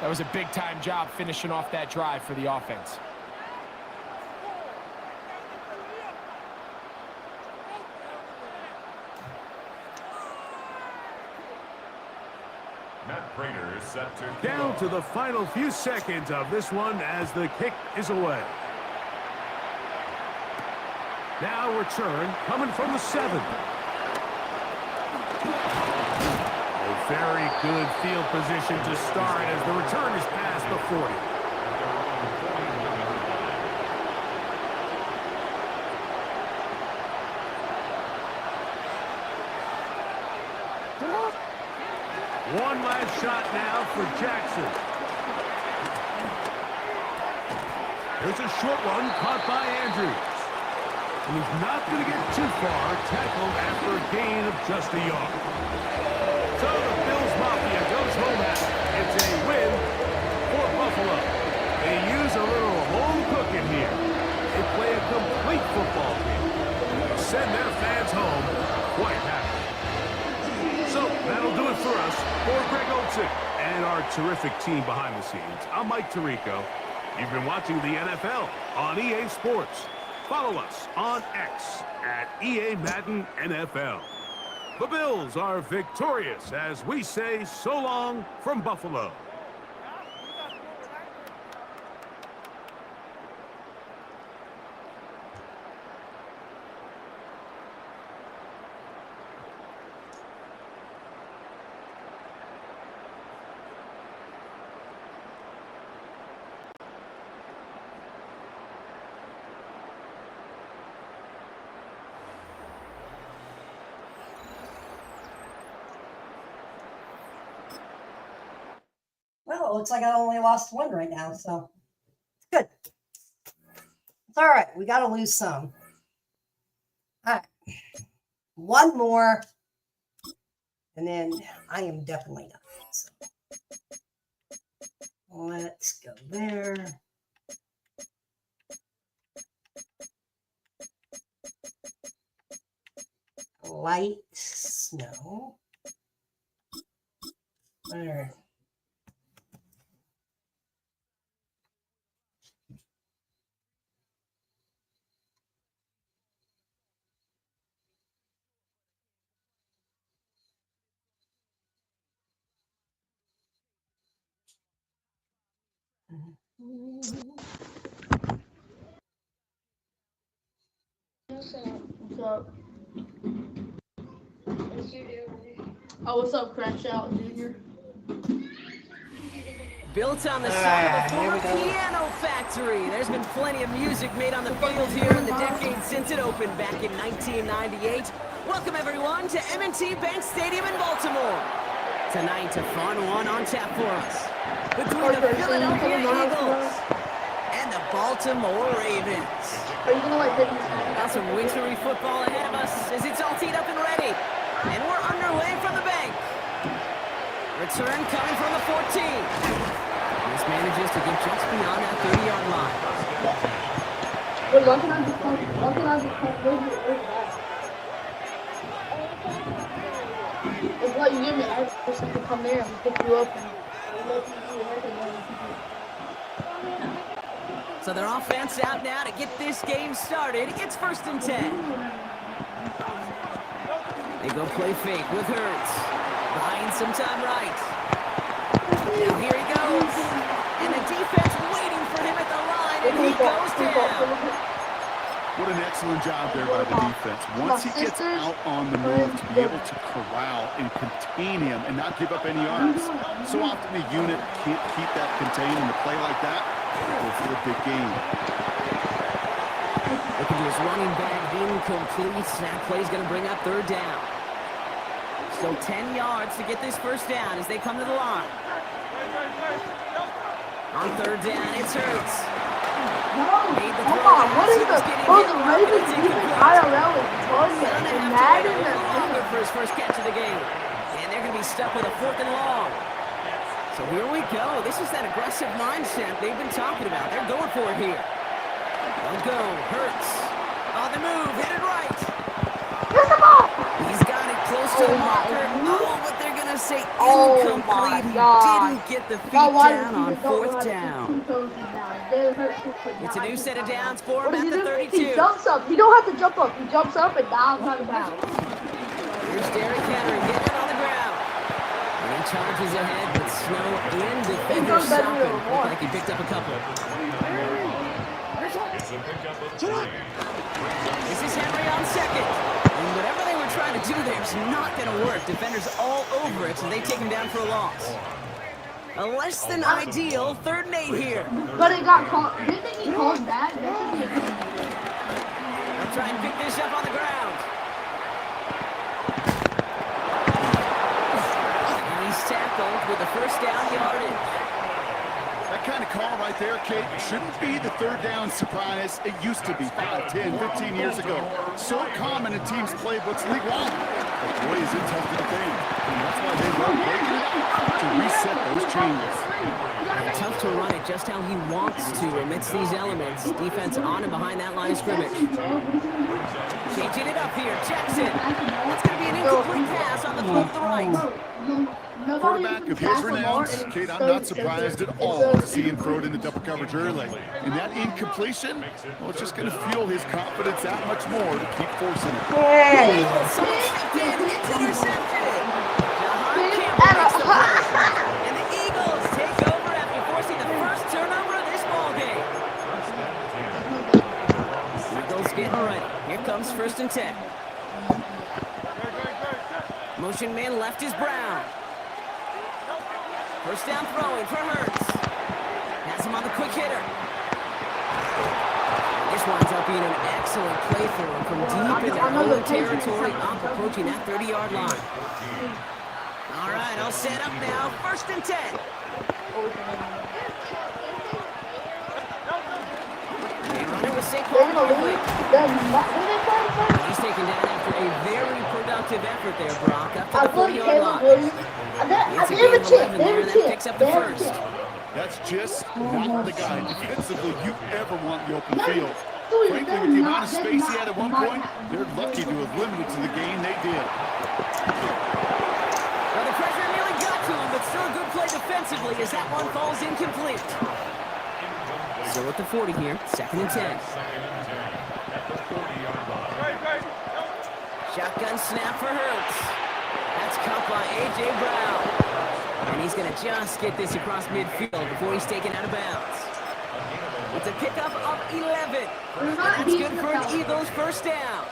that was a big-time job finishing off that drive for the offense. Matt Prater is set to down to the final few seconds of this one as the kick is away. Now return coming from the 7. A very good field position to start as the return is past the 40. One last shot now for Jackson. There's a short one caught by Andrews. And he's not going to get too far, tackled after a gain of just a yard. So the Bills Mafia goes home happy. It's a win for Buffalo. They use a little home cooking here. They play a complete football game. They send their fans home quite happy. So that'll do it for us. For Greg Olsen and our terrific team behind the scenes, I'm Mike Tirico. You've been watching the NFL on EA Sports. Follow us on X at EA Madden NFL. The Bills are victorious as we say so long from Buffalo. Well, it looks like I only lost 1 right now, so it's good. It's all right. We got to lose some. All right. 1 more, and then I am definitely done. So let's go there. Light snow. There. What's up? Oh, what's up, Crash Out Jr.? Built on the side of a former piano factory. There's been plenty of music made on the field here in the decades since it opened back in 1998. Welcome, everyone, to M&T Bank Stadium in Baltimore. Tonight, a fun one on tap for us. Between the Philadelphia Eagles and the Baltimore Ravens. Are you gonna like hit me? Got some wintry football ahead of us as it's all teed up and ready. And we're underway from the bank. Return coming from the 14. This manages to get just beyond that 30-yard line. Wait, why can I just come? Why can I just come? Where's that? It's like you give me access to come there and pick you up and let you do everything. So their offense out now to get this game started. It's 1st and 10. They go play fake with Hurts. Buying some time right. Now here he goes. And the defense waiting for him at the line, and he goes down. What an excellent Excellent job there by the defense. Once he gets out on the move, to be able to corral and contain him and not give up any yards. So often the unit can't keep that contained, and a play like that will for a big game. Looking to his running back, incomplete. That play's going to bring up third down. So 10 yards to get this first down as they come to the line. On third down, it's Hurts. Come on, what is the Ravens keeping IRL in Madden? For his first catch of the game. And they're going to be stuck with a 4th and long. So here we go. This is that aggressive mindset they've been talking about. They're going for it here. They'll go. Hurts. On the move. Hit it right. He's got it close to the marker. Oh, but they're going to say incomplete. He didn't get the feet down on 4th down. It's a new set of downs for him at the 32. He jumps up. You don't have to jump up. He jumps up and down out of bounds. Here's Derrick Henry getting it on the ground. And he charges ahead with snow in defender stopping. Looked like he picked up a couple. This is Henry on second. And whatever they were trying to do there is not going to work. Defenders all over it, so they take him down for a loss. A less than ideal 3rd and 8 here. But it got called. Didn't he call that? They'll try and pick this up on the ground. And he's tackled with a first down yardage. That kind of call right there, Kate, shouldn't be the 3rd down surprise. It used to be 5, 10, 15 years ago. So common in teams' playbooks league wide. But boy, is it tough to defend. And that's why they love breaking it out to reset those changes. And tough to run it just how he wants to amidst these elements. Defense on and behind that line of scrimmage. Changing it up here. Jackson. That's going to be an incomplete pass on the throw to the right. Quarterback of his renounce, Kate, I'm not surprised at all to see him throw it into double coverage early. And that incompletion, well, it's just going to fuel his confidence that much more to keep forcing it. It's intercepted. And the Eagles take over after forcing the first turnover of this ball game. Eagles getting ready. Here comes 1st and 10. Motion man left is Brown. First down throwing for Hurts. Has him on the quick hitter. This winds up being an excellent play for him from deep in their own territory, up approaching that 30-yard line. All right, all set up now. 1st and 10. They run it with Saquon Barkley. He's taken down after a very productive effort there, Brock, up to the 40-yard line. It's a game of 11 there, and that picks up the first. That's just not the guy defensively you ever want in the open field. Frankly, with the amount of space he had at one point, they're lucky to have limited to the game they did. Well, the pressure nearly got to him, but still a good play defensively as that one falls incomplete. So at the 40 here, 2nd and 10. Shotgun snap for Hurts. That's caught by A.J. Brown. And he's going to just get this across midfield before he's taken out of bounds. It's a pickup of 11. And that's good for an Eagles first down.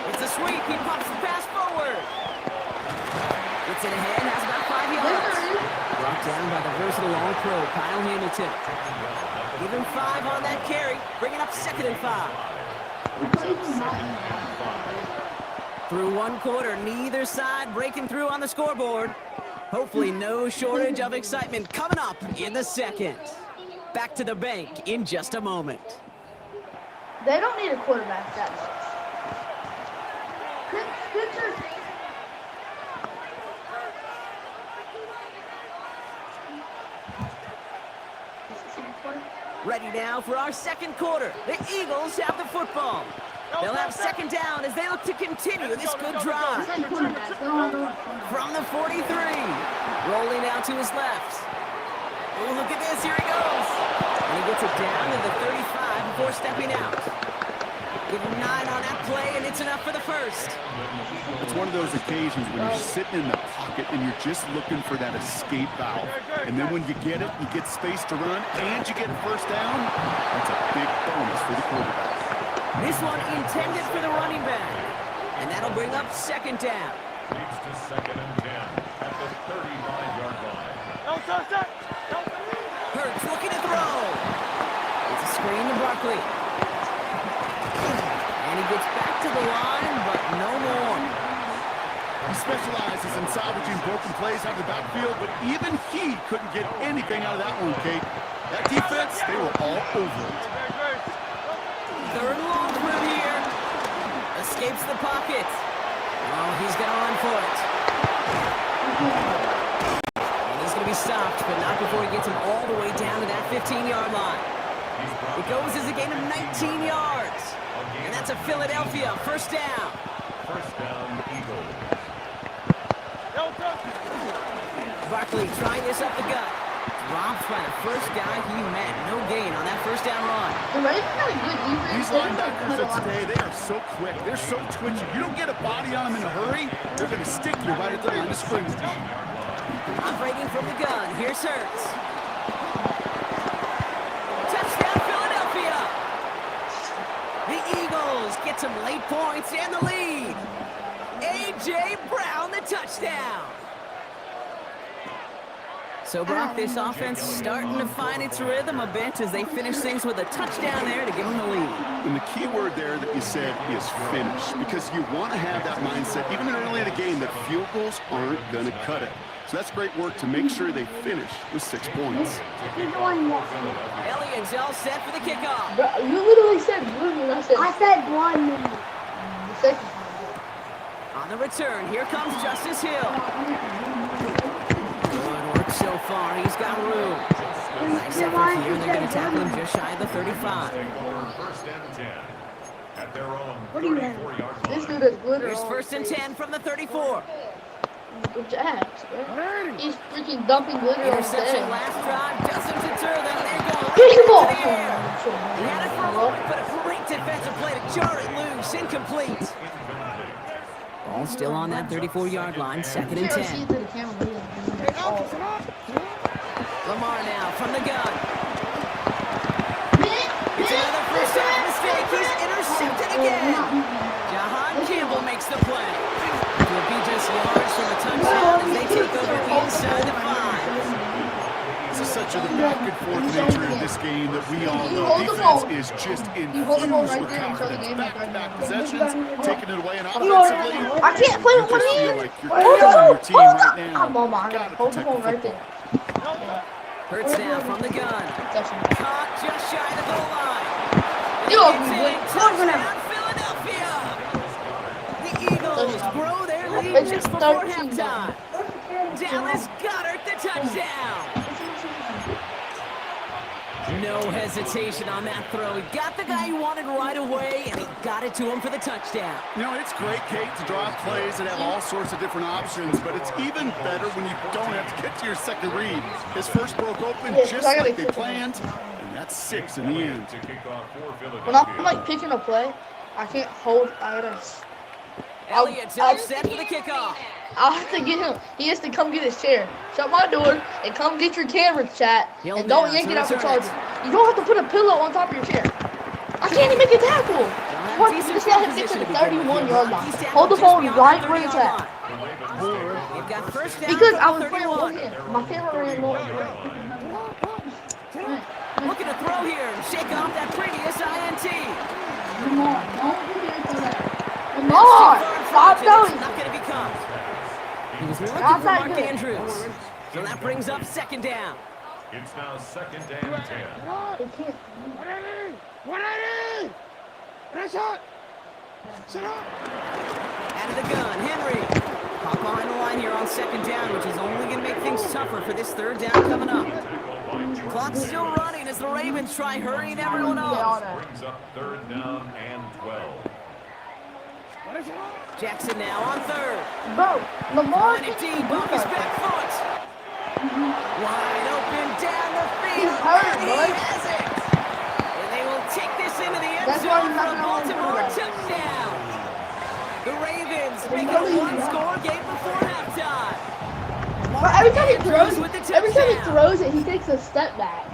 It's a sweep. He pops the pass forward. Gets it ahead, has about 5 yards. Brought down by the versatile all-pro, Kyle Hamilton. Give him 5 on that carry, bringing up 2nd and 5. Through 1 quarter, neither side breaking through on the scoreboard. Hopefully no shortage of excitement coming up in the 2nd. Back to the bank in just a moment. They don't need a quarterback that much. Ready now for our 2nd quarter. The Eagles have the football. They'll have 2nd down as they look to continue this good drive. From the 43. Rolling out to his left. Oh, look at this. Here he goes. And he gets it down to the 35 before stepping out. Give him 9 on that play, and it's enough for the first. It's one of those occasions when you're sitting in the pocket and you're just looking for that escape valve. And then when you get it, you get space to run, and you get a first down. That's a big bonus for the quarterback. This one intended for the running back. And that'll bring up second down. Leads to 2nd and 10 at the 35-yard line. Hurts looking to throw. It's a screen to Barkley. And he gets back to the line, but no more. He specializes in salvaging broken plays out of the backfield, but even he couldn't get anything out of that one, Kate. That defense, they were all over it. Third and long for him here. Escapes the pocket. Oh, he's going to run for it. And he's going to be stopped, but not before he gets him all the way down to that 15-yard line. It goes as a gain of 19 yards. And that's a Philadelphia first down. First down, Eagles. Barkley trying this up the gut. Dropped by the first guy he met. No gain on that first down run. The Ravens got a good defense. These linebackers of today, they are so quick. They're so twitchy. You don't get a body on them in a hurry, they're going to stick you right at the line of scrimmage. Operating from the gun. Here's Hurts. Touchdown, Philadelphia. The Eagles get some late points and the lead. A.J. Brown, the touchdown. So, Brock, this offense starting to find its rhythm a bit as they finish things with a touchdown there to give them the lead. And the key word there that you said is finish, because you want to have that mindset, even early in the game, that field goals aren't going to cut it. So that's great work to make sure they finish with 6 points. Elliott's all set for the kickoff. Bro, you literally said 1 minute. I said 1 minute. The second time. On the return, here comes Justice Hill. So far, he's got room. Nice effort here. They're going to tackle him just shy of the 35. First and 10 at their own 34-yard line. This dude is glitter. Here's first and 10 from the 34. Good job. He's freaking dumping glitter on Interception last drive doesn't deter them. They go kick the ball. He had it for a moment, but a great defensive play to jar it loose. Incomplete. Ball still on that 34-yard line. Second and 10. Lamar now from the gun. It's another first down mistake. He's intercepted again. Jahan Campbell makes the play. It will be just yards from a touchdown as they take over inside the 5. This is such a back and forth nature of this game that we all know. Defense is just infused with confidence. Back-to-back possessions, taking it away, and offensively, I can't play with one hand. Your team right now. I'm on my hand. Hold the phone right there. Hurts now from the gun. Caught just shy of the goal line. Touchdown, Philadelphia. The Eagles grow their lead just before halftime. Dallas Goedert the touchdown. No hesitation on that throw. He got the guy he wanted right away, and he got it to him for the touchdown. You know, it's great, Kate, to draw up plays that have all sorts of different options, but it's even better when you don't have to get to your second read. His first broke open just like they planned, and that's 6 in the end. When I'm like picking a play, I can't hold. Elliott's all set for the kickoff. I'll have to get him. He has to come get his chair. Shut my door and come get your camera, chat. And don't yank it out the charger. You don't have to put a pillow on top of your chair. I can't even make a tackle. What? This guy has to get to the 31-yard line. Hold the phone right where it's at. Because I was playing one hand. My camera ran low. Looking to throw here and shake off that previous INT. Lamar, stop throwing. Not going to be caught. He was looking for Mark Andrews. So that brings up second down. It's now 2nd and 10. 180! Press up! Sit up! Out of the gun, Henry. Hop behind the line here on second down, which is only going to make things tougher for this third down coming up. Clock's still running as the Ravens try hurrying everyone off. Brings up 3rd down and 12. Jackson now on third. Bro, Lamar Line it deep off his back foot. Wide open down the field. He's hurt, He boy. has it. And they will take this into the end That's why zone he's for not a gonna win Baltimore quarterback. touchdown. The Ravens make it a one-score game before halftime. But every time he Andrews throws, with the every time he touchdown. throws it, he takes a step back.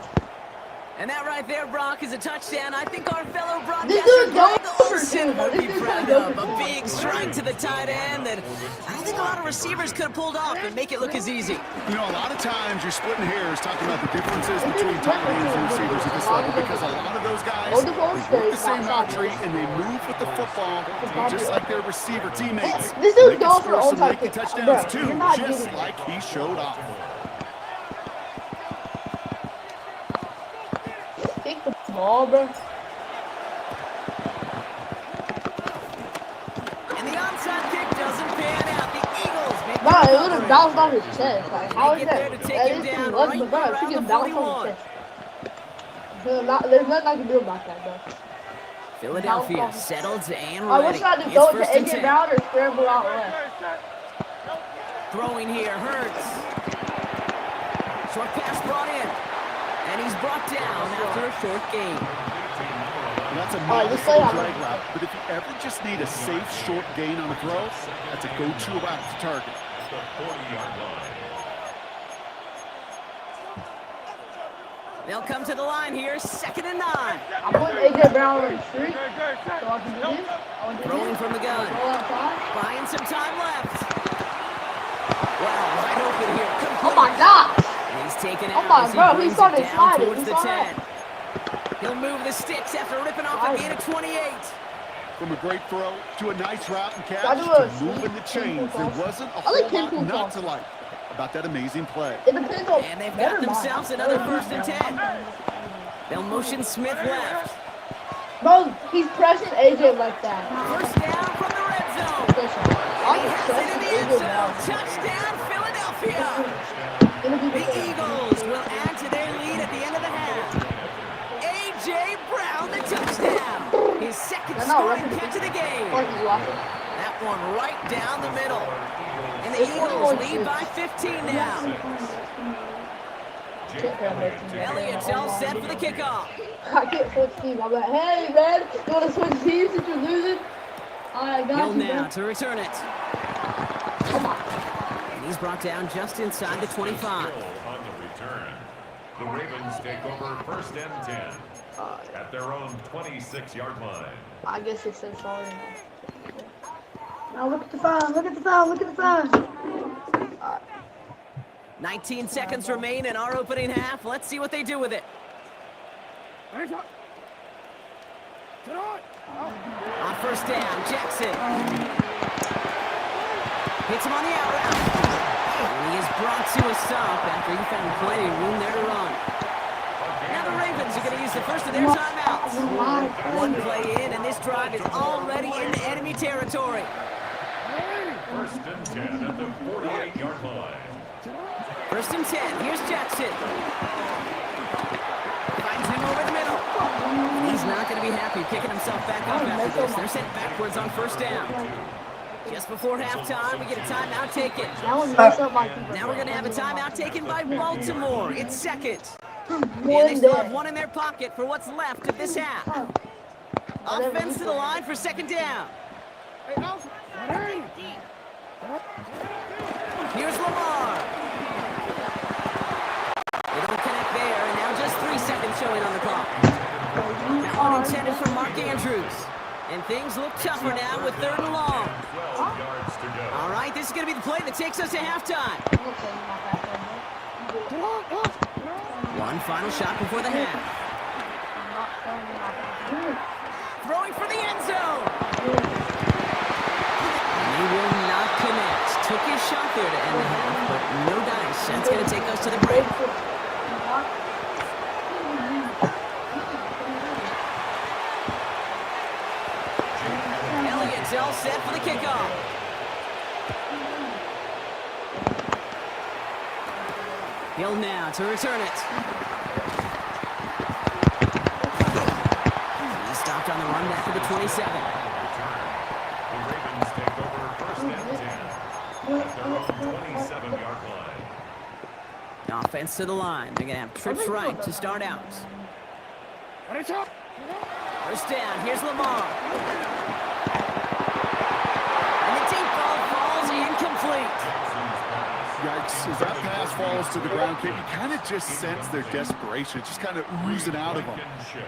And that right there, Brock, is a touchdown. I think our fellow This broadcaster dude's going Greg for Olsen two. would This be dude's proud going of. for A two. big strike to the tight end that I don't think a lot of receivers could have pulled off and make it look as easy. You know, a lot of times you're splitting hairs talking about the differences between tight ends and receivers at this level because a lot of those guys, they work the same route tree and they move with the football just like their receiver teammates. This They dude's can going for score all some type lengthy of touchdowns bro, too, you're not just getting it. like he showed off. Take the ball, bro. And the onside kick doesn't pan out. The Eagles make Bro, the it would have bounced off his chest. Like, how They is get that? there to take That him is too down much, right but bro, around she the can bounce 41. off his chest. There's nothing I can do about that, bro. Philadelphia settled and I ready. wish I had to It's go to first and AJ 10. Brown or scramble out left. Throwing here, Hurts. Short pass brought in. And he's brought down after a short gain. That's a Alright, modest this play little I drag like. route, but if you ever just need a safe short gain on a throw, that's a go-to route to target. The 40-yard line. They'll come to the line here, 2nd and 9. I'm putting AJ Brown on the street, so I can do this. I want to do Throwing this. from the gun. Go outside. Buying some time left. Wow, wide open here. Oh my gosh! And he's taken Oh out my as he bro, he brings started it down sliding. towards He the saw 10. that. He'll move the sticks after ripping off a gain of 28. From a great throw to a nice route and catch I do to a moving the chains. There wasn't a I like whole lot pin-pull not toss. to like about that amazing play. It depends on. And they've Never got mind. themselves another 1st and 10. They'll motion Smith left. Bro, he's pressing AJ like that. First down from the red zone. I'm He has it in pressing the end AJ zone. now. Touchdown, Philadelphia. The Eagles will add to their lead at the end of the half. A.J. Brown, the touchdown. His second scoring catch of the game. That one right down the middle. And the Eagles lead by 15 now. Elliott's all set for the kickoff. I can't switch teams. I'm like, hey, man, you want to switch teams since you're losing? I got Hill you, now man. to return it. Come on. And he's brought down just inside the 25. On the return, the Ravens take over 1st and 10 at their own 26-yard line. I guess it says sorry now. Now look at the phone, look at the phone, look at the phone. 19 seconds remain in our opening half. Let's see what they do with it. On first down, Jackson. Hits him on the out route. And he is brought to a stop after he found plenty of room there to run. Now the Ravens are going to use the first of their timeouts. One play in, and this drive is already into enemy territory. 1st and 10 at the 48-yard line. 1st and 10. Here's Jackson. Finds him over the middle. And he's not going to be happy picking himself back up after this. They're sent backwards on 1st down. Just before halftime, we get a timeout taken. That one messed up my keeper. Now we're going to have a timeout taken by Baltimore. It's 2nd. And One they still have day. one in their pocket for what's left of this half. Offense to the line for 2nd down. Here's Lamar. They don't connect there, and now just 3 seconds showing on the clock. That one intended for Mark Andrews. And things look tougher now with 3rd and long. 12 yards to go. All right, this is going to be the play that takes us to halftime. One final shot before the half. Throwing for the end zone. And he will not connect. Took his shot there to end the half, but no dice. That's going to take us to the break. Elliott's all set for the kickoff. Hill now to return it. He stopped on the run back to the 27. The Ravens take over 1st and 10 at their own 27-yard line. Offense to the line. They're going to have trips right to start out. First down, here's Lamar. And the deep ball falls incomplete. Yikes, as that pass falls to the ground, Kate, you kind of just sense their desperation. It's just kind of oozing out of them.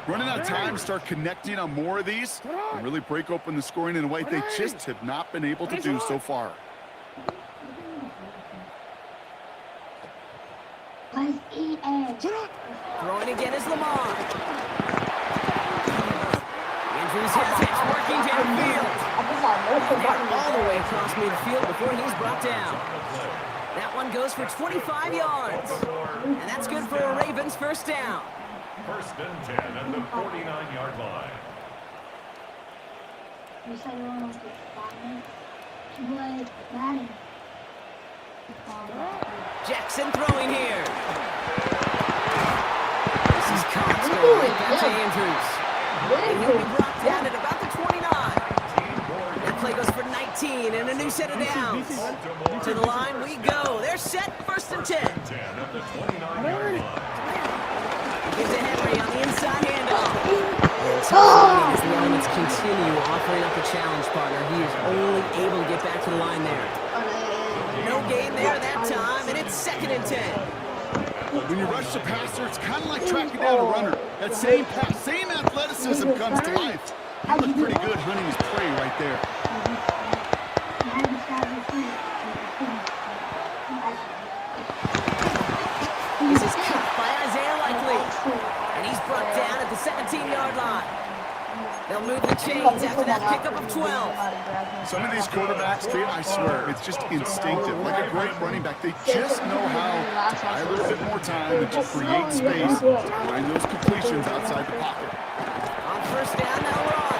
Running out of time to start connecting on more of these and really break open the scoring in a way they just have not been able to do so far. Throwing again is Lamar. Andrews has it, working downfield. All the way across midfield before he's brought down. That one goes for 25 yards. And that's good for a Ravens first down. First and 10 at the 49-yard line. You said you want to play Madden. Jackson throwing here. This is caught. Going right back to Andrews. And he'll be brought down at about the 29. That play goes for 19 and a new set of downs. To the line we go. They're set, first and 10. Gives to Henry on the inside handoff. And as the elements continue offering up a challenge partner, he is only able to get back to the line there. No gain there that time, and it's second and 10. When you rush the passer, it's kind of like tracking down a runner. That same pass, same athleticism comes to life. He looked pretty good hunting his prey right there. This is cut by Isaiah Likely, and he's brought down at the 17-yard line. They'll move the chains after that pickup of 12. Some of these quarterbacks, Kate, I swear, it's just instinctive. Like a great running back, they just know how to buy a little bit more time and to create space to find those completions outside the pocket. On first down, now run.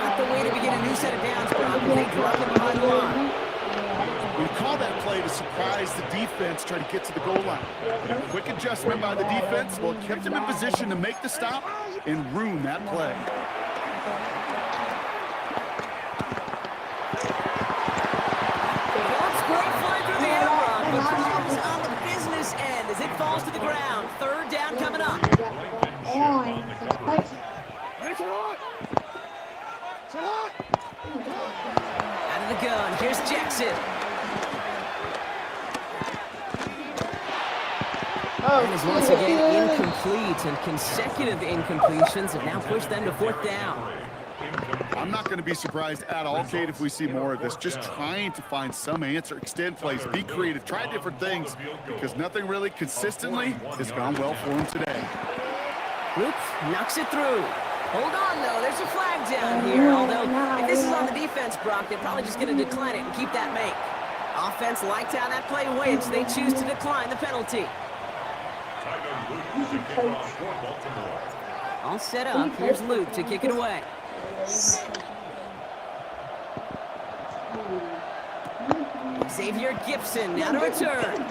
Not the way to begin a new set of downs, Brock, when they drop it behind the line. We call that play to surprise the defense, try to get to the goal line. A quick adjustment by the defense, well, it kept him in position to make the stop and ruin that play. On the business end as it falls to the ground. Third down coming up. Out of the gun. Here's Jackson. That is once again incomplete, and consecutive incompletions have now pushed them to fourth down. I'm not going to be surprised at all, Kate, if we see more of this. Just trying to find some answer, extend plays, be creative, try different things, because nothing really consistently has gone well for him today. Luke knocks it through. Hold on, though. There's a flag down here. Although, if this is on the defense, Brock, they're probably just going to decline it and keep that make. Offense liked how that play went, so they choose to decline the penalty. All set up. Here's Luke to kick it away. Xavier Gibson now to return.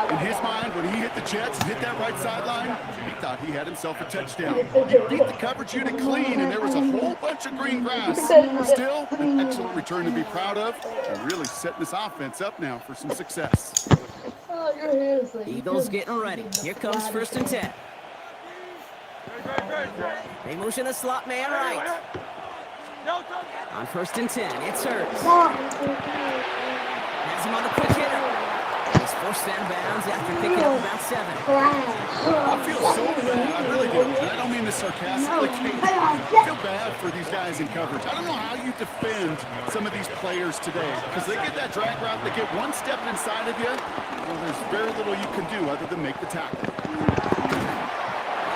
In his mind, when he hit the Jets and hit that right sideline, he thought he had himself a touchdown. He beat the coverage unit clean, and there was a whole bunch of green grass. Still, an excellent return to be proud of, and really setting this offense up now for some success. Eagles getting ready. Here comes first and 10. They motion a slot man right. On first and 10, it's Hurts. Has him on the quick hitter. He's forced out of bounds after picking up about 7. I feel so bad. I really do. And I don't mean this sarcastically. I feel bad for these guys in coverage. I don't know how you defend some of these players today, because they get that drag route, they get one step inside of you, well, there's very little you can do other than make the tackle.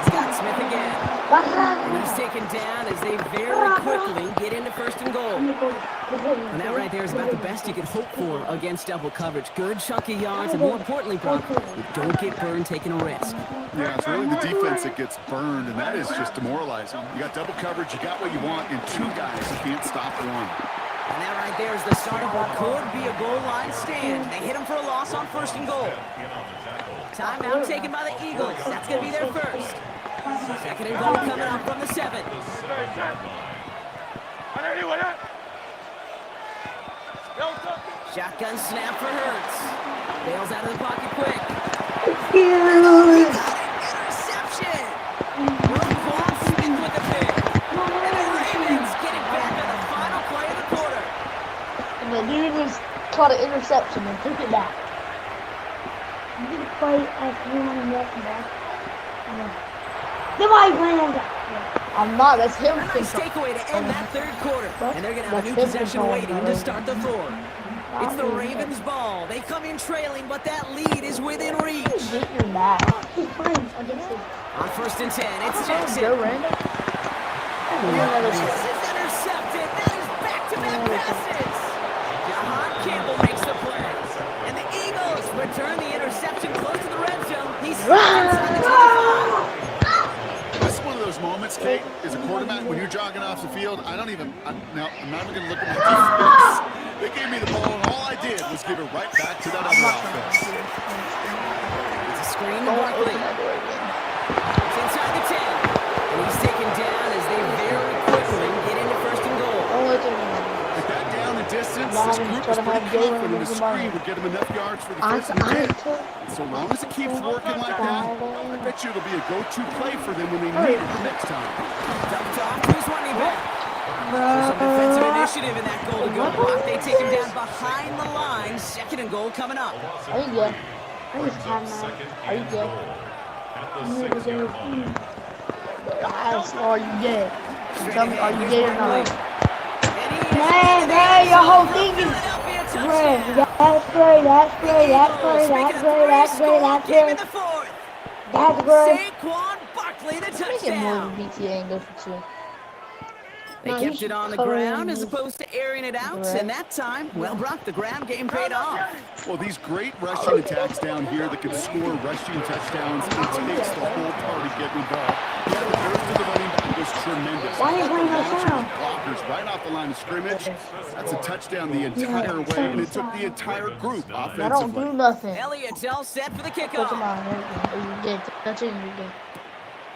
He's got Smith again. And he's taken down as they very quickly get into first and goal. And that right there is about the best you could hope for against double coverage. Good chunky yards, and more importantly, Brock, you don't get burned taking a risk. Yeah, it's really the defense that gets burned, and that is just demoralizing. You got double coverage, you got what you want, and 2 guys you can't stop one. And that right there is the start of what could be a goal line stand. They hit him for a loss on first and goal. Timeout taken by the Eagles. That's going to be their first. Second and goal coming up from the 7. Shotgun snap for Hurts. Bails out of the pocket quick. Cute. Interception. Roquan Smith with the pick. And the Ravens getting back on the final play of the quarter. And the dude just caught an interception and took it back. You can play as anyone in that back. Somebody playing on that. I'm not. That's him. A nice takeaway to end that third quarter. And they're going to have a new possession waiting to start the fourth. It's the Ravens' ball. They come in trailing, but that lead is within reach. He's mad. He's playing against it. On 1st and 10, it's Jackson. Joe Randall. This is intercepted. That is back-to-back passes. Jahan Campbell makes the play. And the Eagles return the interception close to the red zone. He's inside the 25. This is one of those moments, Kate, as a quarterback, when you're jogging off the field, I'm not even going to look at my defense. They gave me the ball, and all I did was give it right back to that other offense. It's a screen to Barkley. It's inside the 10. And he's taken down as they very quickly get into 1st and goal. With that down and distance, this group is pretty confident the screen would get him enough yards for the 1st and 10. So long as it keeps working like that, I bet you it'll be a go-to play for them when they need it the next time. Dumped off to his running back. There's some defensive initiative in that goal to go block. They take him down behind the line. 2nd and goal coming up. Are you good? Second Are you and good? goal. At the 6-yard line. Are you good? Tell me, are you good or not? Man, there, your whole thing is great. That's great, that's great, that's great, that's great, that's great, that's great. That's great. Saquon Barkley, the Make it more touchdown. than BTA and go for 2. They No, you kept it should on the cover ground him. as opposed to airing it out. Right. And that time, well, Brock, the ground game paid off. Well, these great rushing attacks down here that can score rushing touchdowns, it takes the whole party getting involved. Yeah, the burst of the running back was tremendous. Why are you playing that sound? Blockers right off the line of scrimmage. That's a touchdown the entire way, and it took the entire group I don't do offensively. nothing. Elliott all set for the Touch him kickoff. on. Are you good? Touch it and you're good.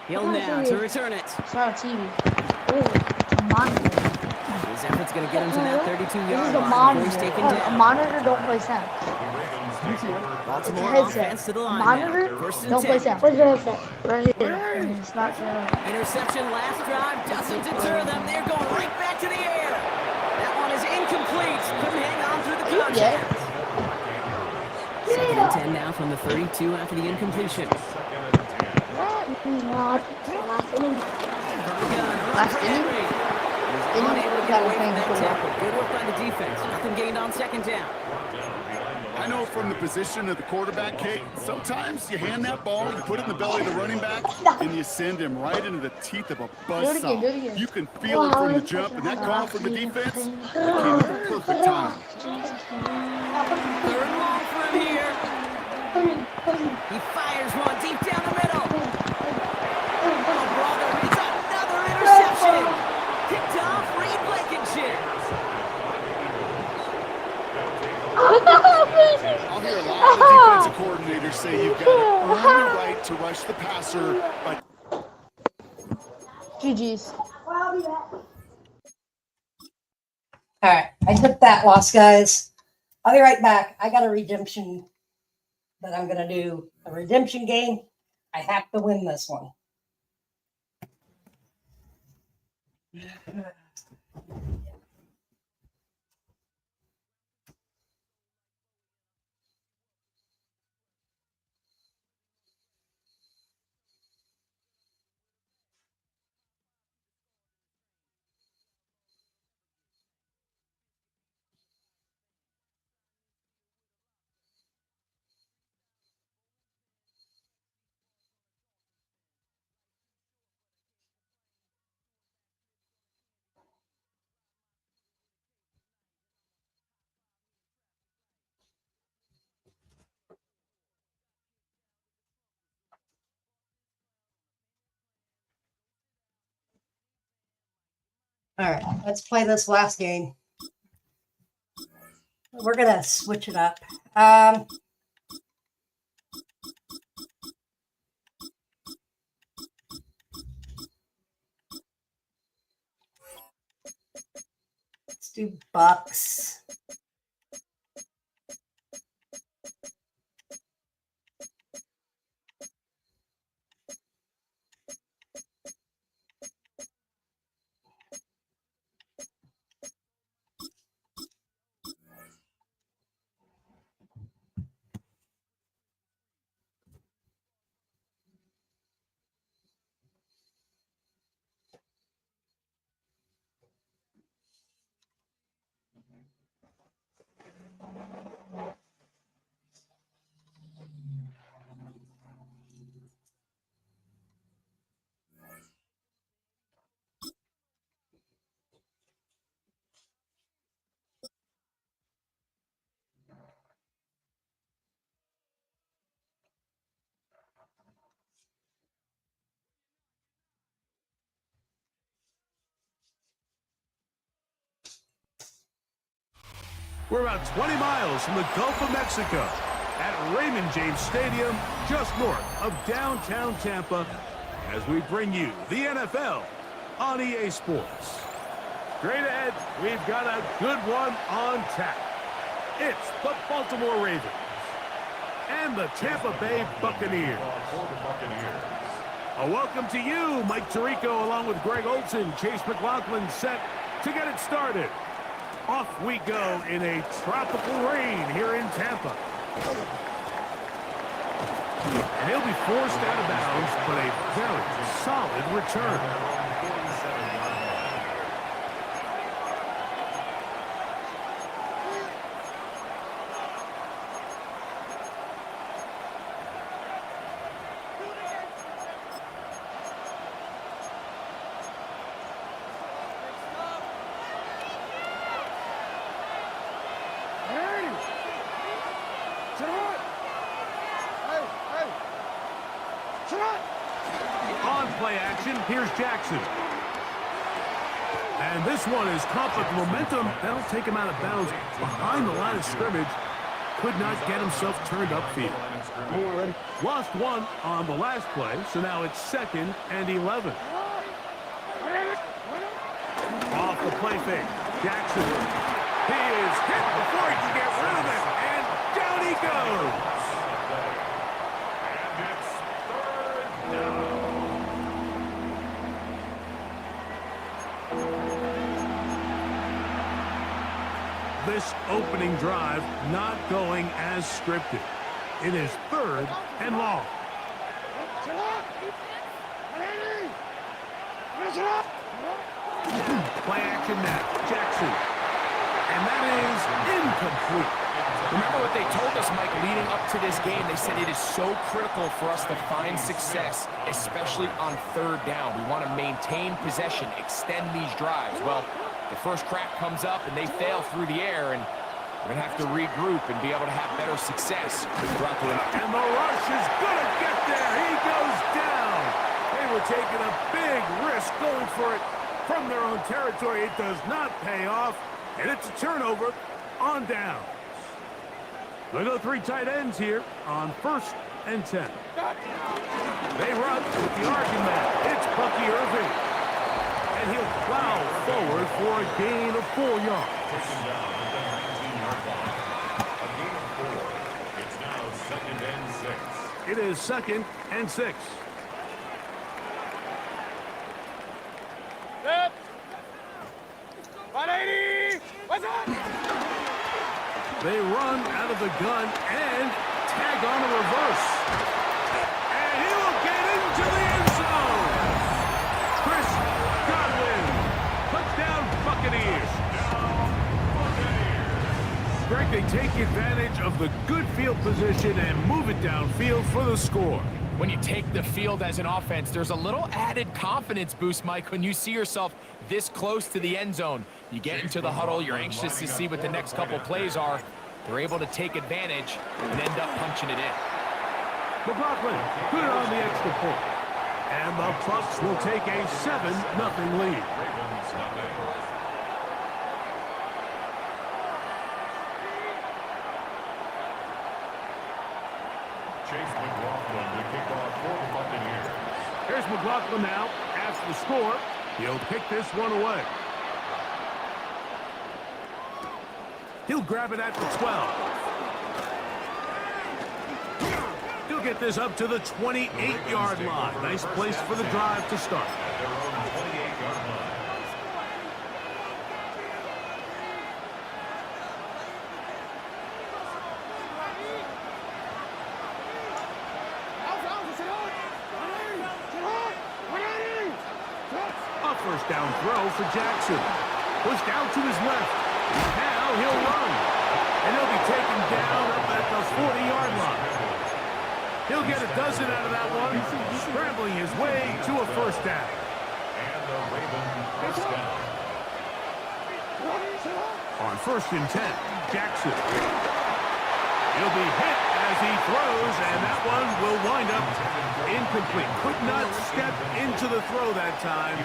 He'll now to return it. It's not a TV. It's a monitor. His effort's going to get him to that 32-yard This is a line. He's monitor. taken A down. monitor don't play sound. Baltimore Headset. offense to the A line monitor now. 1st and don't 10. play sound. Where's your headset? Right here. And it's not Interception last drive doesn't deter them. They're going right back to the air. That one is incomplete. Couldn't hang on through the contact. 2nd and 10 now from the 32 after the incompletion. Last inning? Unable to get away from that tackle. Good work by the defense. Nothing gained on 2nd down. I know from the position of the quarterback, Kate, sometimes you hand that ball, you put it in the belly of the running back, and you send him right into the teeth of a buzzsaw. Do it again. You can feel it from the jump, and that call from the defense came at the perfect time. 3rd and long for him here. He fires one deep down the middle. Oh, brother, it's another interception. Picked off Reed Blankenship. I'll hear a lot of the defensive coordinators say you've got to earn the right to rush the passer by GG's. All right, I took that loss, guys. I'll be right back. I got a redemption that I'm going to do. A redemption game. I have to win this one. All right, let's play this last game. We're going to switch it up. Let's do Bucks. We're about 20 miles from the Gulf of Mexico at Raymond James Stadium, just north of downtown Tampa, as we bring you the NFL on EA Sports. Straight ahead, we've got a good one on tap. It's the Baltimore Ravens and the Tampa Bay Buccaneers. A welcome to you, Mike Tirico, along with Greg Olson, Chase McLaughlin, set to get it started. Off we go in a tropical rain here in Tampa. And he'll be forced out of bounds, but a very solid return. On play action, here's Jackson. And this one is caught with momentum. That'll take him out of bounds behind the line of scrimmage. Could not get himself turned upfield. Lost one on the last play, so now it's 2nd and 11. Off the play fake, Jackson. He is hit before he can get rid of it, and down he goes. This opening drive not going as scripted. It is 3rd and long. Play action now, Jackson. And that is incomplete. Remember what they told us, Mike, leading up to this game? They said it is so critical for us to find success, especially on 3rd down. We want to maintain possession, extend these drives. Well, the first crack comes up and they fail through the air, and we're going to have to regroup and be able to have better success throughout the night. And the rush is going to get there. He goes down. They were taking a big risk going for it from their own territory. It does not pay off, and it's a turnover on downs. They go 3 tight ends here on 1st and 10. They run with the argument. It's Bucky Irving. And he'll plow forward for a gain of 4 yards. It's now 2nd and 6. It is 2nd and 6. Step. 180. What's up? They run out of the gun and tag on a reverse. And he will get into the end zone. Chris Godwin. Touchdown Buccaneers. Greg, they take advantage of the good field position and move it downfield for the score. When you take the field as an offense, there's a little added confidence boost, Mike, when you see yourself this close to the end zone. You get into the huddle, you're anxious to see what the next couple plays are. They're able to take advantage and end up punching it in. McLaughlin put it on the extra point. And the Bucs will take a 7-0 lead. Chase McLaughlin to kick off for the Buccaneers. Here's McLaughlin now. After the score, he'll pick this one away. He'll grab it at the 12. He'll get this up to the 28-yard line. Nice place for the drive to start. At their own 28-yard line. A first down throw for Jackson. Pushed out to his left. Now he'll run. And he'll be taken down up at the 40-yard line. He'll get a dozen out of that one, scrambling his way to a first down. And the Ravens first down. On 1st and 10, Jackson. He'll be hit as he throws, and that one will wind up incomplete. Could not step into the throw that time.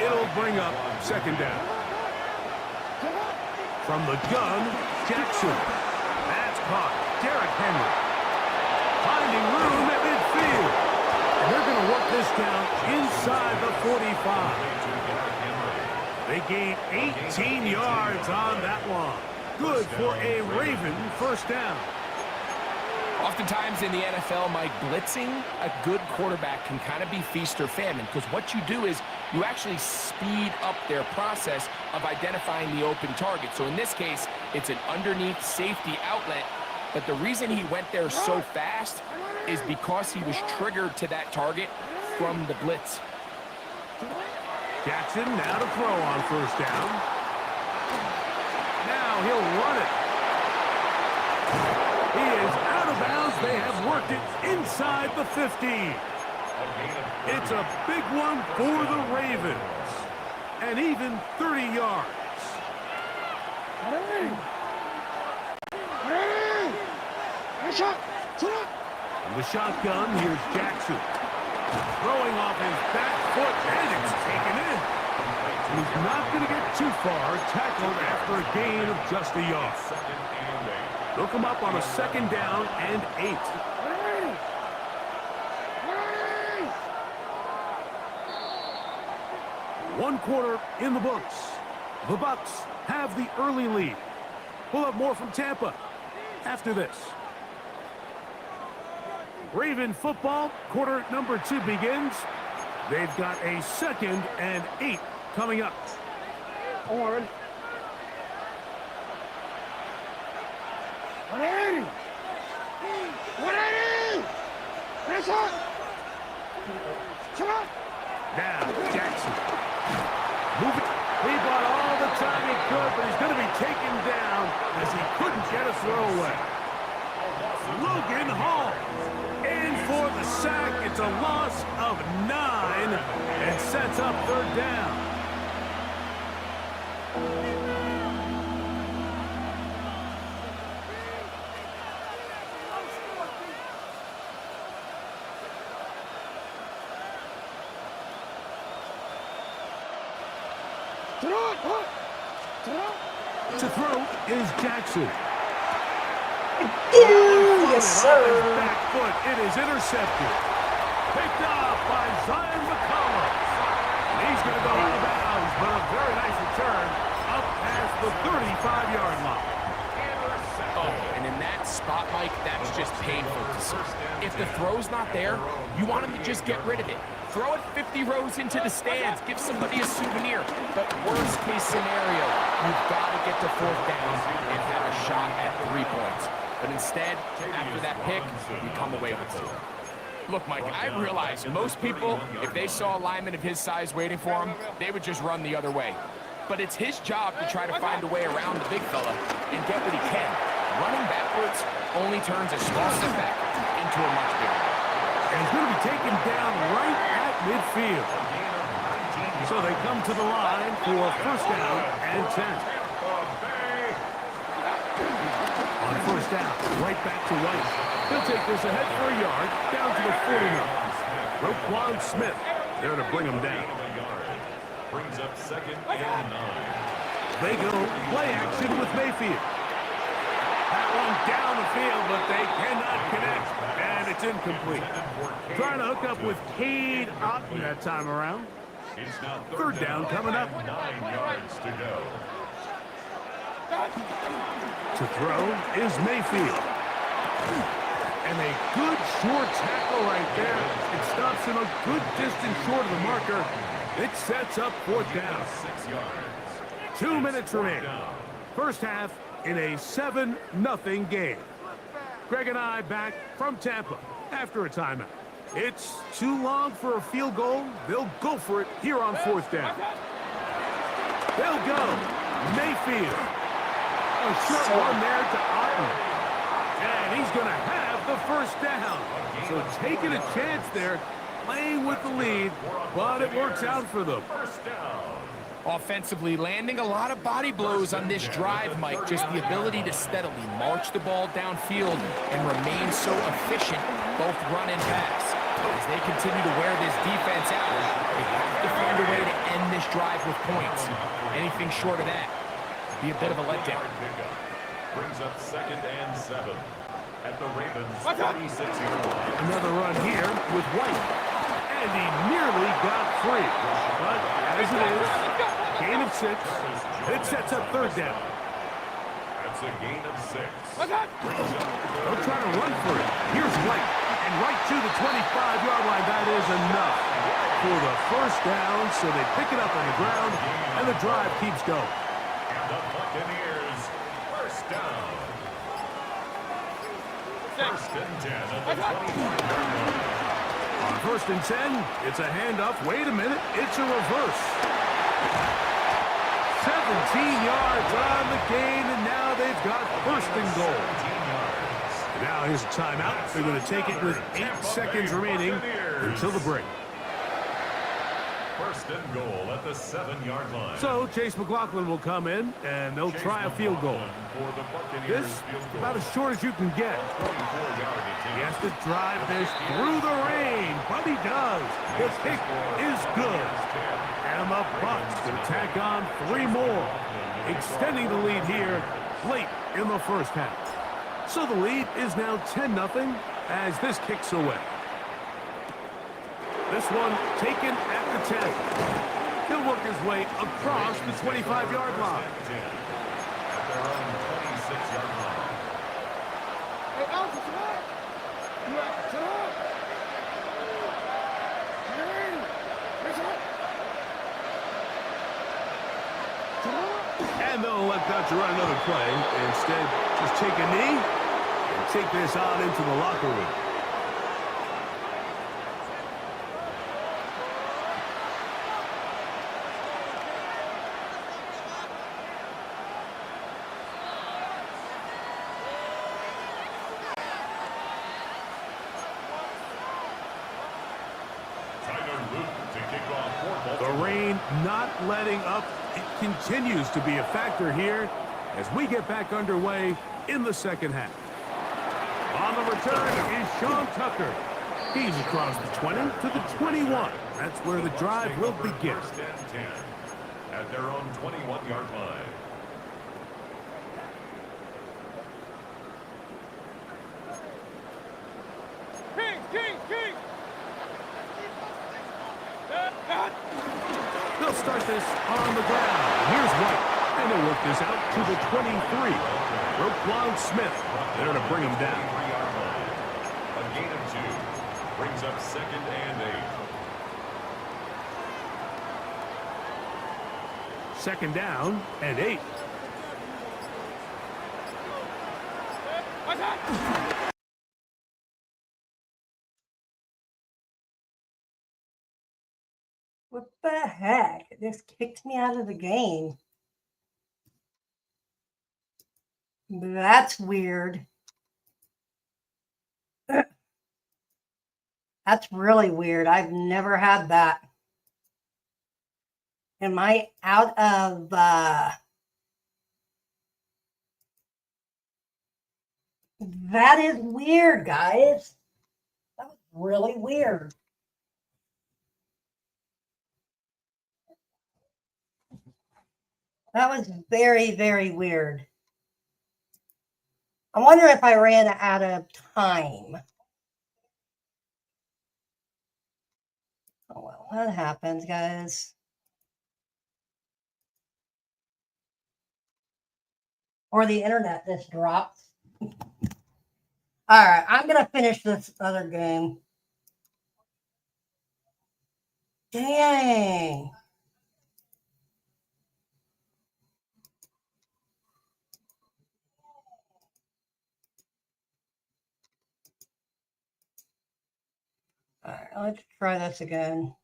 It'll bring up 2nd down. From the gun, Jackson. That's caught. Derrick Henry. Finding room at midfield. And they're going to work this down inside the 45. They gain 18 yards on that one. Good for a Raven first down. Oftentimes in the NFL, Mike, blitzing a good quarterback can kind of be feast or famine, because what you do is you actually speed up their process of identifying the open target. So in this case, it's an underneath safety outlet, but the reason he went there so fast is because he was triggered to that target from the blitz. Jackson now to throw on first down. Now he'll run it. He is out of bounds. They have worked it inside the 15. It's a big one for the Ravens. And even 30 yards. In the shotgun, here's Jackson. Throwing off his back foot, and it's taken in. He's not going to get too far, tackled after a gain of just a yard. They'll come up on a 2nd down and 8. One quarter in the books. The Bucks have the early lead. We'll have more from Tampa after this. Raven football, quarter number 2 begins. They've got a 2nd and 8 coming up. Horn. 180! 180! Press up! Come on! Now, Jackson. Moving. He bought all the time he could, but he's going to be taken down as he couldn't get a throwaway. Logan Hall in for the sack. It's a loss of 9 and sets up 3rd down. To throw is Jackson. Yes, sir. Back foot. It is intercepted. Picked up by Zion McCollum. He's going to go out of bounds, but a very nice return up past the 35-yard line. Oh, and in that spot, Mike, that's just painful to see. If the throw's not there, you want him to just get rid of it. Throw it 50 rows into the stands. Give somebody a souvenir. But worst case scenario, you've got to get to 4th down and have a shot at 3 points. But instead, after that pick, you come away with 2. Look, Mike, I realize most people, if they saw a lineman of his size waiting for him, they would just run the other way. But it's his job to try to find a way around the big fella and get what he can. Running backwards only turns a small setback into a much bigger one. And he's going to be taken down right at midfield. So they come to the line for 1st down and 10. On 1st down, right back to White. He'll take this ahead for a yard, down to the 49. Roquan Smith there to bring him down. Brings up 2nd and 9. They go play action with Mayfield. That one down the field, but they cannot connect, and it's incomplete. Trying to hook up with Cade Otten that time around. It's now 3rd down coming up. 9 yards to go. To throw is Mayfield. And a good short tackle right there. It stops him a good distance short of the marker. It sets up 4th down. 6 yards. 2 minutes remaining. First half in a 7-0 game. Greg and I back from Tampa after a timeout. It's too long for a field goal. They'll go for it here on 4th down. They'll go. Mayfield. A short one there to Otten. And he's going to have the 1st down. So taking a chance there, playing with the lead, but it works out for them. Offensively, landing a lot of body blows on this drive, Mike. Just the ability to steadily march the ball downfield and remain so efficient, both run and pass. As they continue to wear this defense out, they have to find a way to end this drive with points. Anything short of that would be a bit of a letdown. Brings up 2nd and 7 at the Ravens' 36-yard line. Another run here with White. And he nearly got free. But as it is, gain of 6. It sets up 3rd down. That's a gain of 6. They'll try to run for it. Here's White. And right to the 25-yard line. That is enough for the 1st down. So they pick it up on the ground, and the drive keeps going. And the Buccaneers, 1st down. 1st and 10 at the 25-yard line. On 1st and 10, it's a handoff. Wait a minute, it's a reverse. 17 yards on the gain, and now they've got 1st and goal. Now here's a timeout. They're going to take it with 8 seconds remaining until the break. 1st and goal at the 7-yard line. So Chase McLaughlin will come in, and they'll try a field goal. This about as short as you can get. He has to drive this through the rain, but he does. The kick is good. And the Bucs will tack on 3 more, extending the lead here late in the 1st half. So the lead is now 10-0 as this kicks away. This one taken at the 10. He'll work his way across the 25-yard line. At their own 26-yard line. Hey, Alpha, come on! Come on! And they'll elect not to run another play. Instead, just take a knee and take this on into the locker room. The rain not letting up. It continues to be a factor here as we get back underway in the 2nd half. On the return is Sean Tucker. He's across the 20 to the 21. That's where the drive will begin. 1st and 10 at their own 21-yard line. King! They'll start this on the ground. Here's White. And they'll work this out to the 23. Roquan Smith there to bring him down. A gain of 2. Brings up 2nd and 8. 2nd down and 8. What the heck? This kicked me out of the game. That's weird. That's really weird. I've never had that. Am I out of That is weird, guys. That was really weird. That was very, very weird. I wonder if I ran out of time. Oh, well, that happens, guys. Or the internet just dropped. All right, I'm going to finish this other game. Dang. All right, let's try this again.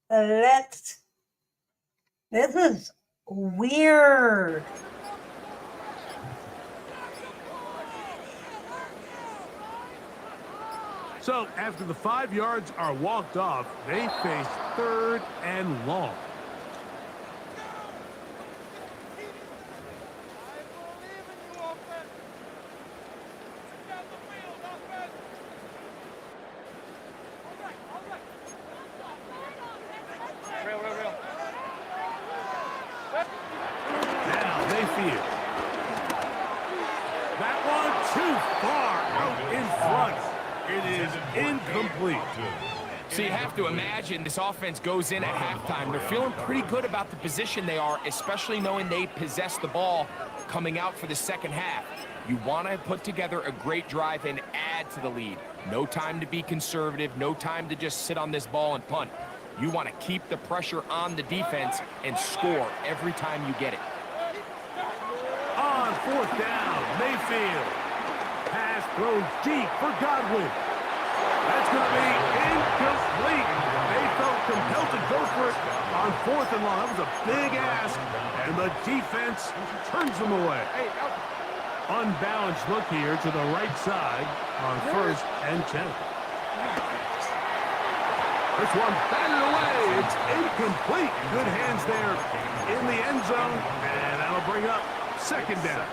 This is weird. So after the 5 yards are walked off, they face 3rd and long. Now they field. So you have to imagine this offense goes in at halftime. They're feeling pretty good about the position they are, especially knowing they possess the ball coming out for the second half. You want to put together a great drive and add to the lead. No time to be conservative, no time to just sit on this ball and punt. You want to keep the pressure on the defense and score every time you get it. On fourth down, Mayfield. Pass throws deep for Godwin. That's going to be incomplete. They felt compelled to go for it on fourth and long. That was a big ask, and the defense turns them away. Unbalanced look here to the right side on 1st and 10. This one batted away. It's incomplete. Good hands there in the end zone, and that'll bring up 2nd down.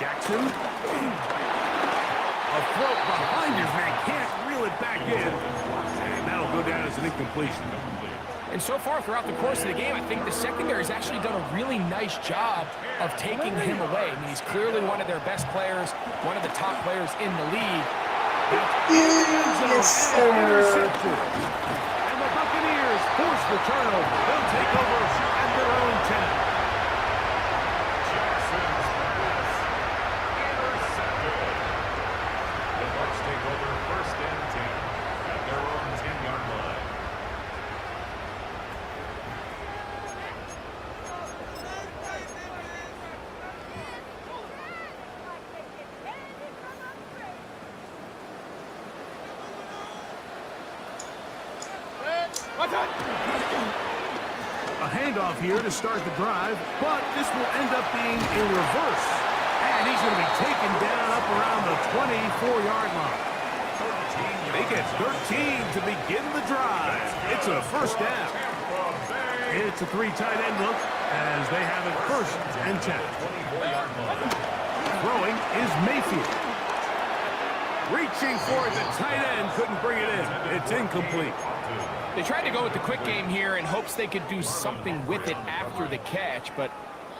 Jackson. A float behind his man. Can't reel it back in. And that'll go down as an incompletion. And so far throughout the course of the game, I think the secondary has actually done a really nice job of taking him away. I mean, he's clearly one of their best players, one of the top players in the league. Yes, sir. And the Buccaneers force the turnover. They'll take over at their own 10. A handoff here to start the drive, but this will end up being in reverse. And he's going to be taken down up around the 24-yard line. They get 13 to begin the drive. It's a 1st down. It's a 3 tight end look as they have it 1st and 10. Throwing is Mayfield. Reaching for it, the tight end couldn't bring it in. It's incomplete. They tried to go with the quick game here in hopes they could do something with it after the catch, but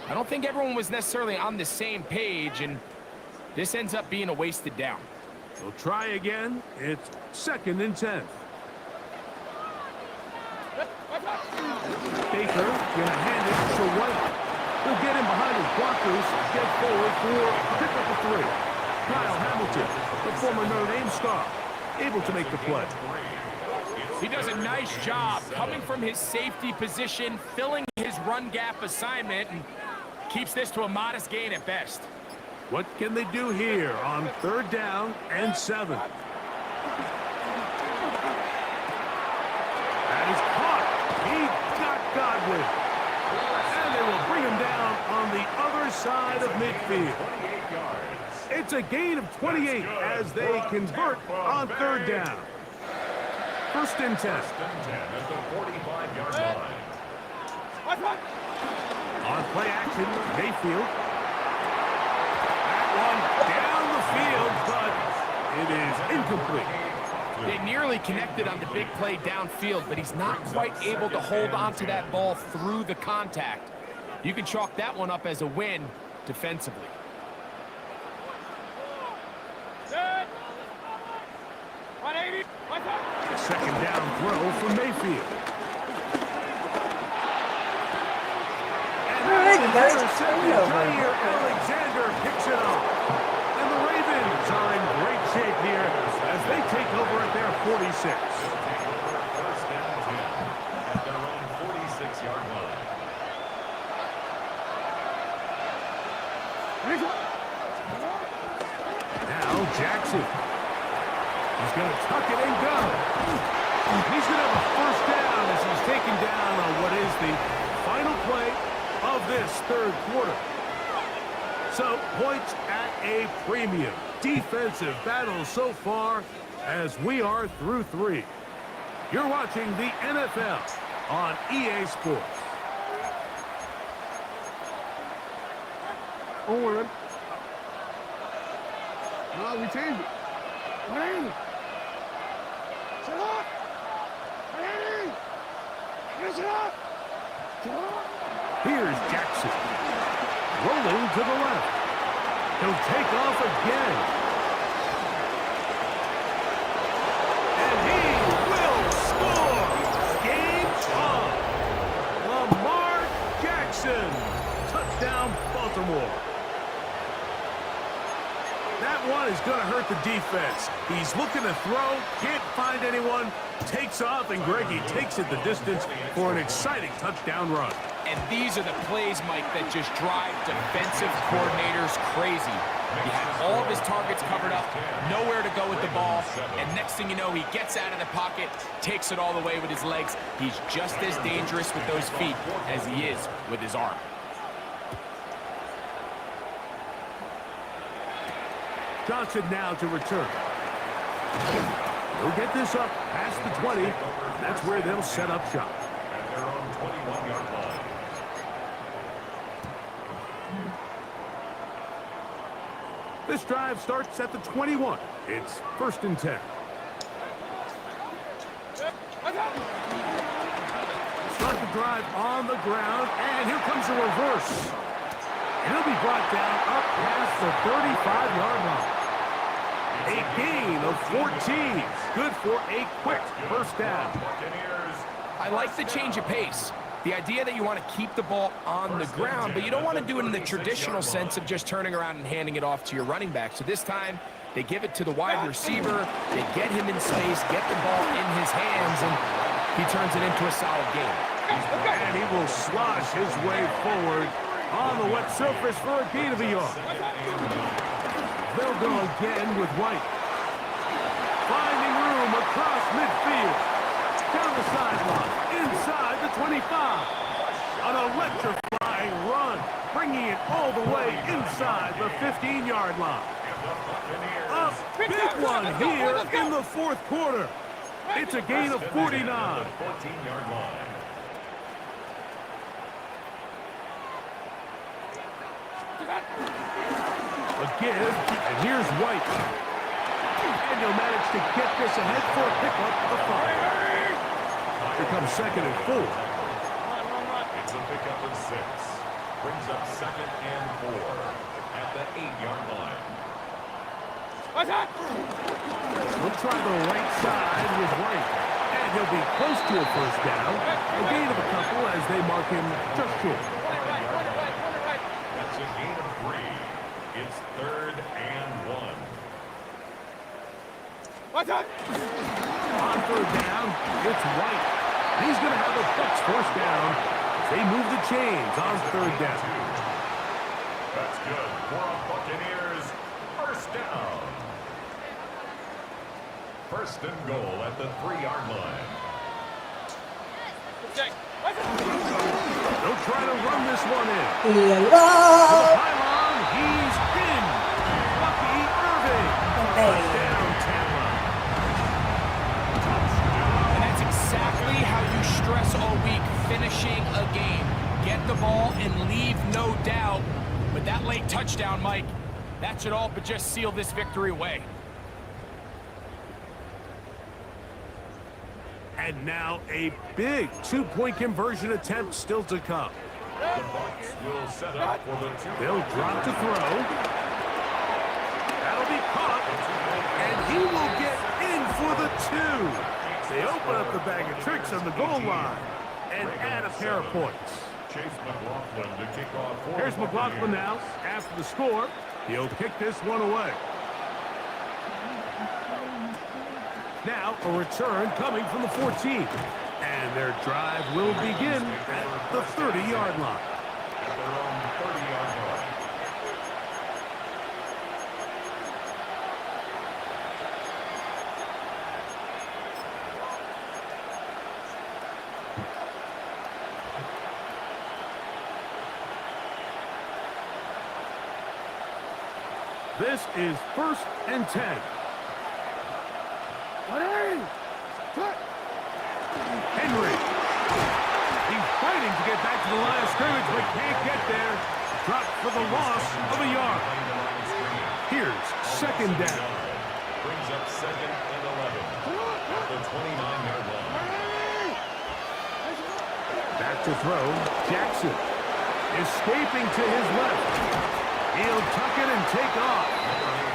I don't think everyone was necessarily on the same page, and this ends up being a wasted down. We'll try again. It's 2nd and 10. Baker gonna hand it to White. He'll get in behind his blockers, get forward for pickup of 3. Kyle Hamilton, the former Notre Dame star, able to make the play. He does a nice job coming from his safety position, filling his run gap assignment, and keeps this to a modest gain at best. What can they do here on 3rd down and 7? That is caught. He got Godwin. And they will bring him down on the other side of midfield. It's a gain of 28 as they convert on 3rd down. 1st and 10. At the 45-yard line. On play action, Mayfield. That one down the field, but it is incomplete. They nearly connected on the big play downfield, but he's not quite able to hold on to that ball through the contact. You can chalk that one up as a win defensively. A 2nd down throw for Mayfield. Jair Alexander picks it up. And the Ravens are in great shape here as they take over at their 46. 1st and 10 at their own 46-yard line. Now Jackson. He's going to tuck it and go. He's going to have a 1st down as he's taken down on what is the final play of this 3rd quarter. So, points at a premium. Defensive battle so far as we are through 3. You're watching the NFL on EA Sports. Owen. No, we changed it. Randy. Shut up. Randy. Shut up. Here's Jackson. Rolling to the left. He'll take off again. And he will score. Game on. Lamar Jackson. Touchdown, Baltimore. That one is going to hurt the defense. He's looking to throw, can't find anyone, takes off, and Greggy takes it the distance for an exciting touchdown run. And these are the plays, Mike, that just drive defensive coordinators crazy. He had all of his targets covered up, nowhere to go with the ball, and next thing you know, he gets out of the pocket, takes it all the way with his legs. He's just as dangerous with those feet as he is with his arm. Johnson now to return. He'll get this up past the 20. That's where they'll set up shop. At their own 21-yard line. This drive starts at the 21. It's 1st and 10. Start the drive on the ground, and here comes a reverse. And he'll be brought down up past the 35-yard line. A gain of 14. Good for a quick first down. I like the change of pace. The idea that you want to keep the ball on the ground, but you don't want to do it in the traditional sense of just turning around and handing it off to your running back. So this time, they give it to the wide receiver, they get him in space, get the ball in his hands, and he turns it into a solid game. And he will slosh his way forward on the wet surface for a gain of a yard. They'll go again with White. Finding room across midfield. Down the sideline, inside the 25. An electrifying run, bringing it all the way inside the 15-yard line. A big one here in the 4th quarter. It's a gain of 49. 14-yard line. A give, and here's White. And he'll manage to get this ahead for a pickup of 5. Here comes 2nd and 4. It's a pickup of 6. Brings up 2nd and 4 at the 8-yard line. We'll try the right side with White. And he'll be close to a first down. A gain of a couple as they mark him just short. That's a gain of 3. It's 3rd and 1. On 3rd down, it's White. He's going to have the Bucs first down as they move the chains on 3rd down. That's good for a Buccaneers first down. 1st and goal at the 3-yard line. They'll try to run this one in. Hello. Pylon, he's in. Bucky Irving. Touchdown, Tampa. And that's exactly how you stress all week, finishing a game. Get the ball and leave no doubt. But that late touchdown, Mike, that should all but just seal this victory away. And now a big 2-point conversion attempt still to come. The Bucs will set up for the 2. They'll drop to throw. That'll be caught. And he will get in for the 2. They open up the bag of tricks on the goal line and add a pair of points. Chase McLaughlin to kick off. Here's McLaughlin now. After the score, he'll kick this one away. Now a return coming from the 14. And their drive will begin at the 30-yard line. At their own 30-yard line. This is 1st and 10. Henry. He's fighting to get back to the line of scrimmage, but can't get there. Dropped for the loss of a yard. Here's 2nd down. Brings up 2nd and 11 at the 29-yard line. Back to throw, Jackson. Escaping to his left. He'll tuck it and take off.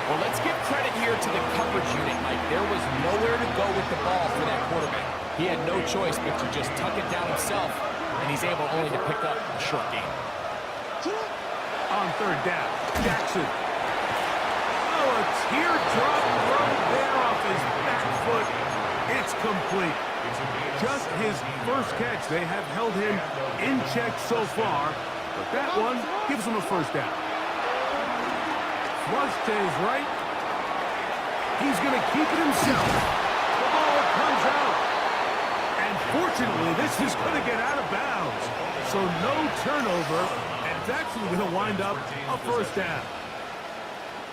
Well, let's give credit here to the coverage unit, Mike. There was nowhere to go with the ball for that quarterback. He had no choice but to just tuck it down himself, and he's able only to pick up a short gain. On third down, Jackson. Oh, a teardrop throw there off his back foot. It's complete. Just his first catch. They have held him in check so far, but that one gives him a first down. Flush to his right. He's going to keep it himself. The ball comes out. And fortunately, this is going to get out of bounds. So no turnover, and it's actually going to wind up a first down.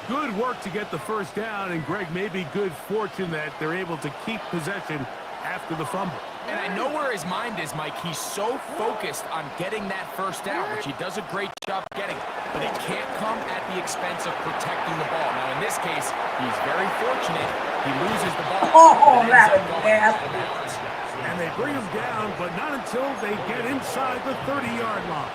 Good work to get the first down, and Greg, maybe good fortune that they're able to keep possession after the fumble. And I know where his mind is, Mike. He's so focused on getting that first down, which he does a great job getting. But it can't come at the expense of protecting the ball. Now, in this case, he's very fortunate. He loses the ball. Oh, that was bad. And they bring him down, but not until they get inside the 30-yard line.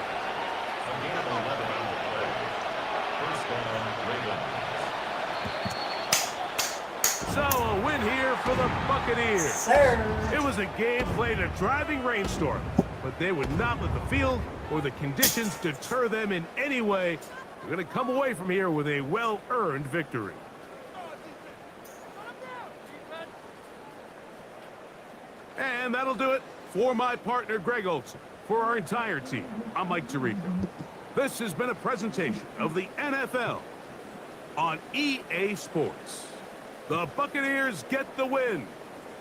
So a win here for the Buccaneers. Sir. It was a game played in a driving rainstorm, but they would not let the field or the conditions deter them in any way. They're going to come away from here with a well-earned victory. And that'll do it for my partner, Greg Olson. For our entire team, I'm Mike Tirico. This has been a presentation of the NFL on EA Sports. The Buccaneers get the win,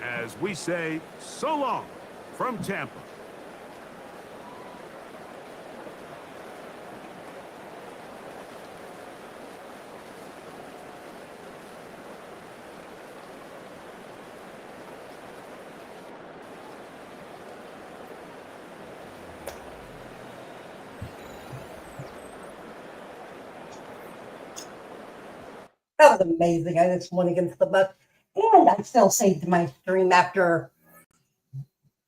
as we say so long from Tampa. That was amazing. I just won against the Bucs, and I still saved my stream after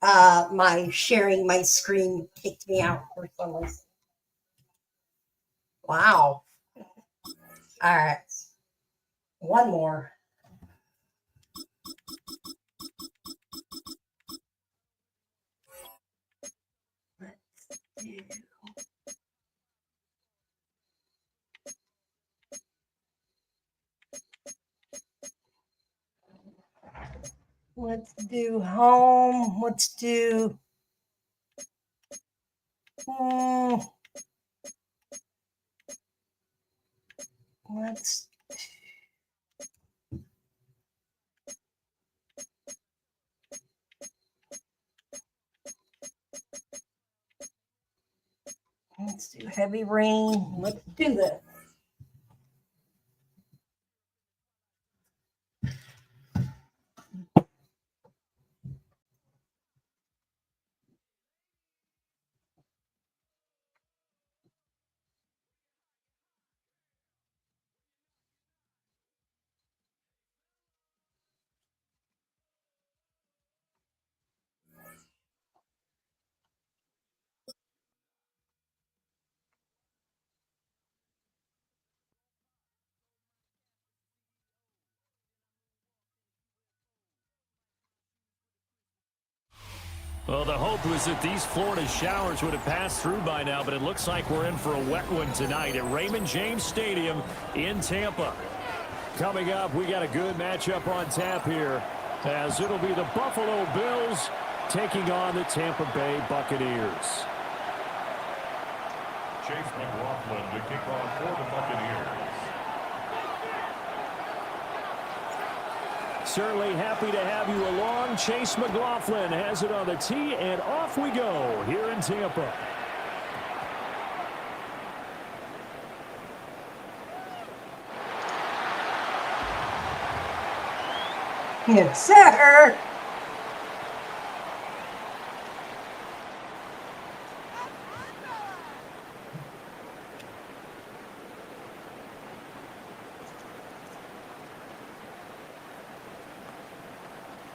my sharing my screen kicked me out for some reason. Wow. All right. One more. Let's do home. Let's do let's do heavy rain. Let's do this. Well, the hope was that these Florida showers would have passed through by now, but it looks like we're in for a wet one tonight at Raymond James Stadium in Tampa. Coming up, we got a good matchup on tap here, as it'll be the Buffalo Bills taking on the Tampa Bay Buccaneers. Chase McLaughlin to kick off for the Buccaneers. Certainly happy to have you along. Chase McLaughlin has it on the tee, and off we go here in Tampa. Yes, sir.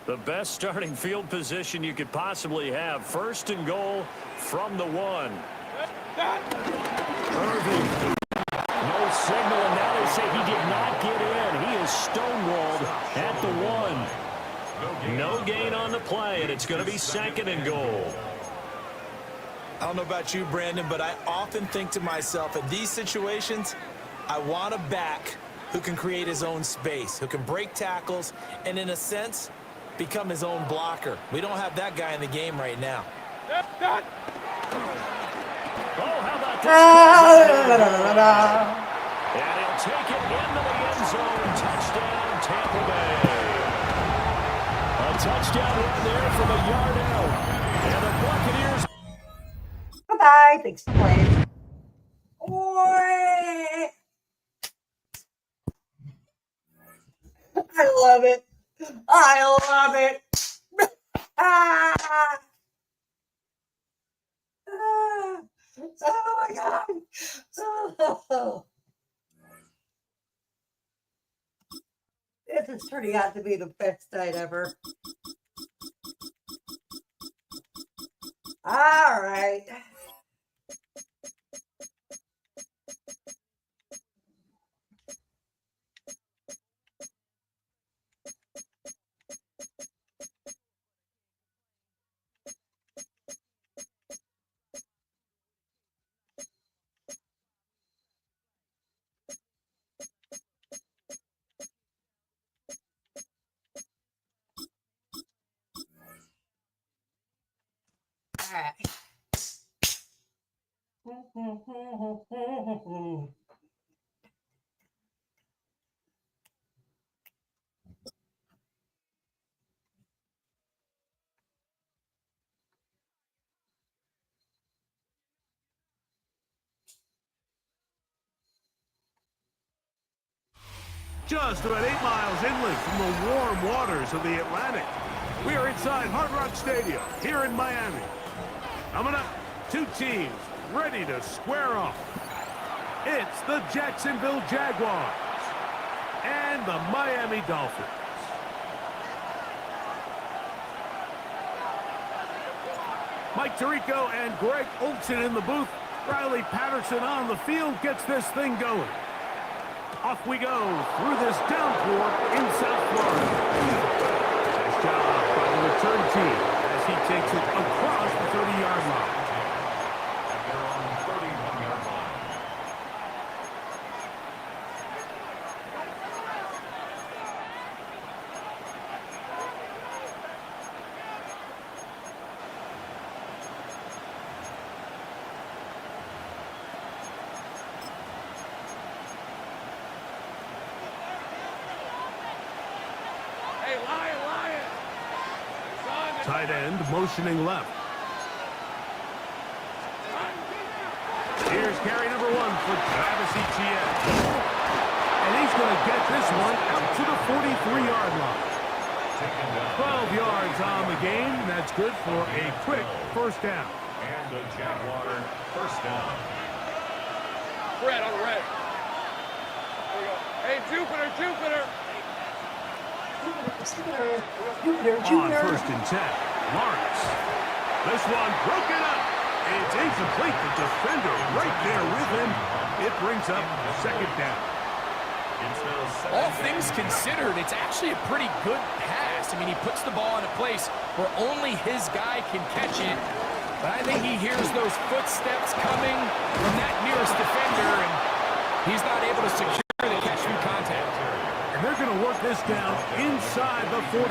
The best starting field position you could possibly have. First and goal from the 1. Irving. No signal, and now they say he did not get in. He is stonewalled at the 1. No gain on the play, and it's going to be 2nd and goal. I don't know about you, Brandon, but I often think to myself, in these situations, I want a back who can create his own space, who can break tackles, and in a sense, become his own blocker. We don't have that guy in the game right now. Oh, how about this? And he'll take it into the end zone. Touchdown, Tampa Bay. A touchdown run there from a yard out. And the Buccaneers. Bye-bye. Thanks for playing. I love it. I love it. Ah. Oh my God. Oh. This is turning out to be the best night ever. All right. Just about 8 miles inland from the warm waters of the Atlantic. We are inside Hard Rock Stadium here in Miami. Coming up, 2 teams ready to square off. It's the Jacksonville Jaguars and the Miami Dolphins. Mike Tirico and Greg Olson in the booth. Riley Patterson on the field gets this thing going. Off we go through this downpour in South Florida. Nice job by the return team as he takes it across the 30-yard line. And they're on the 31-yard line. Tight end motioning left. Here's carry number 1 for Travis Etienne. And he's going to get this one out to the 43-yard line. 12 yards on the game. That's good for a quick first down. And the Jaguar first down. Red on the red. There you go. Hey, Jupiter. On first and 10, Lawrence. This one broken up. It's incomplete. The defender right there with him. It brings up second down. All things considered, it's actually a pretty good pass. I mean, he puts the ball in a place where only his guy can catch it. But I think he hears those footsteps coming from that nearest defender, and he's not able to secure the catch through contact. And they're going to work this down inside the 45.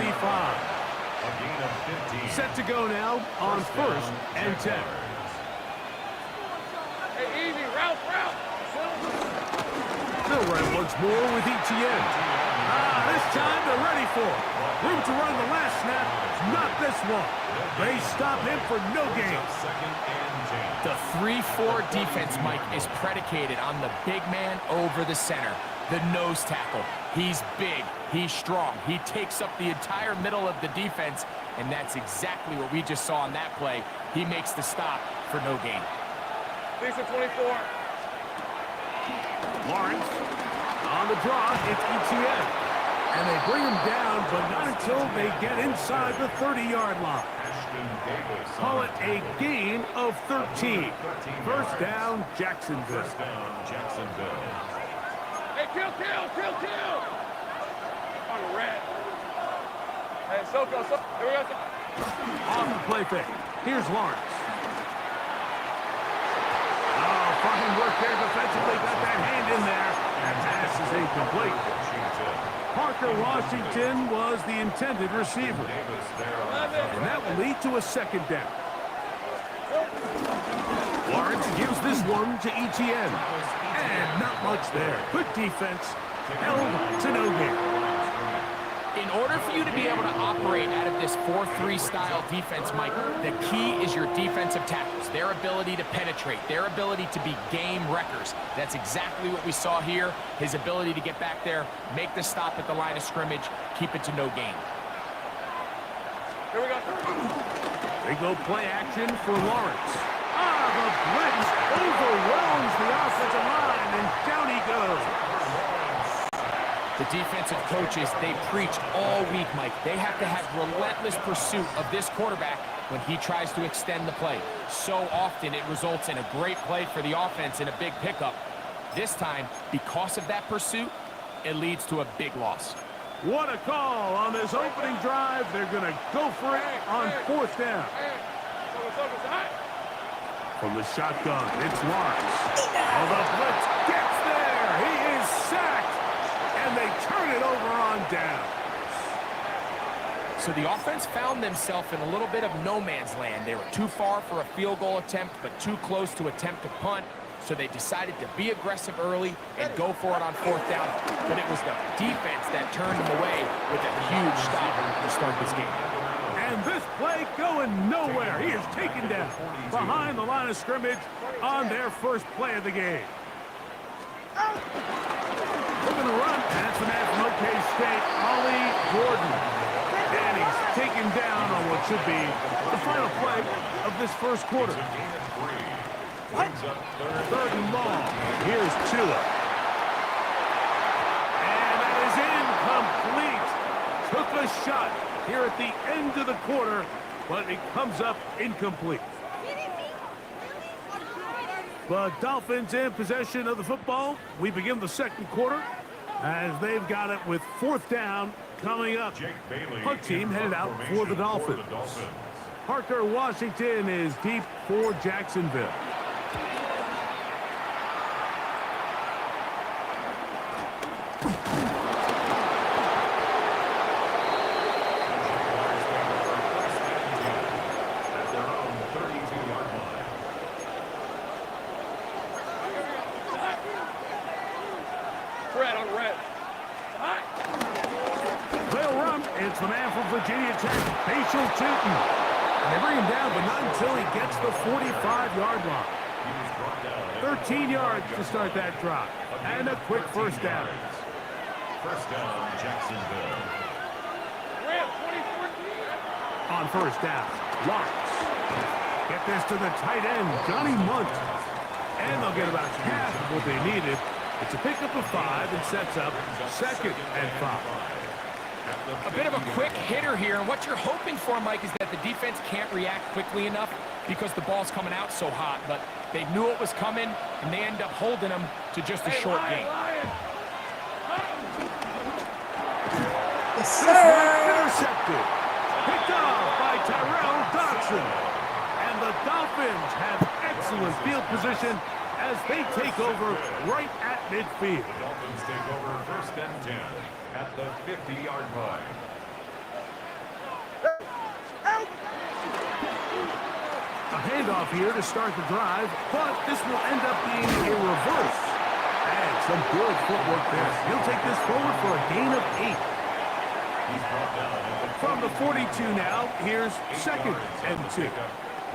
Set to go now on first and 10. Hey, easy, route. They'll run once more with Etienne. This time they're ready for it. Room to run the last snap. Not this one. They stop him for no gain. The 3-4 defense, Mike, is predicated on the big man over the center. The nose tackle. He's big. He's strong. He takes up the entire middle of the defense, and that's exactly what we just saw on that play. He makes the stop for no gain. Lisa 24. Lawrence on the draw. It's Etienne. And they bring him down, but not until they get inside the 30-yard line. Call it a gain of 13. First down, Jacksonville. First down, Jacksonville. Hey, kill! On the red. Hey, Soko. Here we go. On the play fake. Here's Lawrence. Oh, fine work there defensively. Got that hand in there. That pass is incomplete. Parker Washington was the intended receiver. And that will lead to a second down. Lawrence gives this one to Etienne. And not much there. Good defense. Held to no gain. In order for you to be able to operate out of this 4-3 style defense, Mike, the key is your defensive tackles, their ability to penetrate, their ability to be game wreckers. That's exactly what we saw here, his ability to get back there, make the stop at the line of scrimmage, keep it to no gain. Here we go. They go play action for Lawrence. The blitz overwhelms the offensive line, and down he goes. The defensive coaches, they preach all week, Mike. They have to have relentless pursuit of this quarterback when he tries to extend the play. So often it results in a great play for the offense and a big pickup. This time, because of that pursuit, it leads to a big loss. What a call on this opening drive. They're going to go for it on fourth down. From the shotgun, it's Lawrence. Oh, the blitz gets there. He is sacked. And they turn it over on down. So the offense found themselves in a little bit of no man's land. They were too far for a field goal attempt, but too close to attempt a punt. So they decided to be aggressive early and go for it on fourth down. But it was the defense that turned them away with a huge stop to start this game. And this play going nowhere. He is taken down behind the line of scrimmage on their first play of the game. Looking to run, and it's the man from OK State, Ollie Gordon. And he's taken down on what should be the final play of this first quarter. Third and long. Here's Tua. And that is incomplete. Took a shot here at the end of the quarter, but it comes up incomplete. The Dolphins in possession of the football. We begin the second quarter as they've got it with fourth down coming up. Punt team headed out for the Dolphins. Parker Washington is deep for Jacksonville. It's the man from Virginia Tech, Facial Tootin. And they bring him down, but not until he gets the 45-yard line. 13 yards to start that drive. And a quick first down. First down, Jacksonville. On first down, Lawrence. Get this to the tight end, Johnny Munt. And they'll get about half of what they needed. It's a pickup of 5 and sets up second and 5. A bit of a quick hitter here, and what you're hoping for, Mike, is that the defense can't react quickly enough because the ball's coming out so hot, but they knew it was coming, and they end up holding them to just a short gain. Yes, sir. Intercepted. Picked off by Tyrell Dodson. And the Dolphins have excellent field position as they take over right at midfield. The Dolphins take over first and 10 at the 50-yard line. A handoff here to start the drive, but this will end up being a reverse. And some good footwork there. He'll take this forward for a gain of 8. From the 42 now, here's second and 2.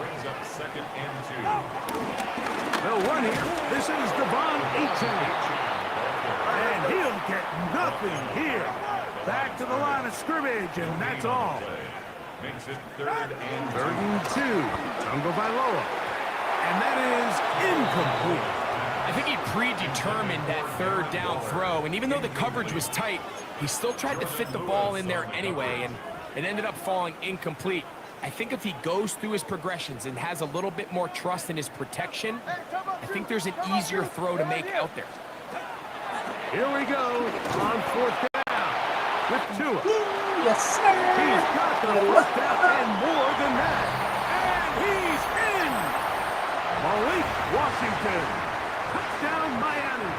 Brings up second and 2. They'll run here. This is Devon Achane. And he'll get nothing here. Back to the line of scrimmage, and that's all. Makes it third and 2. Tungo Bailoa. And that is incomplete. I think he predetermined that third down throw, and even though the coverage was tight, he still tried to fit the ball in there anyway, and it ended up falling incomplete. I think if he goes through his progressions and has a little bit more trust in his protection, I think there's an easier throw to make out there. Here we go on 4th down with Tua. Yes, sir. He's got the first down and more than that. And he's in. Malik Washington. Touchdown, Miami.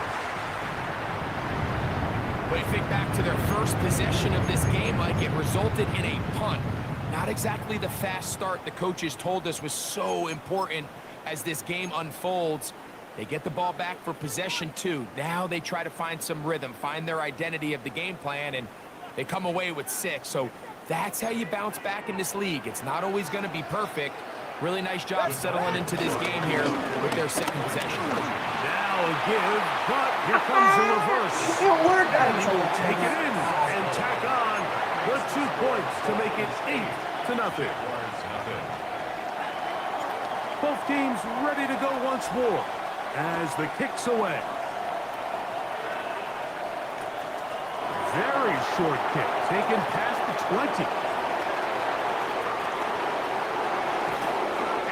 But you think back to their first possession of this game, like it resulted in a punt. Not exactly the fast start the coaches told us was so important as this game unfolds. They get the ball back for possession 2. Now they try to find some rhythm, find their identity of the game plan, and they come away with 6. So that's how you bounce back in this league. It's not always going to be perfect. Really nice job settling into this game here with their second possession. Now a give, but here comes the reverse. It worked. And he will take it in and tack on the 2 points to make it 8-0. Both teams ready to go once more as the kick's away. Very short kick, taken past the 20.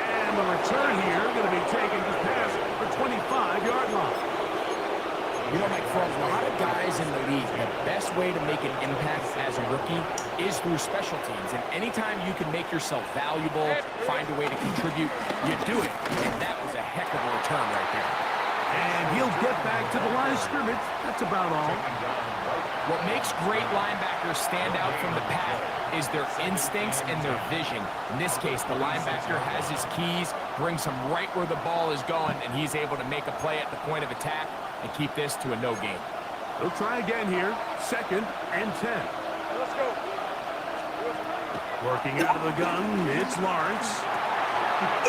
And the return here going to be taken just past the 25-yard line. You know, Mike, for a lot of guys in the league, the best way to make an impact as a rookie is through special teams. And anytime you can make yourself valuable, find a way to contribute, you do it. And that was a heck of a return right there. And he'll get back to the line of scrimmage. That's about all. What makes great linebackers stand out from the pack is their instincts and their vision. In this case, the linebacker has his keys, brings him right where the ball is going, and he's able to make a play at the point of attack and keep this to a no gain. They'll try again here. 2nd and 10. Let's go. Working out of the gun, it's Lawrence.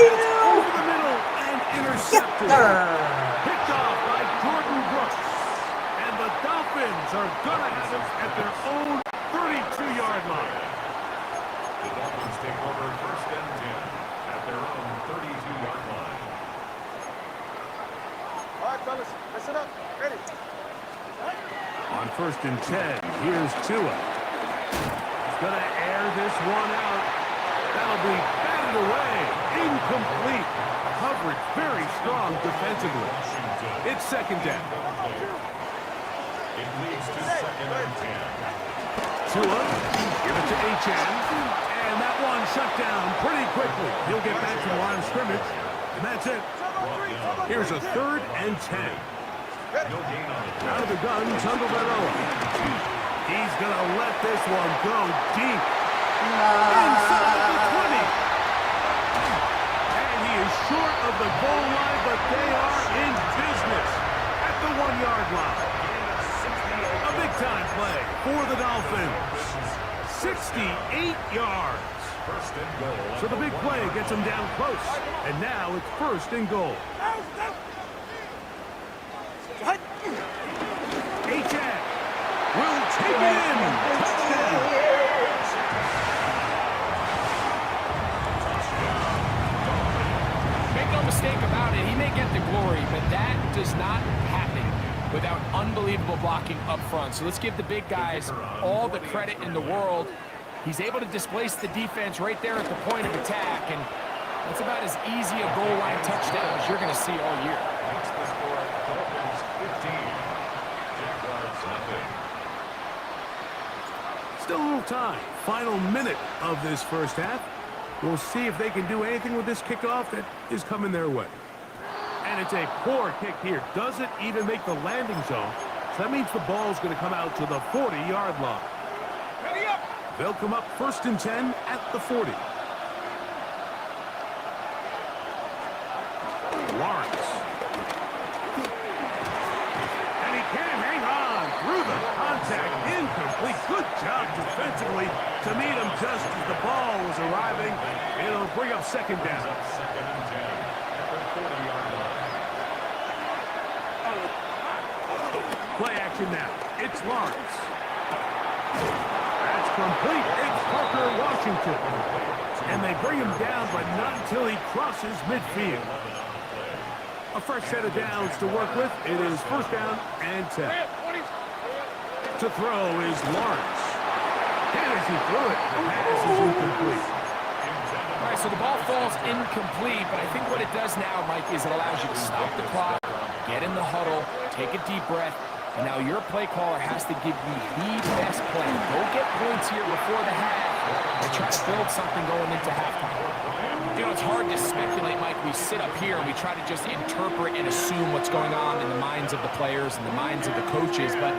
Over the middle and intercepted. Picked off by Jordan Brooks. And the Dolphins are going to have it at their own 32-yard line. The Dolphins take over 1st and 10 at their own 32-yard line. All right, fellas, listen up. Ready? On 1st and 10, here's Tua. He's going to air this one out. That'll be batted away. Incomplete. Coverage very strong defensively. It's 2nd down. It leads to 2nd and 10. Tua, give it to Achane. And that one shut down pretty quickly. He'll get back to the line of scrimmage. And that's it. Here's a 3rd and 10. Out of the gun, Tagovailoa. He's going to let this one go deep. Inside the 20. And he is short of the goal line, but they are in business at the 1-yard line. A big-time play for the Dolphins. 68 yards. So the big play gets him down close. And now it's 1st and goal. Achane will take it in. Touchdown. Make no mistake about it, he may get the glory, but that does not happen without unbelievable blocking up front. So let's give the big guys all the credit in the world. He's able to displace the defense right there at the point of attack, and that's about as easy a goal line touchdown as you're going to see all year. Still a little time. Final minute of this first half. We'll see if they can do anything with this kickoff that is coming their way. And it's a poor kick here. Doesn't even make the landing zone. So that means the ball's going to come out to the 40-yard line. They'll come up 1st and 10 at the 40. Lawrence. And he can't hang on through the contact. Incomplete. Good job defensively to meet him just as the ball was arriving. It'll bring up 2nd down. 2nd and 10 at the 40-yard line. Play action now. It's Lawrence. That's complete. It's Parker Washington. And they bring him down, but not until he crosses midfield. A fresh set of downs to work with. It is 1st down and 10. To throw is Lawrence. And as he threw it, the pass is incomplete. so the ball falls incomplete, but I think what it does now, Mike, is it allows you to stop the clock, get in the huddle, take a deep breath, and now your play caller has to give you the best play. Go get points here before the half and try to build something going into halftime. You know, it's hard to speculate, Mike. We sit up here and we try to just interpret and assume what's going on in the minds of the players and the minds of the coaches, but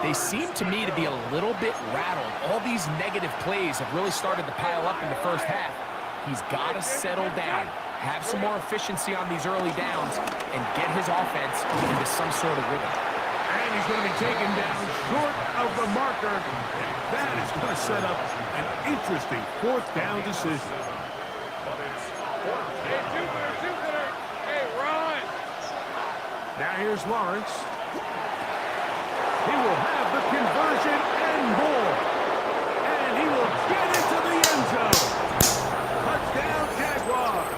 they seem to me to be a little bit rattled. All these negative plays have really started to pile up in the first half. He's got to settle down, have some more efficiency on these early downs, and get his offense into some sort of rhythm. And he's going to be taken down short of the marker. And that is going to set up an interesting fourth down decision. Hey, Jupiter. Hey, run. Now here's Lawrence. He will have the conversion and more. And he will get into the end zone. Touchdown, Jaguars.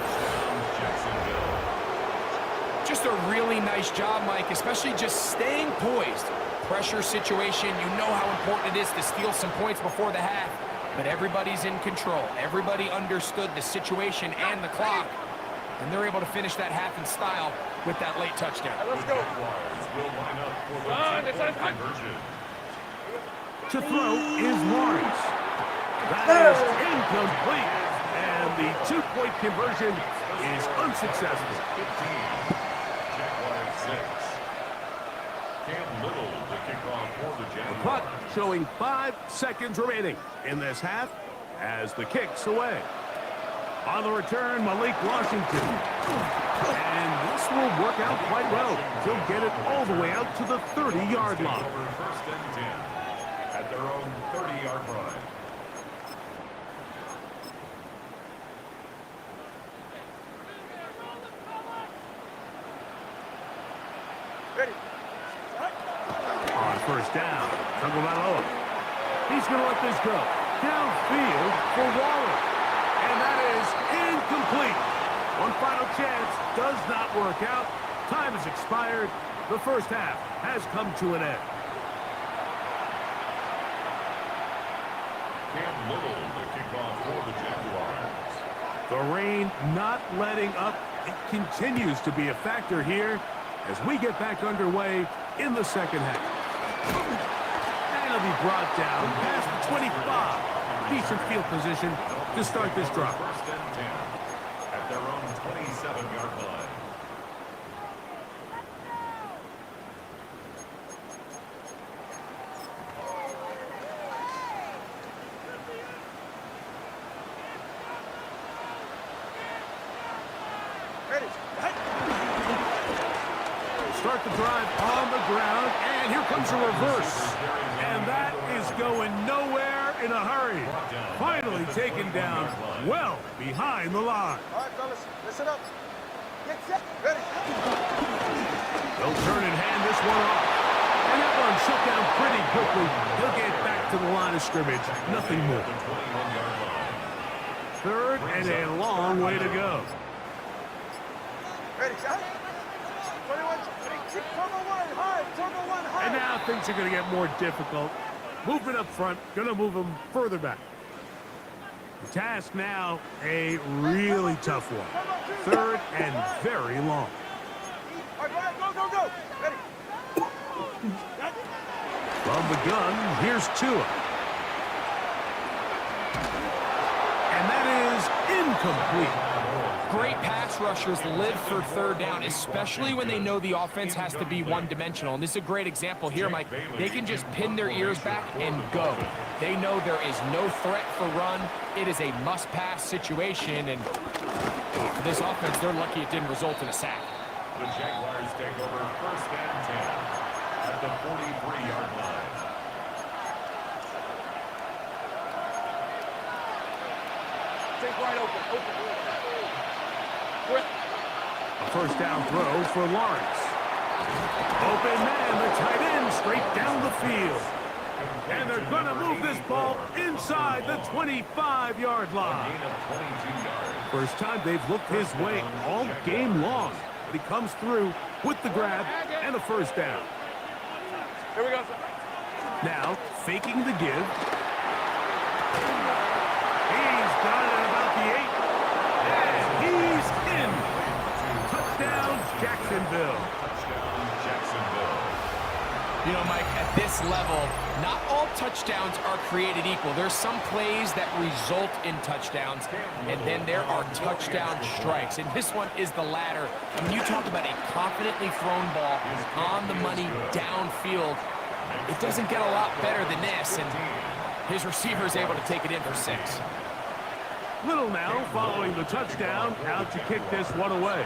Just a really nice job, Mike, especially just staying poised. Pressure situation, you know how important it is to steal some points before the half, but everybody's in control. Everybody understood the situation and the clock, and they're able to finish that half in style with that late touchdown. Let's go. To throw is Lawrence. That is incomplete, and the two-point conversion is unsuccessful. 15. Jaguars 6. Cam Little to kick off for the Jaguars. The clock showing 5 seconds remaining in this half as the kick's away. On the return, Malik Washington. And this will work out quite well. He'll get it all the way out to the 30-yard line. Over first and 10 at their own 30-yard line. On first down, Tagovailoa. He's going to let this go. Downfield for Waller. And that is incomplete. One final chance does not work out. Time has expired. The first half has come to an end. Cam Little to kick off for the Jaguars. The rain not letting up. It continues to be a factor here as we get back underway in the second half. And it'll be brought down past the 25. Decent field position to start this drive. First and 10 at their own 27-yard line. Start the drive on the ground, and here comes a reverse. And that is going nowhere in a hurry. Finally taken down well behind the line. All right, fellas, listen up. Get set. Ready. They'll turn and hand this one off. And that one shut down pretty quickly. He'll get back to the line of scrimmage. Nothing more. Third and a long way to go. Ready, shot. 21, turbo one, high. And now things are going to get more difficult. Movement up front, going to move them further back. The task now, a really tough one. Third and very long. All right, go. Ready. From the gun, here's Tua. And that is incomplete. Great pass rushers live for third down, especially when they know the offense has to be one-dimensional. And this is a great example here, Mike. They can just pin their ears back and go. They know there is no threat for run. It is a must-pass situation, and for this offense, they're lucky it didn't result in a sack. The Jaguars take over first and 10 at the 43-yard line. Take wide open. A first down throw for Lawrence. Open man, the tight end, straight down the field. And they're going to move this ball inside the 25-yard line. First time they've looked his way all game long. But he comes through with the grab and a first down. Here we go. Now, faking the give. He's got it at about the 8. Jacksonville. Touchdown, Jacksonville. You know, Mike, at this level, not all touchdowns are created equal. There's some plays that result in touchdowns, and then there are touchdown strikes. And this one is the latter. And when you talk about a confidently thrown ball on the money downfield, it doesn't get a lot better than this. And his receiver is able to take it in for 6. Little now following the touchdown, out to kick this one away.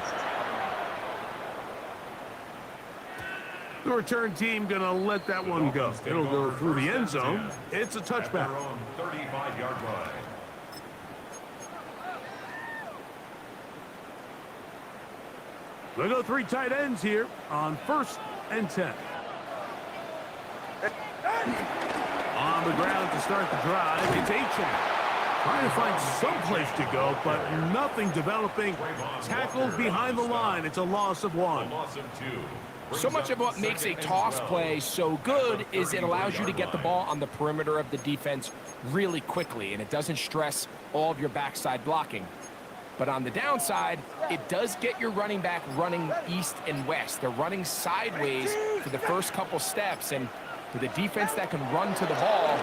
The return team gonna let that one go. It'll go through the end zone. It's a touchback. 35-yard line. They'll go 3 tight ends here on 1st and 10. On the ground to start the drive, it's Achane. Trying to find some place to go, but nothing developing. Tackled behind the line. It's a loss of 1. Loss of 2. So much of what makes a toss play so good is it allows you to get the ball on the perimeter of the defense really quickly, and it doesn't stress all of your backside blocking. But on the downside, it does get your running back running east and west. They're running sideways for the first couple steps, and with a defense that can run to the ball,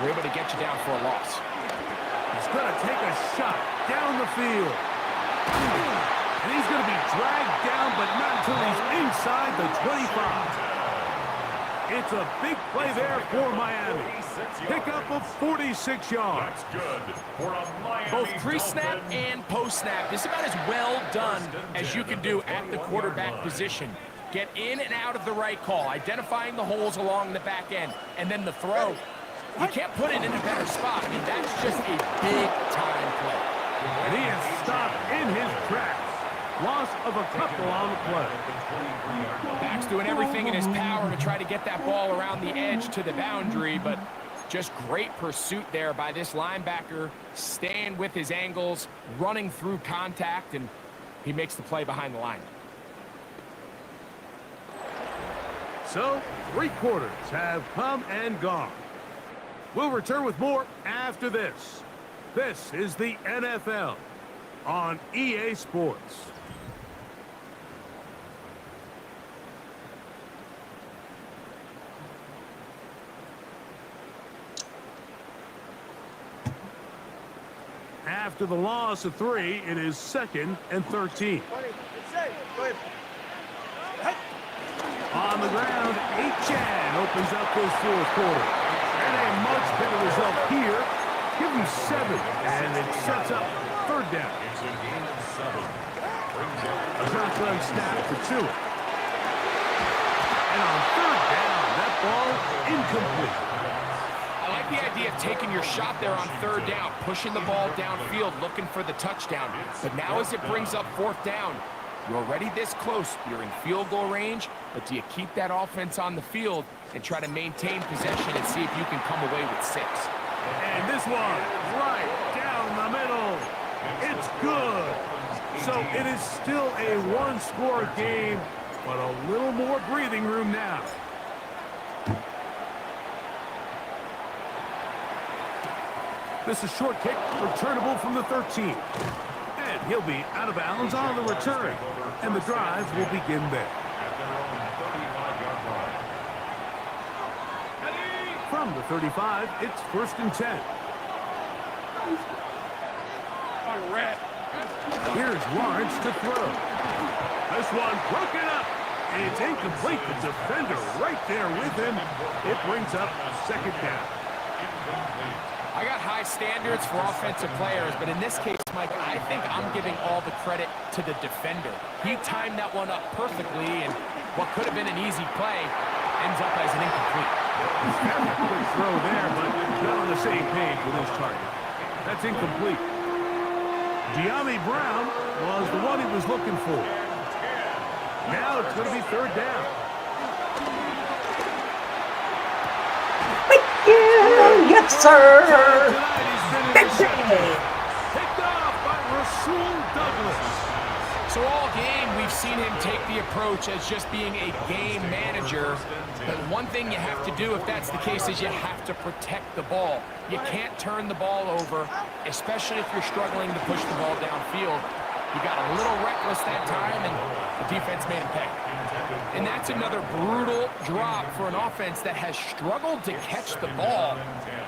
we're able to get you down for a loss. He's going to take a shot down the field. And he's going to be dragged down, but not until he's inside the 25. It's a big play there for Miami. Pickup of 46 yards. That's good for a Miami. Both pre-snap and post-snap is about as well done as you can do at the quarterback position. Get in and out of the right call, identifying the holes along the back end, and then the throw. You can't put it in a better spot. I mean, that's just a big-time play. And he is stopped in his tracks. Loss of a couple on the play. Back's doing everything in his power to try to get that ball around the edge to the boundary, but just great pursuit there by this linebacker, staying with his angles, running through contact, and he makes the play behind the line. So, 3 quarters have come and gone. We'll return with more after this. This is the NFL on EA Sports. After the loss of 3, it is 2nd and 13. On the ground, Achane opens up this 4th quarter. And a much better result here. Give him 7, and it sets up 3rd down. It's a gain of 7. A shotgun snap for 2. And on 3rd down, that ball incomplete. I like the idea of taking your shot there on 3rd down, pushing the ball downfield, looking for the touchdown. But now as it brings up 4th down, you're already this close. You're in field goal range, but do you keep that offense on the field and try to maintain possession and see if you can come away with 6? And this one, right down the middle. It's good. So it is still a 1-score game, but a little more breathing room now. This is short kick, returnable from the 13. And he'll be out of bounds on the return. And the drive will begin there. From the 35, it's 1st and 10. Here's Lawrence to throw. This one broken up. And it's incomplete. The defender right there with him. It brings up 2nd down. I got high standards for offensive players, but in this case, Mike, I think I'm giving all the credit to the defender. He timed that one up perfectly, and what could have been an easy play ends up as an incomplete. Quick throw there, but not on the same page with his target. That's incomplete. De'Ami Brown was the one he was looking for. Now it's going to be 3rd down. Yes, sir. Picked off by Rasul Douglas. So all game, we've seen him take the approach as just being a game manager. But one thing you have to do if that's the case is you have to protect the ball. You can't turn the ball over, especially if you're struggling to push the ball downfield. He got a little reckless that time, and the defense made him pay. And that's another brutal drop for an offense that has struggled to catch the ball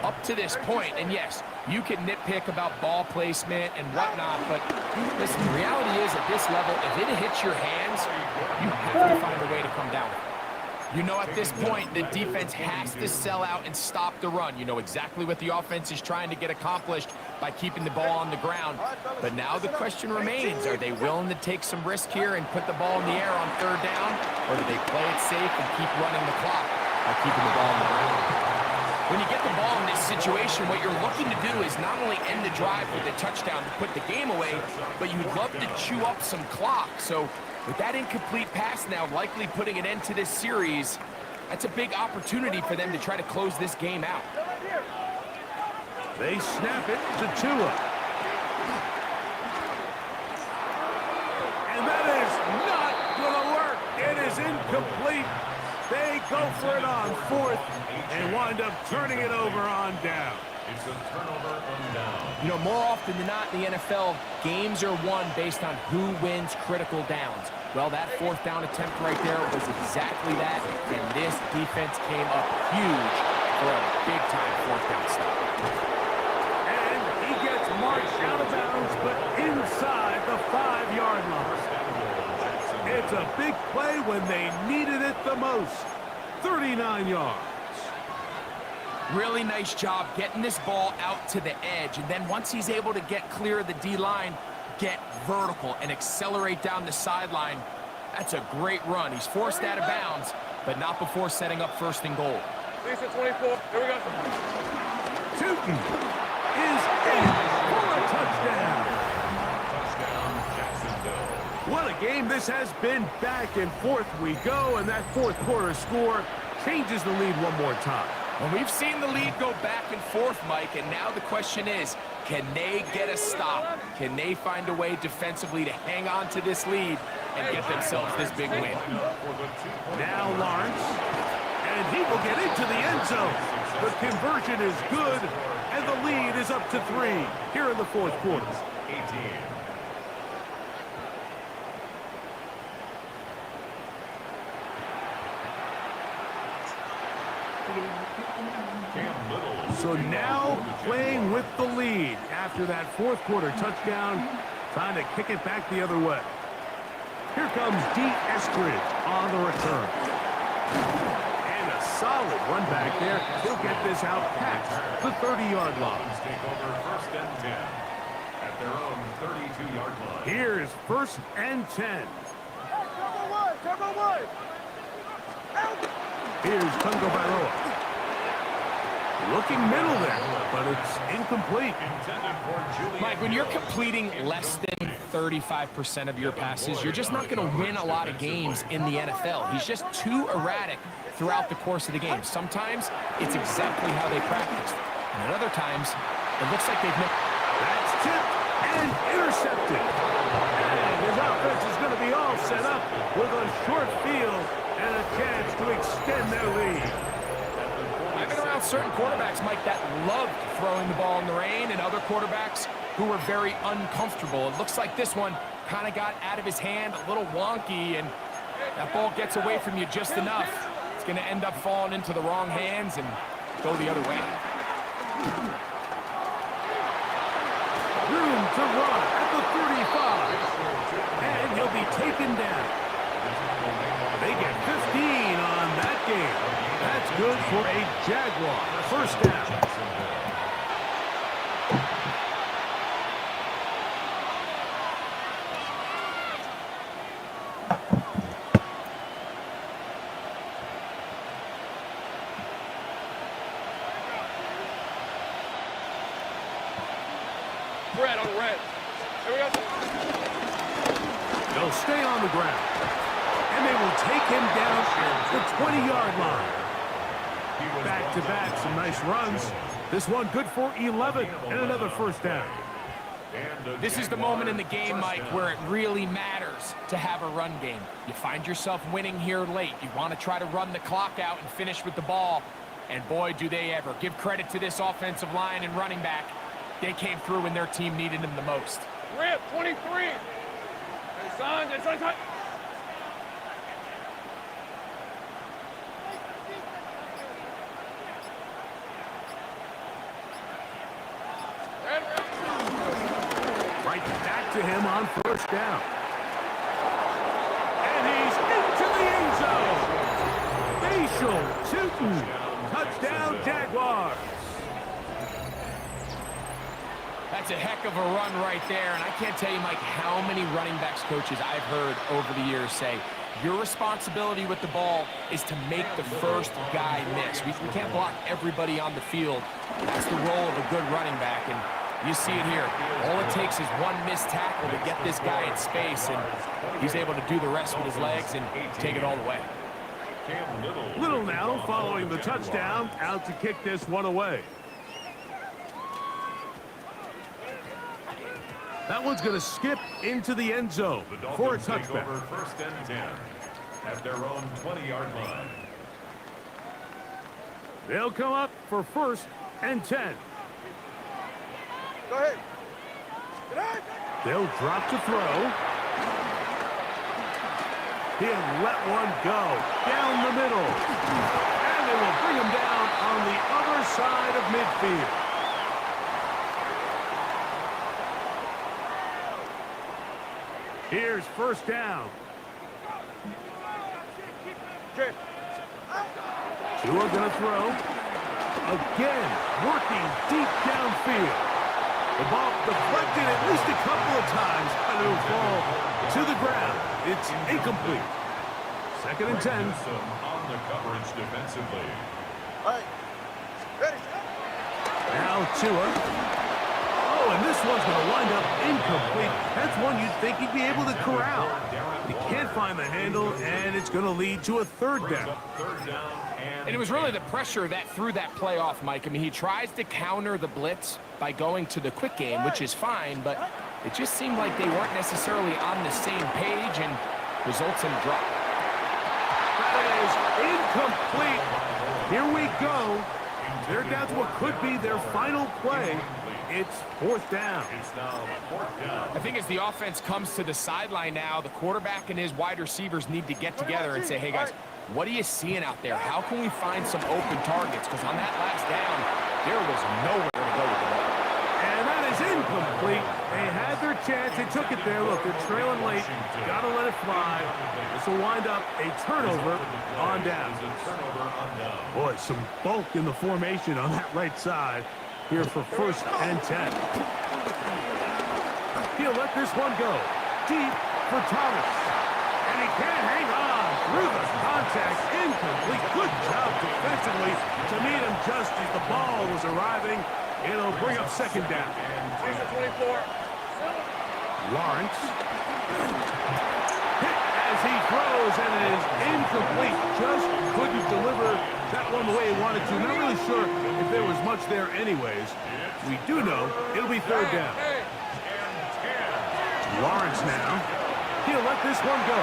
up to this point. And yes, you can nitpick about ball placement and whatnot, but listen, the reality is at this level, if it hits your hands, you have to find a way to come down with it. You know at this point, the defense has to sell out and stop the run. You know exactly what the offense is trying to get accomplished by keeping the ball on the ground. But now the question remains, are they willing to take some risk here and put the ball in the air on 3rd down? Or do they play it safe and keep running the clock by keeping the ball on the ground? When you get the ball in this situation, what you're looking to do is not only end the drive with a touchdown to put the game away, but you'd love to chew up some clock. So with that incomplete pass now likely putting an end to this series, that's a big opportunity for them to try to close this game out. They snap it to Tua. And that is not going to work. It is incomplete. They go for it on 4th and wind up turning it over on down. It's a turnover on down. You know, more often than not in the NFL, games are won based on who wins critical downs. Well, that 4th down attempt right there was exactly that, and this defense came up huge for a big-time 4th down stop. And he gets marched out of bounds, but inside the 5-yard line. It's a big play when they needed it the most. 39 yards. Really nice job getting this ball out to the edge, and then once he's able to get clear of the D-line, get vertical and accelerate down the sideline. That's a great run. He's forced out of bounds, but not before setting up 1st and goal. Lisa 24. Here we go. Tootin is in for a touchdown. Touchdown, Jacksonville. What a game this has been. Back and forth we go, and that 4th quarter score changes the lead one more time. Well, we've seen the lead go back and forth, Mike, and now the question is, can they get a stop? Can they find a way defensively to hang on to this lead and get themselves this big win? Now Lawrence, and he will get into the end zone. The conversion is good, and the lead is up to 3 here in the 4th quarter. 18. So now playing with the lead after that 4th quarter touchdown, trying to kick it back the other way. Here comes D. Eskridge on the return. And a solid run back there. He'll get this out past the 30-yard line. Take over 1st and 10 at their own 32-yard line. Here's 1st and 10. Here's Tungo Bailoa. Looking middle there, but it's incomplete. Mike, when you're completing less than 35% of your passes, you're just not going to win a lot of games in the NFL. He's just too erratic throughout the course of the game. Sometimes it's exactly how they practiced, and at other times it looks like they've missed. That's tipped and intercepted. And his offense is going to be all set up with a short field and a chance to extend their lead. I've been around certain quarterbacks, Mike, that loved throwing the ball in the rain, and other quarterbacks who were very uncomfortable. It looks like this one kind of got out of his hand, a little wonky, and that ball gets away from you just enough. It's going to end up falling into the wrong hands and go the other way. Room to run at the 35. And he'll be taken down. They get 15 on that game. That's good for a Jaguar. 1st down. Red on the red. Here we go. They'll stay on the ground. And they will take him down at the 20-yard line. Back-to-back, some nice runs. This one good for 11 and another 1st down. This is the moment in the game, Mike, where it really matters to have a run game. You find yourself winning here late. You want to try to run the clock out and finish with the ball. And boy, do they ever. Give credit to this offensive line and running back. They came through when their team needed them the most. Rip, 23. Son, it's on time. Right back to him on first down. And he's into the end zone. Facial shooting. Touchdown, Jaguars. That's a heck of a run right there, and I can't tell you, Mike, how many running backs coaches I've heard over the years say, your responsibility with the ball is to make the first guy miss. We can't block everybody on the field. That's the role of a good running back, and you see it here. All it takes is one missed tackle to get this guy in space, and he's able to do the rest with his legs and take it all the way. Little now following the touchdown, out to kick this one away. That one's going to skip into the end zone for a touchback. First and 10 at their own 20-yard line. They'll come up for first and 10. Go ahead. They'll drop to throw. He'll let one go down the middle. And they will bring him down on the other side of midfield. Here's first down. Tua gonna throw. Again, working deep downfield. The ball deflected at least a couple of times, and it'll fall to the ground. It's incomplete. Second and 10. On the coverage defensively. Now Tua. Oh, and this one's going to wind up incomplete. That's one you'd think he'd be able to corral. He can't find the handle, and it's going to lead to a third down. And it was really the pressure that threw that play off, Mike. I mean, he tries to counter the blitz by going to the quick game, which is fine, but it just seemed like they weren't necessarily on the same page and results in a drop. That is incomplete. Here we go. They're down to what could be their final play. It's fourth down. I think as the offense comes to the sideline now, the quarterback and his wide receivers need to get together and say, hey, guys, what are you seeing out there? How can we find some open targets? Because on that last down, there was nowhere to go with the ball. And that is incomplete. They had their chance. They took it there. Look, they're trailing late. Got to let it fly. This will wind up a turnover on down. Boy, some bulk in the formation on that right side here for first and 10. He'll let this one go. Deep for Thomas. And he can't hang on through the contact. Incomplete. Good job defensively to meet him just as the ball was arriving. It'll bring up second down. 24. Lawrence. Hit as he throws, and it is incomplete. Just couldn't deliver that one the way he wanted to. Not really sure if there was much there anyways. We do know it'll be third down. Lawrence now. He'll let this one go.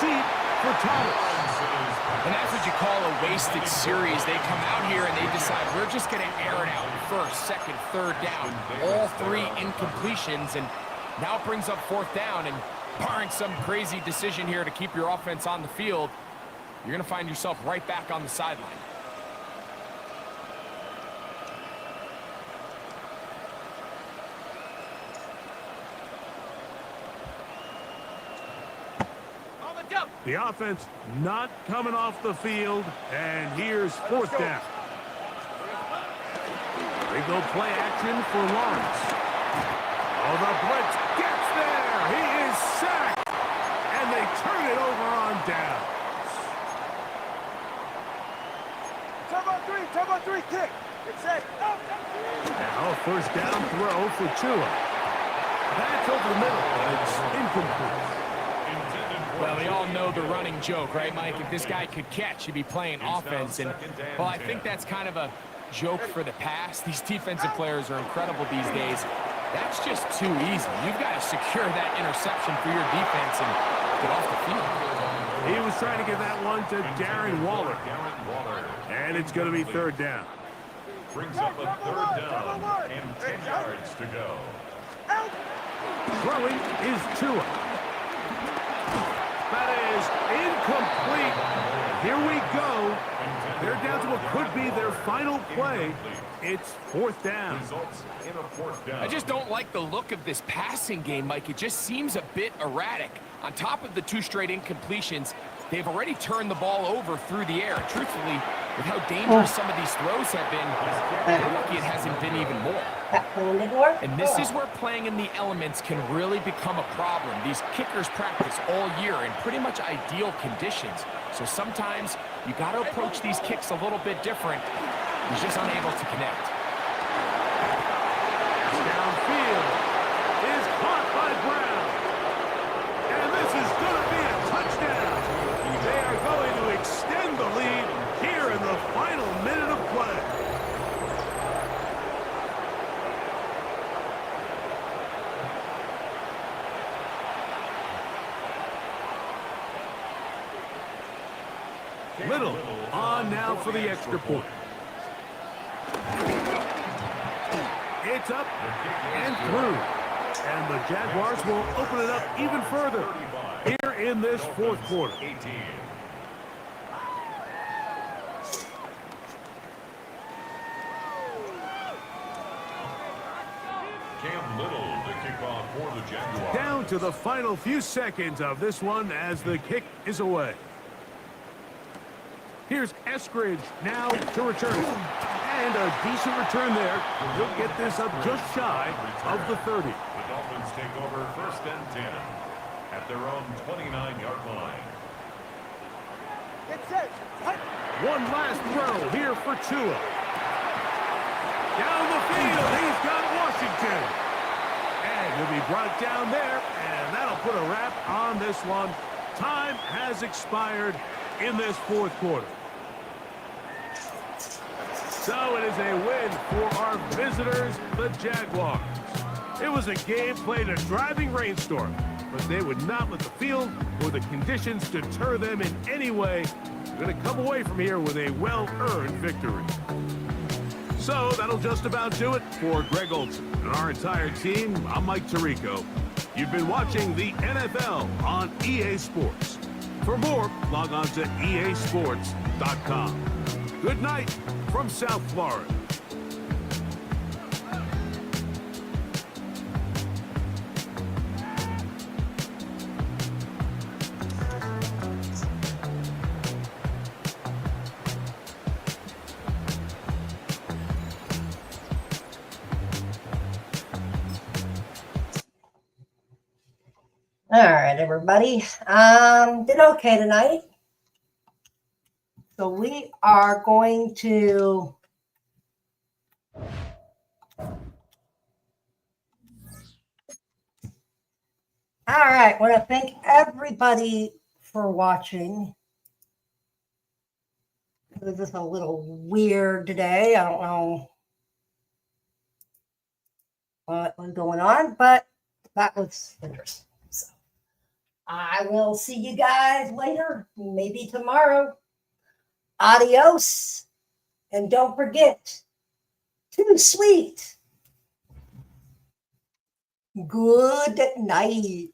Deep for Thomas. And that's what you call a wasted series. They come out here and they decide we're just going to air it out. First, second, third down. All three incompletions, and now it brings up fourth down. And barring some crazy decision here to keep your offense on the field, you're going to find yourself right back on the sideline. The offense not coming off the field, and here's fourth down. They go play action for Lawrence. Oh, the blitz gets there. He is sacked, and they turn it over on down. Turbo three, kick. It's set. Now a first down throw for Tua. That's over the middle, but it's incomplete. Well, we all know the running joke, right, Mike? If this guy could catch, he'd be playing offense. And, well, I think that's kind of a joke for the past. These defensive players are incredible these days. That's just too easy. You've got to secure that interception for your defense and get off the field. He was trying to get that one to Darren Waller. And it's going to be third down. Brings up a third down and 10 yards to go. Throwing is Tua. Incomplete. Here we go. They're down to what could be their final play. It's fourth down. I just don't like the look of this passing game, Mike. It just seems a bit erratic. On top of the 2 straight incompletions, they've already turned the ball over through the air. Truthfully, with how dangerous some of these throws have been, they're lucky it hasn't been even more. And this is where playing in the elements can really become a problem. These kickers practice all year in pretty much ideal conditions. So sometimes you got to approach these kicks a little bit different. He's just unable to connect. Downfield is caught by Brown. And this is going to be a touchdown. They are going to extend the lead here in the final minute of play. Little on now for the extra point. It's up and through. And the Jaguars will open it up even further here in this fourth quarter. Cam Little, the kickoff for the Jaguars. Down to the final few seconds of this one as the kick is away. Here's Eskridge now to return. And a decent return there. He'll get this up just shy of the 30. The Dolphins take over 1st and 10 at their own 29-yard line. One last throw here for Tua. Down the field, he's got Washington. And he'll be brought down there, and that'll put a wrap on this one. Time has expired in this fourth quarter. So it is a win for our visitors, the Jaguars. It was a game played in a driving rainstorm, but they would not let the field or the conditions deter them in any way. They're going to come away from here with a well-earned victory. So that'll just about do it for Greg Olson and our entire team. I'm Mike Tirico. You've been watching the NFL on EA Sports. For more, log on to easports.com. Good night from South Florida. All right, everybody. Did okay tonight. So we are going to all right, I want to thank everybody for watching. This is a little weird today. I don't know what was going on, but that was interesting. So I will see you guys later, maybe tomorrow. Adios. And don't forget, too sweet. Good night.